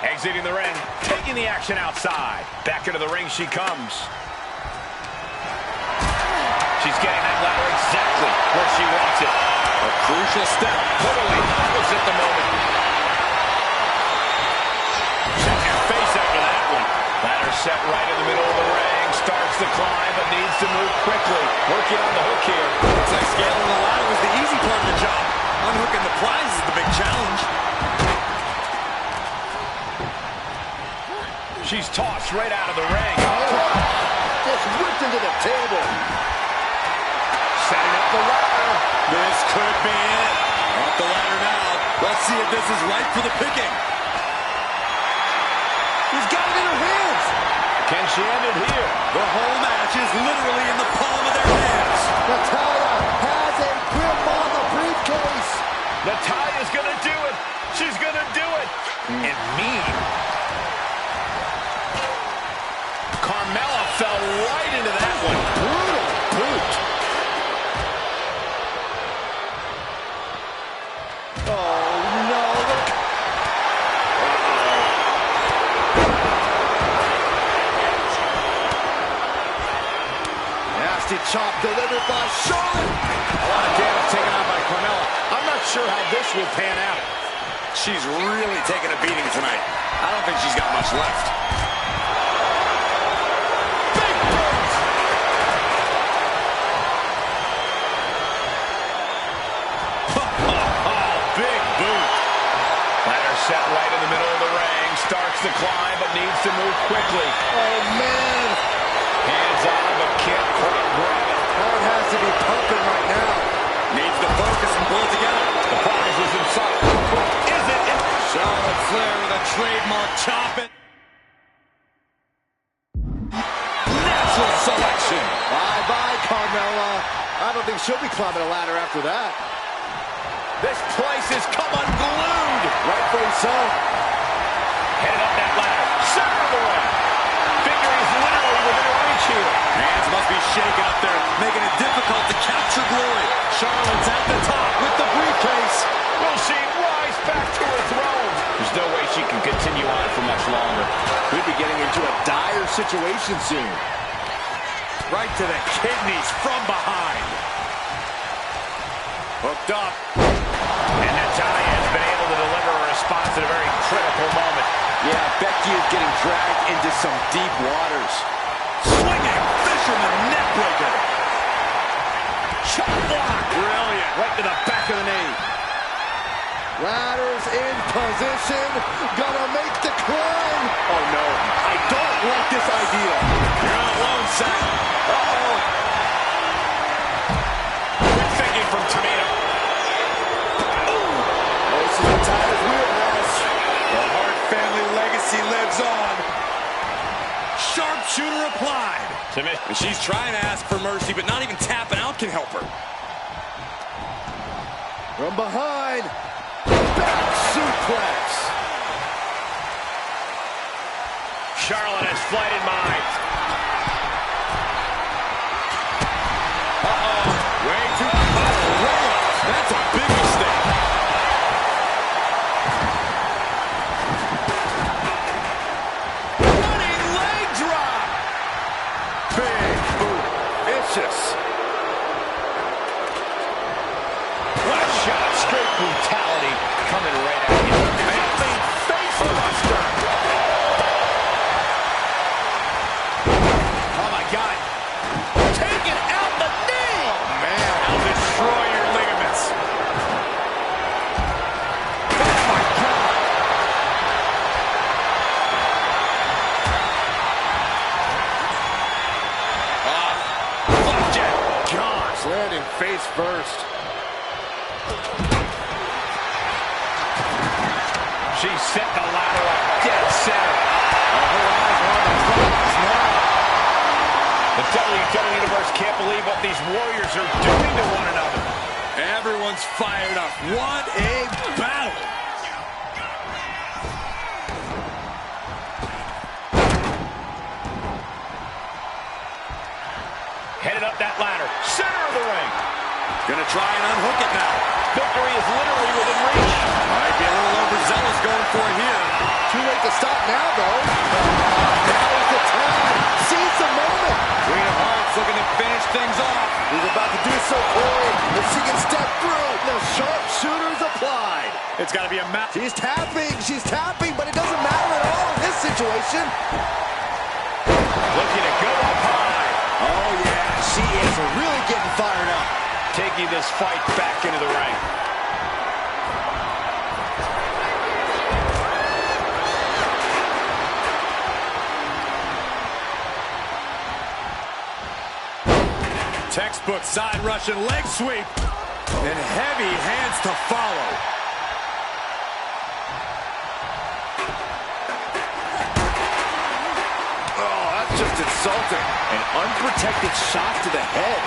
Exiting the ring, taking the action outside. Back into the ring she comes. She's getting that ladder exactly where she wants it. A crucial step. Totally opposite the moment. Check your face after that one. Ladder set right in the middle of the ring. Starts to climb, but needs to move quickly. Working on the hook here. Looks like scaling the ladder was the easy part of the job. Unhooking the prize is the big challenge. She's tossed right out of the ring. Just whipped into the table. Setting up the ladder. This could be it. Off the ladder now. Let's see if this is right for the picking. He's got it in her hands. Can she end it here? The whole match is literally in the palm of their hands. Natalya has a grip on the briefcase. Natalya's gonna do it. She's gonna do it. And mean. Carmella fell right into that one. Brutal boot. Oh, no. Nasty chop delivered by Charlotte. A lot of damage taken on by Carmella. I'm not sure how this will pan out. She's really taking a beating tonight. I don't think she's got much left. Set right in the middle of the ring. Starts to climb, but needs to move quickly. Oh, man. Hands on, but can't quite grab it. Heart has to be pumping right now. Needs to focus and pull it together. The prize is in sight. Is it? Charlotte Flair with a trademark chop it. Natural selection. Bye-bye, Carmella. I don't think she'll be climbing a ladder after that. This place has come unglued. Rightfully so. Headed up that ladder. Center of the ring. Victory is literally within reach here. Hands must be shaking up there, making it difficult to capture glory. Charlotte's at the top with the briefcase. Will she rise back to her throne? There's no way she can continue on for much longer. Could be getting into a dire situation soon. Right to the kidneys from behind. Hooked up. And Natalya has been able to deliver a response at a very critical moment. Yeah, Becky is getting dragged into some deep waters. Swinging fisherman neckbreaker. Chop block. Brilliant. Right to the back of the knee. Ladders in position. Gonna make the climb. Oh, no. I don't like this idea. You're not alone, Seth. Uh-oh. Good thinking from Tamina. This is Natalya's wheelhouse. The Hart family legacy lives on. Sharpshooter applied. And she's trying to ask for mercy, but not even tapping out can help her. From behind. Back suplex. Charlotte has flight in mind. Uh-oh. Way too roll-off. That's a big mistake. Running leg drop. Big boot. Vicious. What a shot. Straight brutality coming right at you. Amazing face buster. Oh, my God. Taking out the knee. Oh, man. That'll destroy your ligaments. Oh, my God. Flapjack. Gosh. Landing face first. She set the ladder up dead center. Her eyes are on the prize now. The WWE Universe can't believe what these warriors are doing to one another. Everyone's fired up. What a battle. Headed up that ladder. Center of the ring. Gonna try and unhook it now. Victory is literally within reach. Might be a little overzealous going for it here. Too late to stop now, though. Now is the time. Seize the moment. Queen of Hearts looking to finish things off. He's about to do so, Corey. If she can step through, the sharpshooter's applied. It's got to be a match. She's tapping, but it doesn't matter at all in this situation. Looking to go up high. Oh, yeah, she is really getting fired up. Taking this fight back into the ring. Textbook side Russian leg sweep. And heavy hands to follow. Oh, that's just insulting. An unprotected shot to the head.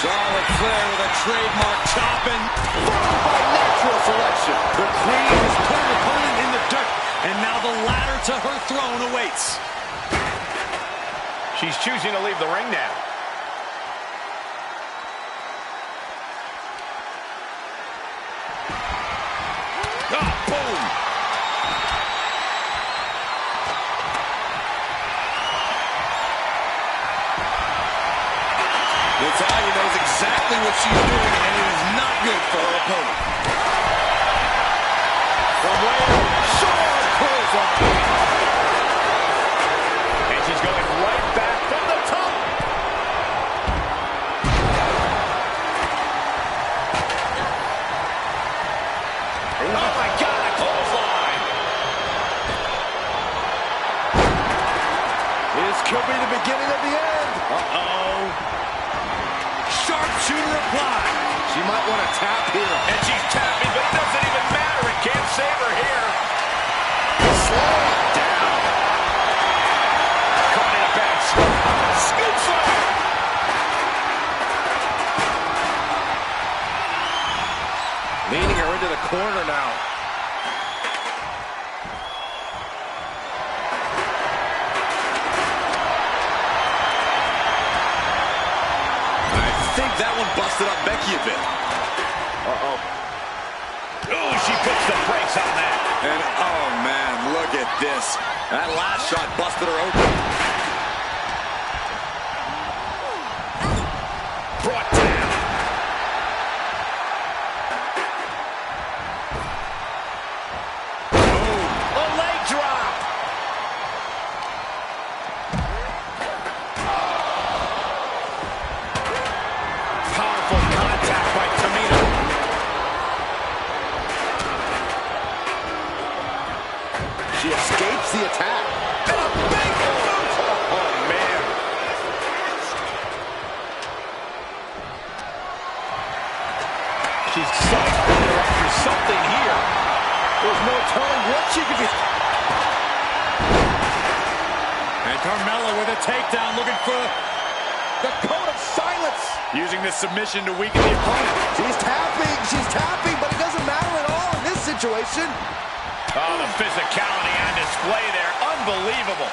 Charlotte Flair with a trademark chopping. Followed by natural selection. The Queen has put her opponent in the dirt. And now the ladder to her throne awaits. She's choosing to leave the ring now. Natalya knows exactly what she's doing, and it is not good for her opponent. From where? Short clothesline. And she's going right back from the top. Oh my God, a clothesline. This could be the beginning of the end. Sharpshooter applied. She might want to tap here. And she's tapping, but it doesn't even matter. It can't save her here. Slow Down. Caught in a bad spot. Scoop slam. leading her into the corner now. I think that one busted up Becky a bit. Uh-oh. Oh, she puts the brakes on that. And, oh, man, look at this. That last shot busted her open. Brought down. Boom. A leg drop. Powerful contact by Tamina. She escapes the attack. And a big boot. Oh, man. She's cycling her after something here. There's no telling what she could be. And Carmella with a takedown, looking for The code of silence. using this submission to weaken the opponent. She's tapping, but it doesn't matter at all in this situation. Oh, the physicality on display there. Unbelievable.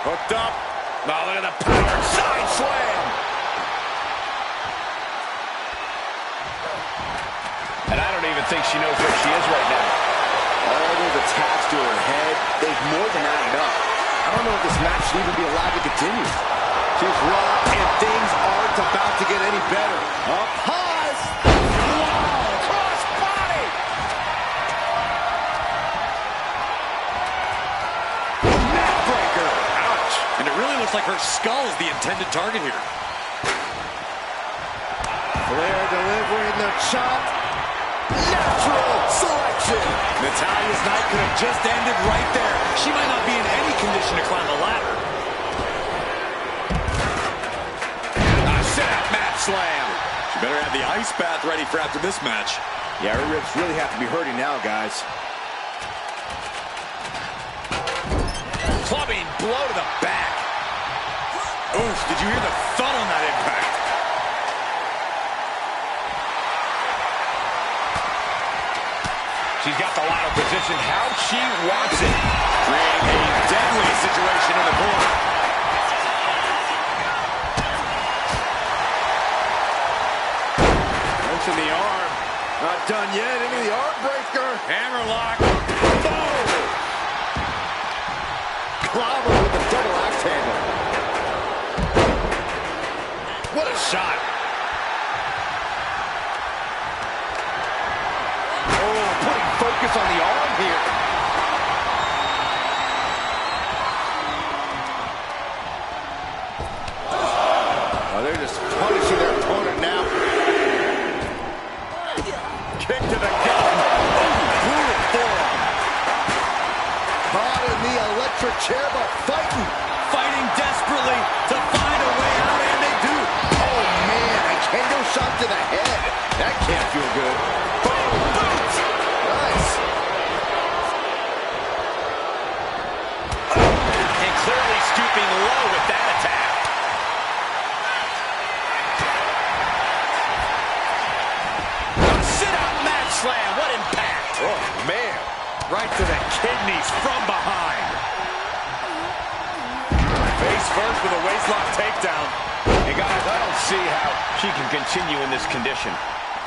Hooked up. Oh, look at the power. Side slam. And I don't even think she knows where she is right now. All those attacks to her head, they've more than added up. I don't know if this match should even be allowed to continue. She's raw, and things aren't about to get any better. Up high. Wow, cross body. Neckbreaker. Ouch. And it really looks like her skull is the intended target here. Flair delivering the chop. Natural selection. Natalya's night could have just ended right there. She might not be in any condition to climb the ladder. Set-up mat slam. She better have the ice bath ready for after this match. Yeah, her ribs really have to be hurting now, guys. Clubbing blow to the back. Oof, did you hear the thud on that impact? She's got the ladder positioned how she wants it. Creating a deadly situation in the corner. Punching the arm. Not done yet. Into the arm breaker. Hammerlock. Boom! Clobber with the double axe handle. What a shot. Oh, putting focus on the arm here. Oh, they're just punishing their opponent now. Kick to the gut. Oh, brutal forearm. Caught in the electric chair, but fighting desperately to find a way out, and they do. Oh, man, a kendo shot to the head. That can't feel good. Boom, boom. Nice. And clearly stooping low with that attack. Sit-out mat slam. What impact. Oh, man. Right to the kidneys from behind. Face first with a waistlock takedown. And guys, I don't see how she can continue in this condition.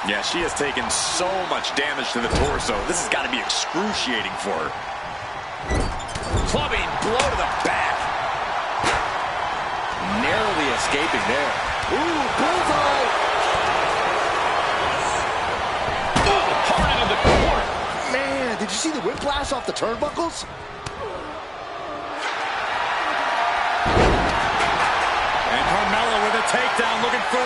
Yeah, she has taken so much damage to the torso. This has got to be excruciating for her. Clubbing blow to the back. Narrowly escaping there. Ooh, bullseye. Oh, hard into the corner. Man, did you see the whiplash off the turnbuckles? And Carmella with a takedown, looking for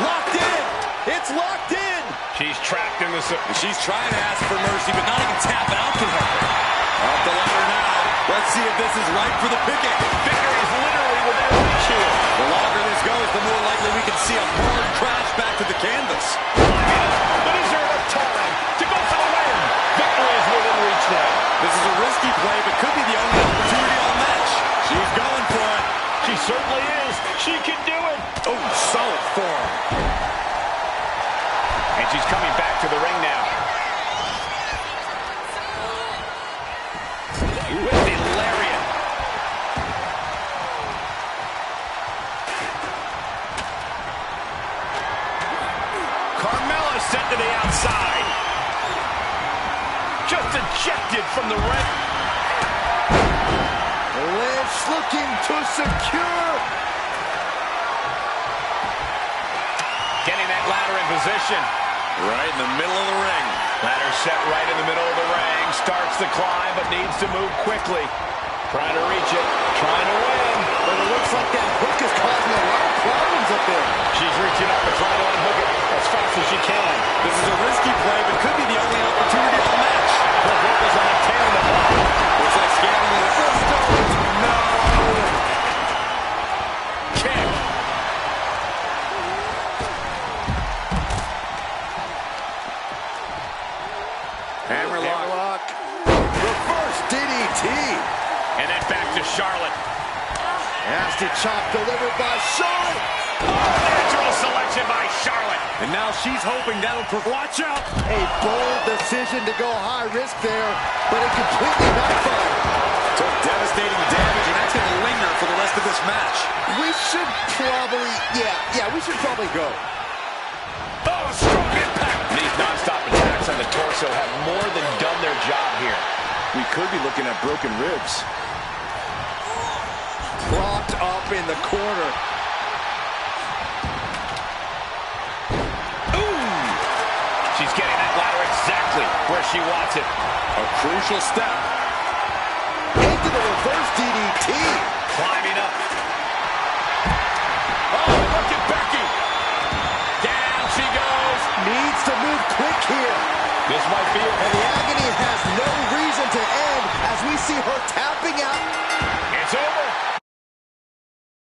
locked in. It's locked in. She's trapped in this. She's trying to ask for mercy, but not even tap out can help her. Up the ladder now. Let's see if this is right for the picking. Victory is literally within reach here. The longer this goes, the more likely we can see a hard crash back to the canvas. But is there enough time to go for the win? Victory is within reach now. This is a risky play, but could be the only opportunity on the match. She's going for it. She certainly is. She can do it. Oh, solid forearm. And she's coming back to the ring now. With the lariat. Carmella sent to the outside. Just ejected from the ring. Lynch looking to secure. Getting that ladder in position. Right in the middle of the ring. Ladder set right in the middle of the ring. Starts the climb, but needs to move quickly. Trying to reach it. Trying to win. But it looks like that hook is causing a lot of problems up there. She's reaching up and trying to unhook it as fast as she can. This is a risky play, but could be the only opportunity on the match. The hook is on a tail in the block. Looks like scaling the first stone. No. Kick. Hammerlock. Reverse DDT. And then back to Charlotte. Nasty chop delivered by Charlotte. Natural selection by Charlotte. And now she's hoping that'll watch out. A bold decision to go high risk there, but it completely backfired. Took devastating damage, and that's going to linger for the rest of this match. We should probably, we should probably go. Oh, strong impact. These non-stop attacks on the torso have more than done their job here. We could be looking at broken ribs. Propped up in the corner. Ooh! She's getting that ladder exactly where she wants it. A crucial step. Into the reverse DDT.